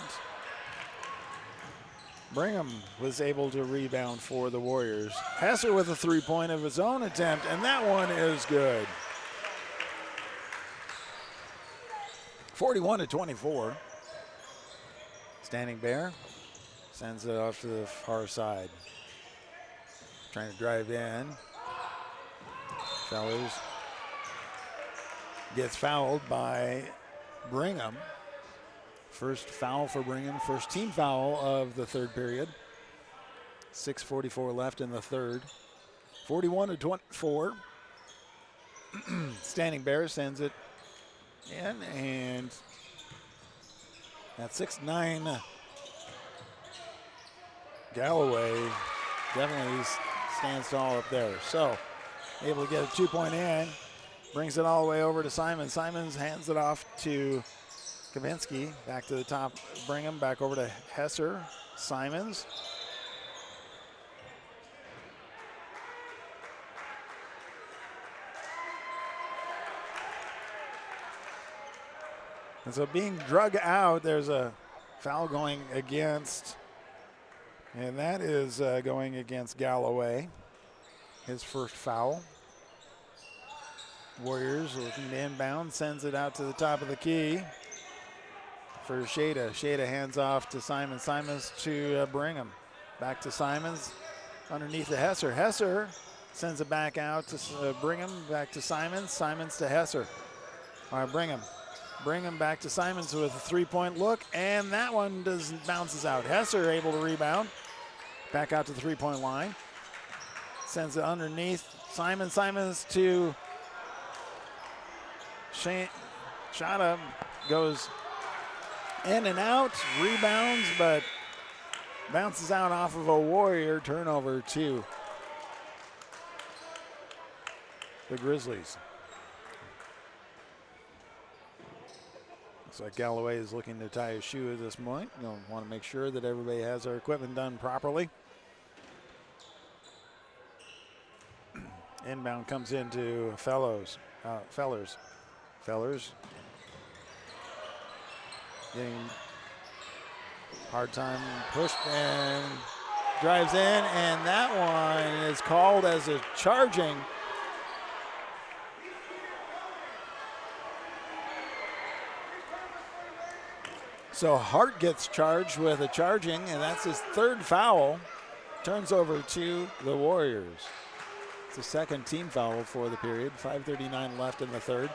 Brigham was able to rebound for the Warriors. Hesser with a three-point of his own attempt, and that one is good. 41-24. Standing Bear sends it off to the far side. Trying to drive in. Fellows gets fouled by Brigham. First foul for Brigham, first team foul of the third period. 6:44 left in the third. 41-24. Standing Bear sends it in, and at 6'9", Galloway definitely stands tall up there. So able to get a two-point in, brings it all the way over to Simons. Simons hands it off to Kavinsky, back to the top, bring him back over to Hesser. Simons. And so being drug out, there's a foul going against, and that is going against Galloway. His first foul. Warriors looking to inbound, sends it out to the top of the key for Shada. Shada hands off to Simons. Simons to Brigham. Back to Simons underneath the Hesser. Hesser sends it back out to Brigham, back to Simons. Simons to Hesser. All right, Brigham. Brigham back to Simons with a three-point look, and that one bounces out. Hesser able to rebound. Back out to the three-point line. Sends it underneath. Simons to Shada, goes in and out, rebounds, but bounces out off of a Warrior. Turnover to the Grizzlies. Looks like Galloway is looking to tie his shoe at this point. You'll want to make sure that everybody has their equipment done properly. Inbound comes into Fellers. Fellers getting hard time, pushed and drives in, and that one is called as a charging. So Hart gets charged with a charging, and that's his third foul. Turns over to the Warriors. It's the second team foul for the period. 5:39 left in the third.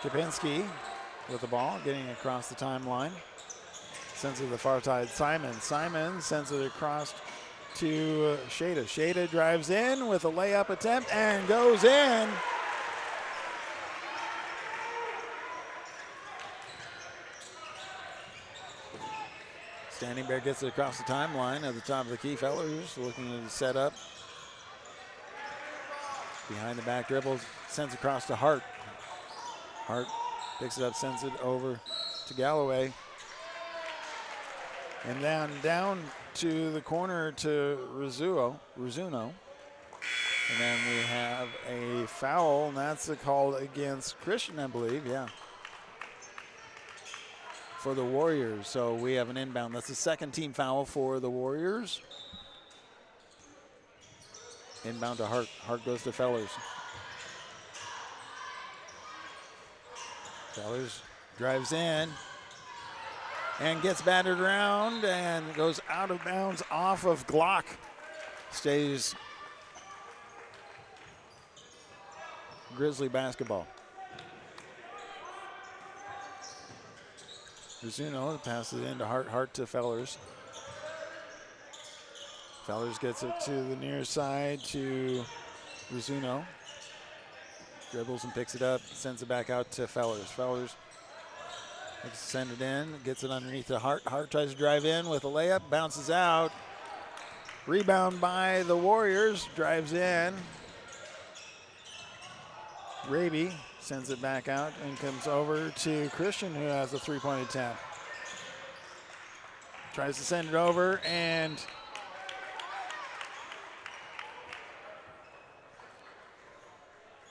Kapinski with the ball, getting across the timeline. Sends it to the far side. Simons sends it across to Shada. Shada drives in with a layup attempt and goes in. Standing Bear gets it across the timeline at the top of the key. Fellers looking to set up. Behind the back dribbles, sends across to Hart. Hart picks it up, sends it over to Galloway. And then down to the corner to Rizzuno. And then we have a foul, and that's a call against Christian, I believe, yeah, for the Warriors. So we have an inbound. That's the second team foul for the Warriors. Inbound to Hart. Hart goes to Fellers. Fellers drives in and gets battered around and goes out of bounds off of Glock. Stays Grizzly basketball. Rizzuno passes it into Hart. Hart to Fellers. Fellers gets it to the near side to Rizzuno. Dribbles and picks it up, sends it back out to Fellers. Fellers send it in, gets it underneath to Hart. Hart tries to drive in with a layup, bounces out. Rebound by the Warriors, drives in. Raby sends it back out and comes over to Christian, who has a three-point attempt. Tries to send it over, and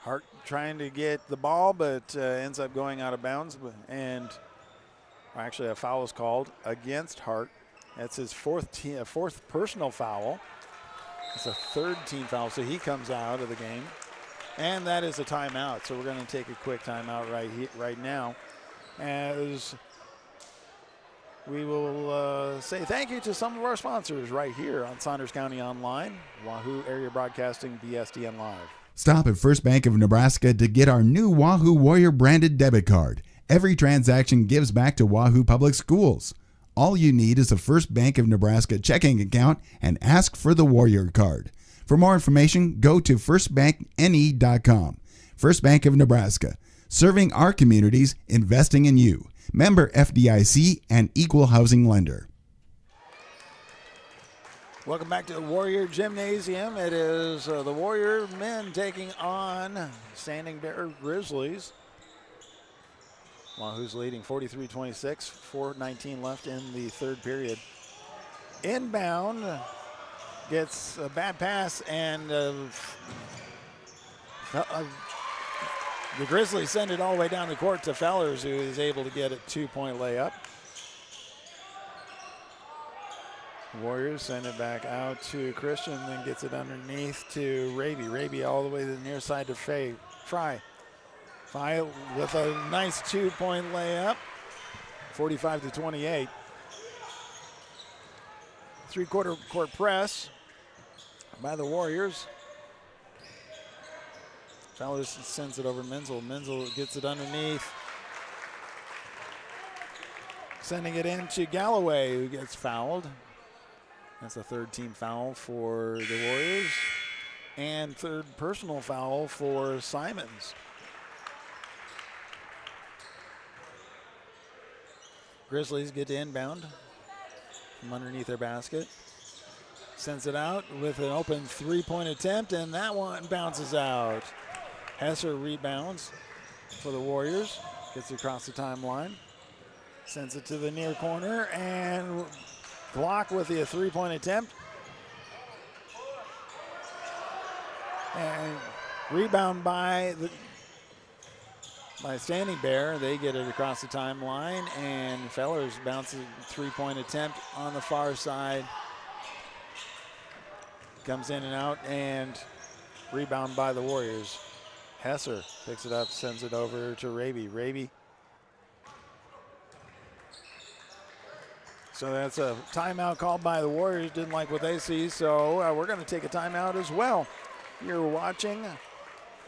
Hart trying to get the ball, but ends up going out of bounds. And actually, a foul is called against Hart. That's his fourth personal foul. It's a third team foul, so he comes out of the game. And that is a timeout. So we're going to take a quick timeout right now, as we will say thank you to some of our sponsors right here on Saunders County Online, Wahoo Area Broadcasting, BSDN Live. Stop at First Bank of Nebraska to get our new Wahoo Warrior branded debit card. Every transaction gives back to Wahoo Public Schools. All you need is a First Bank of Nebraska checking account and ask for the Warrior card. For more information, go to firstbankne.com. First Bank of Nebraska, serving our communities, investing in you. Member FDIC and equal housing lender. Welcome back to the Warrior Gymnasium. It is the Warrior men taking on Standing Bear Grizzlies. Wahoo's leading 43-26, 4:19 left in the third period. Inbound gets a bad pass, and the Grizzlies send it all the way down the court to Fellers, who is able to get a two-point layup. Warriors send it back out to Christian, then gets it underneath to Raby. Raby all the way to the near side to Fry. Fry with a nice two-point layup, 45-28. Three-quarter court press by the Warriors. Fellers sends it over Menzel. Menzel gets it underneath. Sending it into Galloway, who gets fouled. That's a third team foul for the Warriors. And third personal foul for Simons. Grizzlies get to inbound from underneath their basket. Sends it out with an open three-point attempt, and that one bounces out. Hesser rebounds for the Warriors. Gets it across the timeline. Sends it to the near corner, and Glock with the three-point attempt. And rebound by Standing Bear. They get it across the timeline, and Fellers bounces three-point attempt on the far side. Comes in and out, and rebound by the Warriors. Hesser picks it up, sends it over to Raby. Raby. So that's a timeout called by the Warriors. Didn't like what they see, so we're going to take a timeout as well. You're watching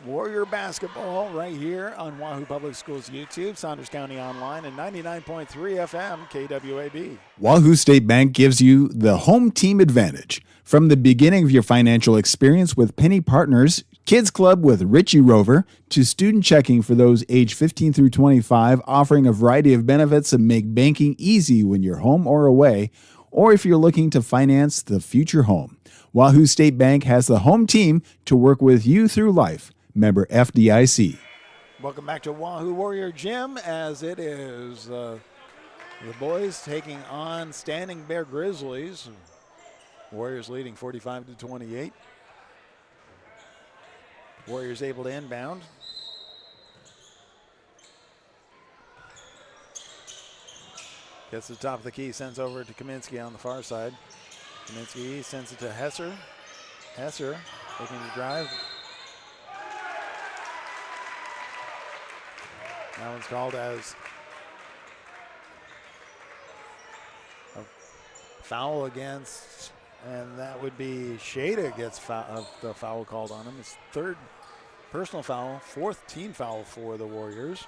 Warrior basketball right here on Wahoo Public Schools YouTube, Saunders County Online, and 99.3 FM KWAB. Wahoo State Bank gives you the home team advantage. From the beginning of your financial experience with Penny Partners, Kids Club with Richie Rover, to student checking for those age 15 through 25, offering a variety of benefits that make banking easy when you're home or away, or if you're looking to finance the future home. Wahoo State Bank has the home team to work with you through life. Member FDIC. Welcome back to Wahoo Warrior Gym, as it is the boys taking on Standing Bear Grizzlies. Warriors leading 45-28. Warriors able to inbound. Gets to the top of the key, sends over to Kaminsky on the far side. Kaminsky sends it to Hesser. Hesser looking to drive. That one's called as a foul against, and that would be Shada gets the foul called on him. His third personal foul, fourth team foul for the Warriors.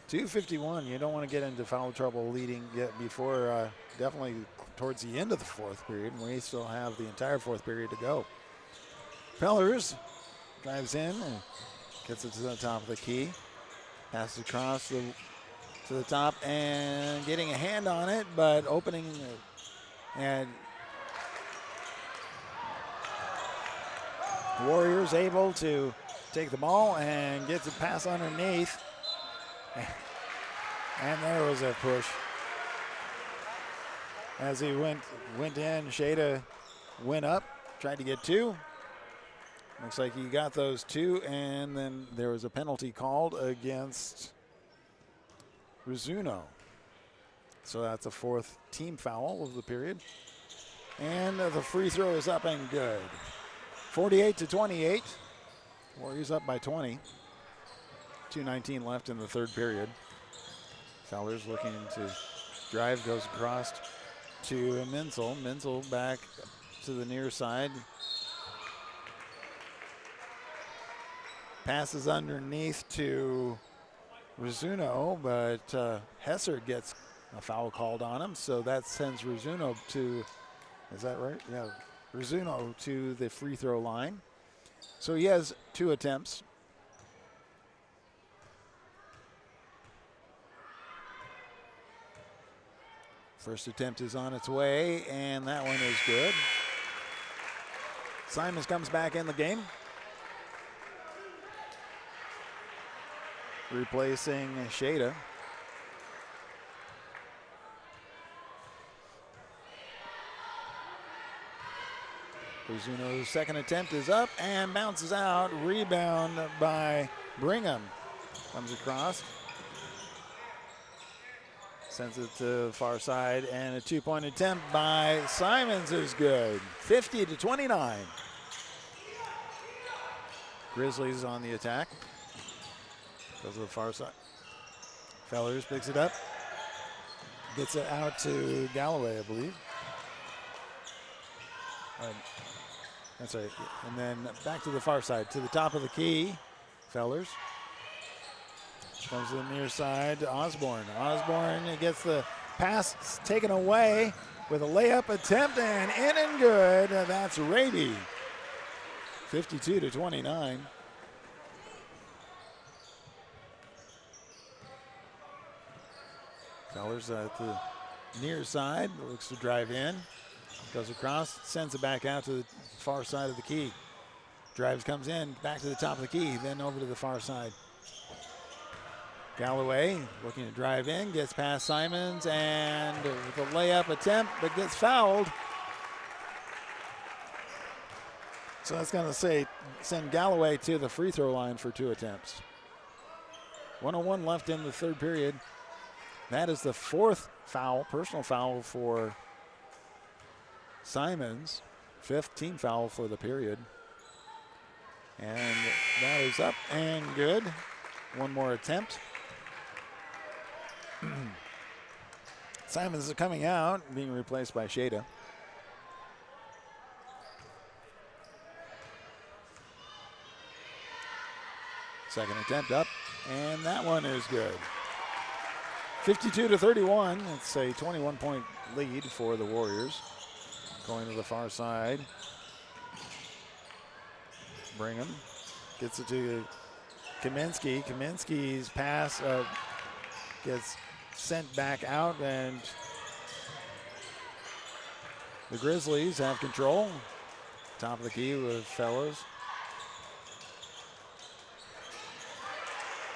2:51, you don't want to get into foul trouble leading yet before definitely towards the end of the fourth period. We still have the entire fourth period to go. Pellers drives in and gets it to the top of the key. Passes across to the top and getting a hand on it, but opening and Warriors able to take the ball and gets it pass underneath. And there was a push. As he went in, Shada went up, tried to get two. Looks like he got those two, and then there was a penalty called against Rizzuno. So that's a fourth team foul of the period. And the free throw is up and good. 48-28. Warriors up by 20. 2:19 left in the third period. Fowler's looking to drive, goes across to Menzel. Menzel back to the near side. Passes underneath to Rizzuno, but Hesser gets a foul called on him, so that sends Rizzuno to, is that right? Yeah, Rizzuno to the free throw line. So he has two attempts. First attempt is on its way, and that one is good. Simons comes back in the game, replacing Shada. Rizzuno's second attempt is up and bounces out. Rebound by Brigham. Comes across. Sends it to the far side, and a two-point attempt by Simons is good. 50-29. Grizzlies on the attack. Goes to the far side. Fellers picks it up. Gets it out to Galloway, I believe. That's right. And then back to the far side, to the top of the key. Fellers. Comes to the near side to Osborne. Osborne gets the pass taken away with a layup attempt, and in and good. That's Rady. 52-29. Fellers at the near side, looks to drive in. Goes across, sends it back out to the far side of the key. Drives, comes in, back to the top of the key, then over to the far side. Galloway looking to drive in, gets past Simons, and with a layup attempt, but gets fouled. So that's going to send Galloway to the free throw line for two attempts. 1:01 left in the third period. That is the fourth foul, personal foul for Simons. Fifth team foul for the period. And that is up and good. One more attempt. Simons is coming out, being replaced by Shada. Second attempt up, and that one is good. 52-31. It's a 21-point lead for the Warriors. Going to the far side. Brigham gets it to Kaminsky. Kaminsky's pass gets sent back out, and the Grizzlies have control. Top of the key with Fellows.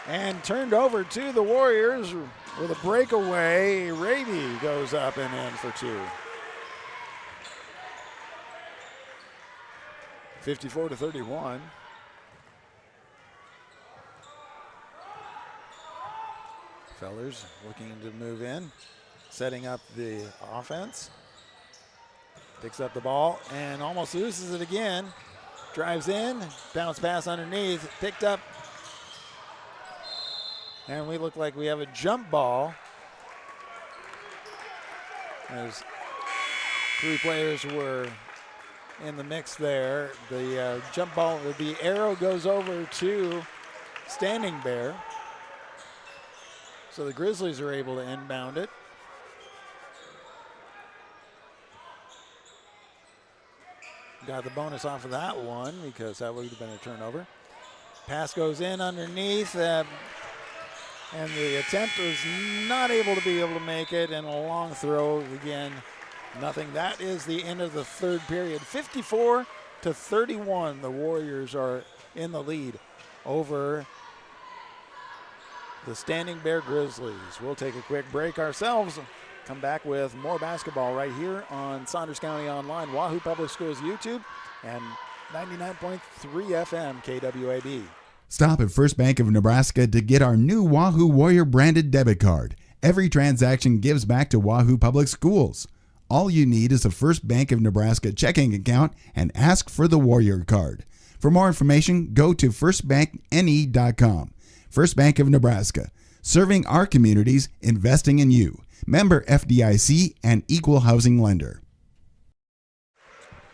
And turned over to the Warriors with a breakaway. Raby goes up and in for two. 54-31. Fellers looking to move in, setting up the offense. Picks up the ball and almost loses it again. Drives in, bounce pass underneath, picked up. And we look like we have a jump ball. As three players were in the mix there. The jump ball, the arrow goes over to Standing Bear. So the Grizzlies are able to inbound it. Got the bonus off of that one because that would have been a turnover. Pass goes in underneath, and the attempt was not able to make it, and a long throw again. Nothing. That is the end of the third period. 54-31. The Warriors are in the lead over the Standing Bear Grizzlies. We'll take a quick break ourselves. Come back with more basketball right here on Saunders County Online, Wahoo Public Schools YouTube, and 99.3 FM KWAB. Stop at First Bank of Nebraska to get our new Wahoo Warrior branded debit card. Every transaction gives back to Wahoo Public Schools. All you need is a First Bank of Nebraska checking account and ask for the Warrior card. For more information, go to firstbankne.com. First Bank of Nebraska, serving our communities, investing in you. Member FDIC and equal housing lender.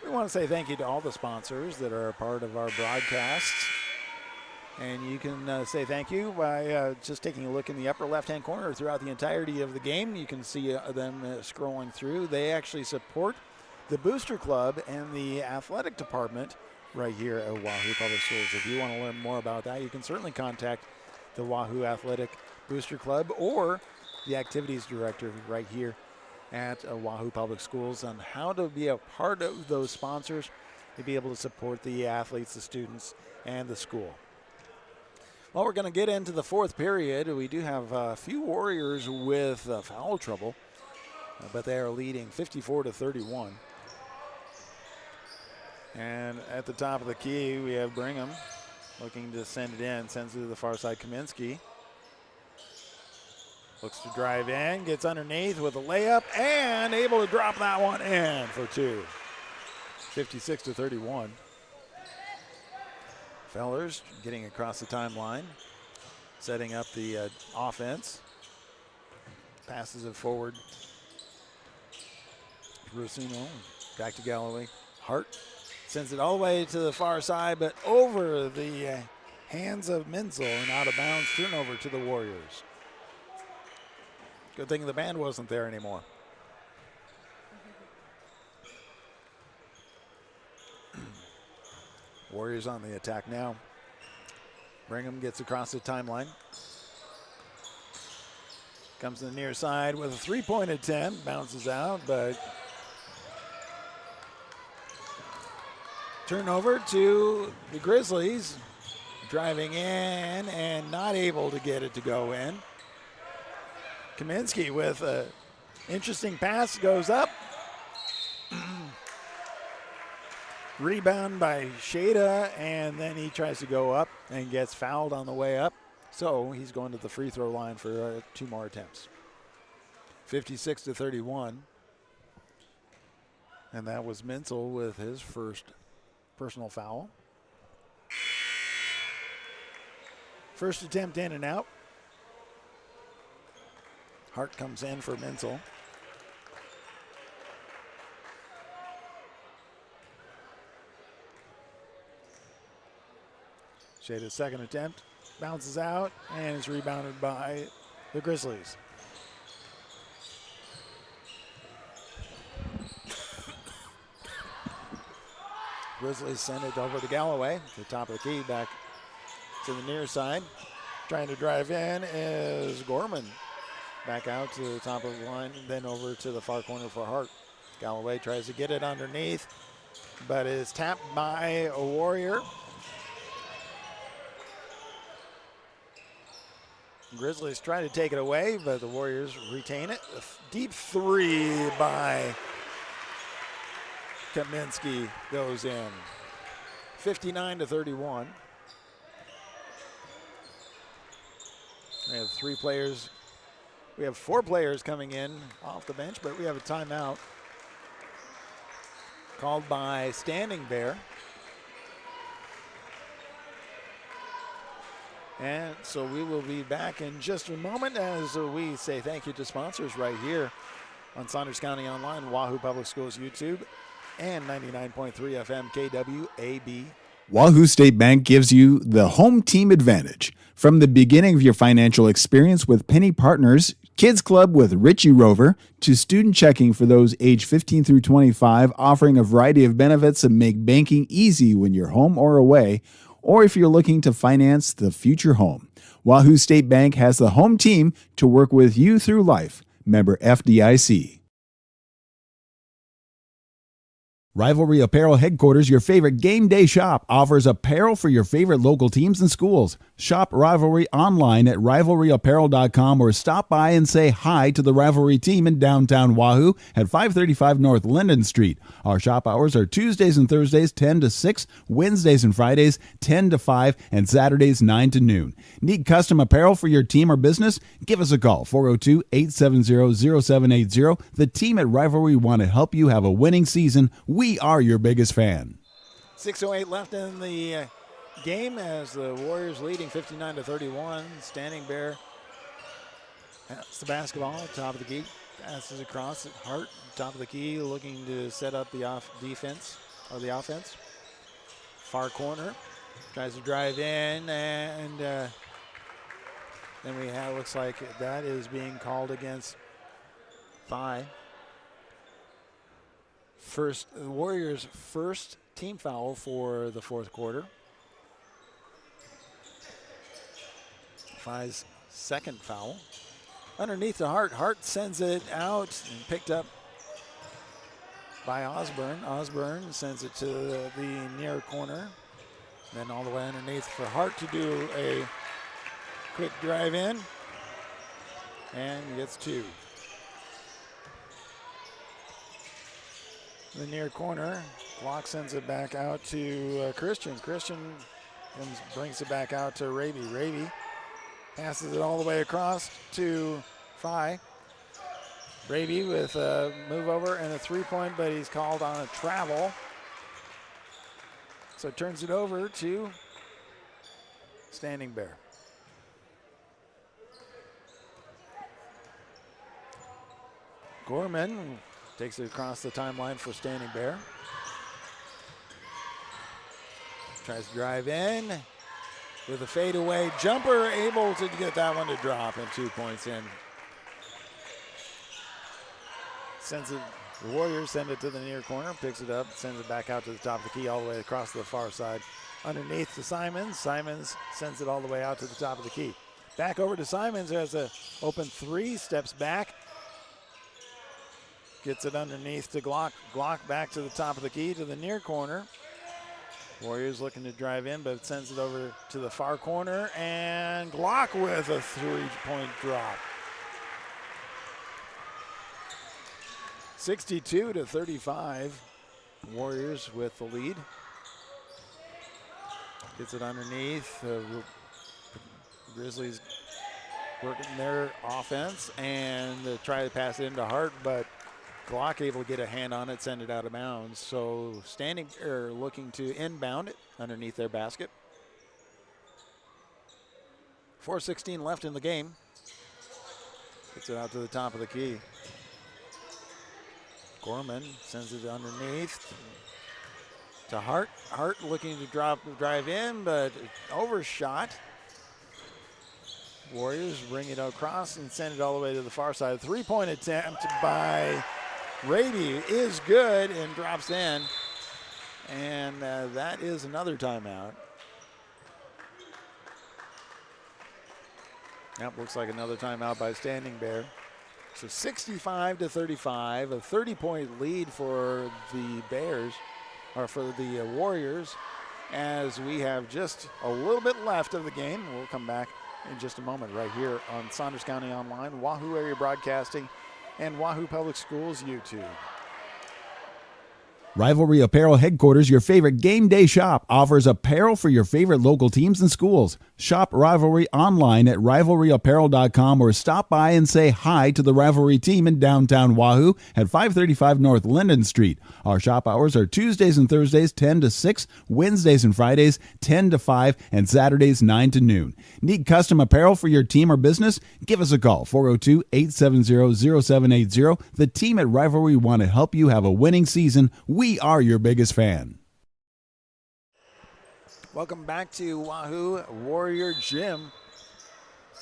We want to say thank you to all the sponsors that are a part of our broadcasts. And you can say thank you by just taking a look in the upper left-hand corner throughout the entirety of the game. You can see them scrolling through. They actually support the Booster Club and the athletic department right here at Wahoo Public Schools. If you want to learn more about that, you can certainly contact the Wahoo Athletic Booster Club or the activities director right here at Wahoo Public Schools on how to be a part of those sponsors to be able to support the athletes, the students, and the school. Well, we're going to get into the fourth period. We do have a few Warriors with foul trouble, but they are leading 54-31. And at the top of the key, we have Brigham looking to send it in, sends it to the far side, Kaminsky. Looks to drive in, gets underneath with a layup, and able to drop that one in for two. 56-31. Fellers getting across the timeline, setting up the offense. Passes it forward. Rosino, back to Galloway. Hart sends it all the way to the far side, but over the hands of Menzel and out of bounds. Turnover to the Warriors. Good thing the band wasn't there anymore. Warriors on the attack now. Brigham gets across the timeline. Comes to the near side with a three-point attempt. Bounces out, but turnover to the Grizzlies. Driving in and not able to get it to go in. Kaminsky with an interesting pass, goes up. Rebound by Shada, and then he tries to go up and gets fouled on the way up. So he's going to the free throw line for two more attempts. 56-31. And that was Menzel with his first personal foul. First attempt in and out. Hart comes in for Menzel. Shada's second attempt bounces out and is rebounded by the Grizzlies. Grizzlies send it over to Galloway. The top of the key, back to the near side. Trying to drive in is Gorman. Back out to the top of the line, then over to the far corner for Hart. Galloway tries to get it underneath, but is tapped by a Warrior. Grizzlies try to take it away, but the Warriors retain it. A deep three by Kaminsky goes in. 59-31. We have three players. We have four players coming in off the bench, but we have a timeout called by Standing Bear. And so we will be back in just a moment as we say thank you to sponsors right here on Saunders County Online, Wahoo Public Schools YouTube, and 99.3 FM KWAB. Wahoo State Bank gives you the home team advantage. From the beginning of your financial experience with Penny Partners, Kids Club with Richie Rover, to student checking for those age 15 through 25, offering a variety of benefits that make banking easy when you're home or away, or if you're looking to finance the future home. Wahoo State Bank has the home team to work with you through life. Member FDIC. Rivalry Apparel Headquarters, your favorite game day shop, offers apparel for your favorite local teams and schools. Shop Rivalry online at rivalryapparel.com or stop by and say hi to the Rivalry team in downtown Wahoo at 535 North Linden Street. Our shop hours are Tuesdays and Thursdays 10 to 6, Wednesdays and Fridays 10 to 5, and Saturdays 9 to noon. Need custom apparel for your team or business? Give us a call, 402-870-0780. The team at Rivalry want to help you have a winning season. We are your biggest fan. 6:08 left in the game as the Warriors leading 59-31. Standing Bear has the basketball, top of the key, passes across at Hart, top of the key, looking to set up the offense. Far corner, tries to drive in, and then we have, looks like that is being called against Phi. The Warriors' first team foul for the fourth quarter. Phi's second foul. Underneath the Hart. Hart sends it out and picked up by Osborne. Osborne sends it to the near corner. Then all the way underneath for Hart to do a quick drive in. And he gets two. The near corner, Glock sends it back out to Christian. Christian brings it back out to Raby. Raby passes it all the way across to Phi. Raby with a move over and a three-point, but he's called on a travel. So turns it over to Standing Bear. Gorman takes it across the timeline for Standing Bear. Tries to drive in with a fadeaway jumper, able to get that one to drop, and 2 points in. Sends it, the Warriors send it to the near corner, picks it up, sends it back out to the top of the key, all the way across to the far side. Underneath to Simons. Simons sends it all the way out to the top of the key. Back over to Simons, has an open three, steps back. Gets it underneath to Glock. Glock back to the top of the key to the near corner. Warriors looking to drive in, but sends it over to the far corner. And Glock with a three-point drop. 62-35. Warriors with the lead. Gets it underneath. Grizzlies working their offense and try to pass it into Hart, but Glock able to get a hand on it, send it out of bounds. So Standing looking to inbound it underneath their basket. 4:16 left in the game. Gets it out to the top of the key. Gorman sends it underneath to Hart. Hart looking to drive in, but overshot. Warriors bring it across and send it all the way to the far side. Three-point attempt by Raby is good and drops in. And that is another timeout. That looks like another timeout by Standing Bear. So 65-35, a 30-point lead for the Bears, or for the Warriors, as we have just a little bit left of the game. We'll come back in just a moment right here on Saunders County Online, Wahoo Area Broadcasting, and Wahoo Public Schools YouTube. Rivalry Apparel Headquarters, your favorite game day shop, offers apparel for your favorite local teams and schools. Shop Rivalry online at rivalryapparel.com or stop by and say hi to the Rivalry team in downtown Wahoo at 535 North Linden Street. Our shop hours are Tuesdays and Thursdays 10 to 6, Wednesdays and Fridays 10 to 5, and Saturdays 9 to noon. Need custom apparel for your team or business? Give us a call, 402-870-0780. The team at Rivalry want to help you have a winning season. We are your biggest fan. Welcome back to Wahoo Warrior Gym.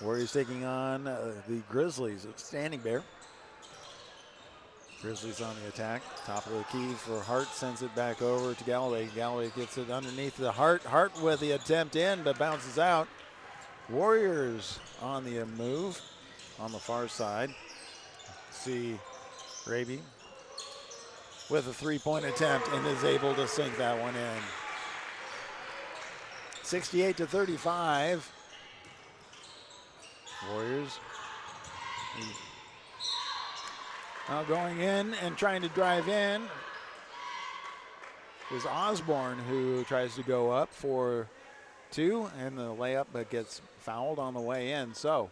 Warriors taking on the Grizzlies at Standing Bear. Grizzlies on the attack. Top of the key for Hart, sends it back over to Galloway. Galloway gets it underneath the Hart. Hart with the attempt in, but bounces out. Warriors on the move on the far side. See Raby with a three-point attempt and is able to sink that one in. 68-35. Warriors now going in and trying to drive in is Osborne, who tries to go up for two, and the layup but gets fouled on the way in. So,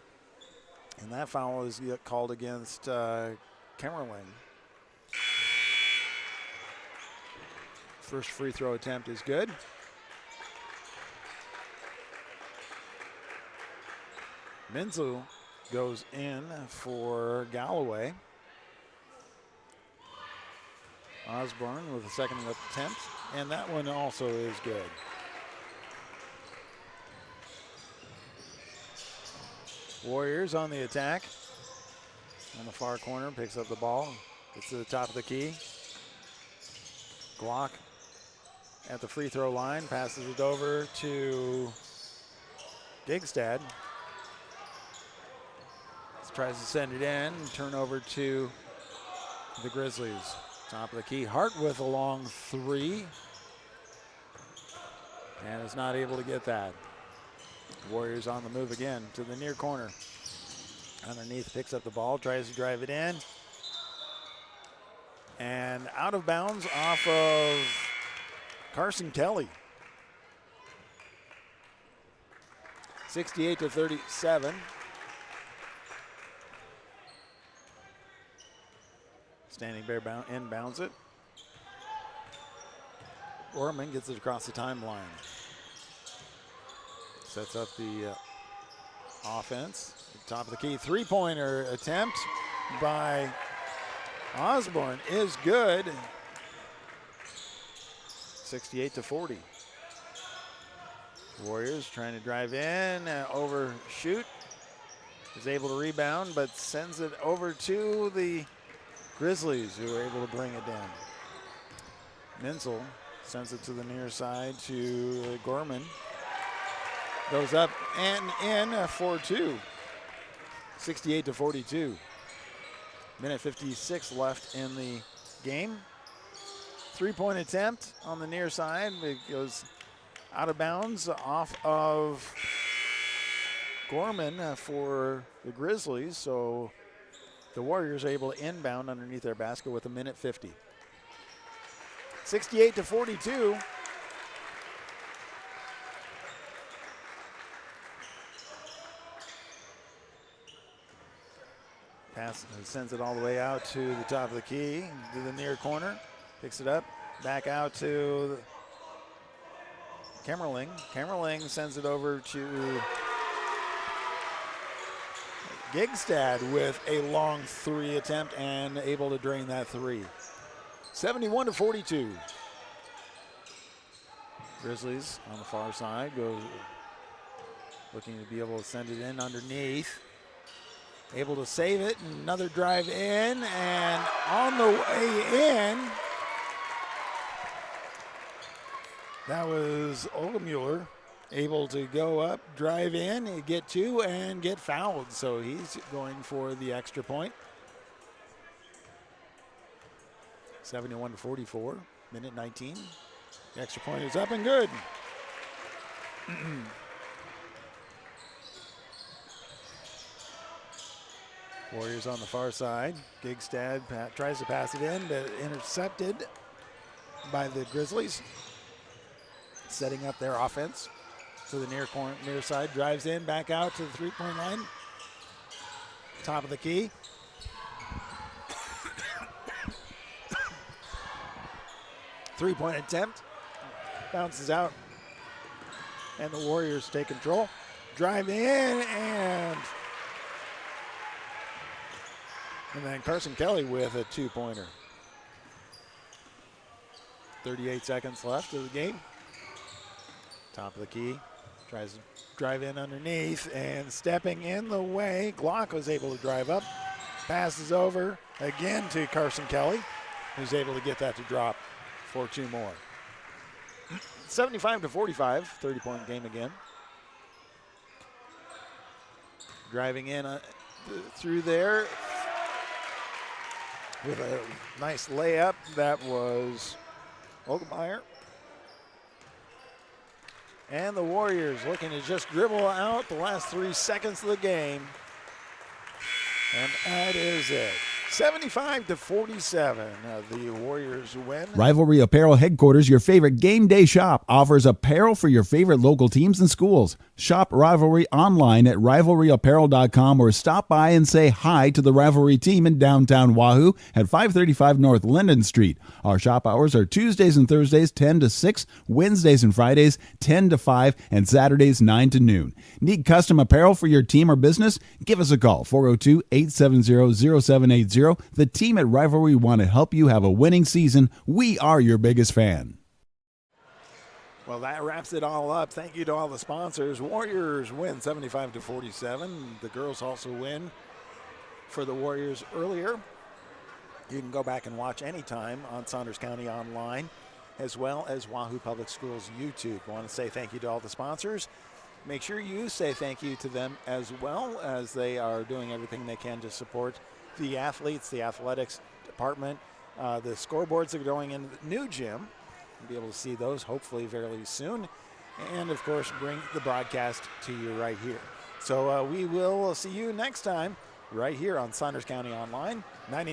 and that foul is called against Kemmerling. First free throw attempt is good. Minzu goes in for Galloway. Osborne with a second attempt, and that one also is good. Warriors on the attack. On the far corner, picks up the ball, gets to the top of the key. Glock at the free throw line, passes it over to Digstad. Tries to send it in, turnover to the Grizzlies. Top of the key, Hart with a long three, and is not able to get that. Warriors on the move again to the near corner. Underneath, picks up the ball, tries to drive it in, and out of bounds off of Carson Kelly. 68-37. Standing Bear inbounds it. Orman gets it across the timeline. Sets up the offense. Top of the key, three-pointer attempt by Osborne is good. 68-40. Warriors trying to drive in, overshoot. Is able to rebound, but sends it over to the Grizzlies, who are able to bring it down. Menzel sends it to the near side to Gorman. Goes up and in for two. 68-42. Minute 56 left in the game. Three-point attempt on the near side. It goes out of bounds off of Gorman for the Grizzlies. So the Warriors are able to inbound underneath their basket with a minute 50. 68-42. Pass sends it all the way out to the top of the key, to the near corner. Picks it up, back out to Kemmerling. Kemmerling sends it over to Gigstad with a long three attempt and able to drain that three. 71-42. Grizzlies on the far side goes looking to be able to send it in underneath. Able to save it, another drive in, and on the way in, That was Ogemuller able to go up, drive in, get two, and get fouled. So he's going for the extra point. 71-44, minute 19. The extra point is up and good. Warriors on the far side. Gigstad tries to pass it in, but intercepted by the Grizzlies. Setting up their offense to the near side. Drives in, back out to the three-point line. Top of the key. Three-point attempt. Bounces out. And the Warriors take control. Drive in and then Carson Kelly with a two-pointer. 38 seconds left of the game. Top of the key. Tries to drive in underneath and stepping in the way. Glock was able to drive up. Passes over again to Carson Kelly, who's able to get that to drop for two more. 75-45, 30-point game again. Driving in through there with a nice layup. That was Ogemeyer. And the Warriors looking to just dribble out the last 3 seconds of the game. And that is it. 75-47, the Warriors win. Rivalry Apparel Headquarters, your favorite game day shop, offers apparel for your favorite local teams and schools. Shop Rivalry online at rivalryapparel.com or stop by and say hi to the Rivalry team in downtown Wahoo at 535 North Linden Street. Our shop hours are Tuesdays and Thursdays 10 to 6, Wednesdays and Fridays 10 to 5, and Saturdays 9 to noon. Need custom apparel for your team or business? Give us a call, 402-870-0780. The team at Rivalry want to help you have a winning season. We are your biggest fan. Well, that wraps it all up. Thank you to all the sponsors. Warriors win 75-47. The girls also win for the Warriors earlier. You can go back and watch anytime on Saunders County Online, as well as Wahoo Public Schools YouTube. I want to say thank you to all the sponsors. Make sure you say thank you to them as well, as they are doing everything they can to support the athletes, the athletics department, the scoreboards that are going in the new gym. You'll be able to see those hopefully fairly soon. And, of course, bring the broadcast to you right here. So we will see you next time right here on Saunders County Online.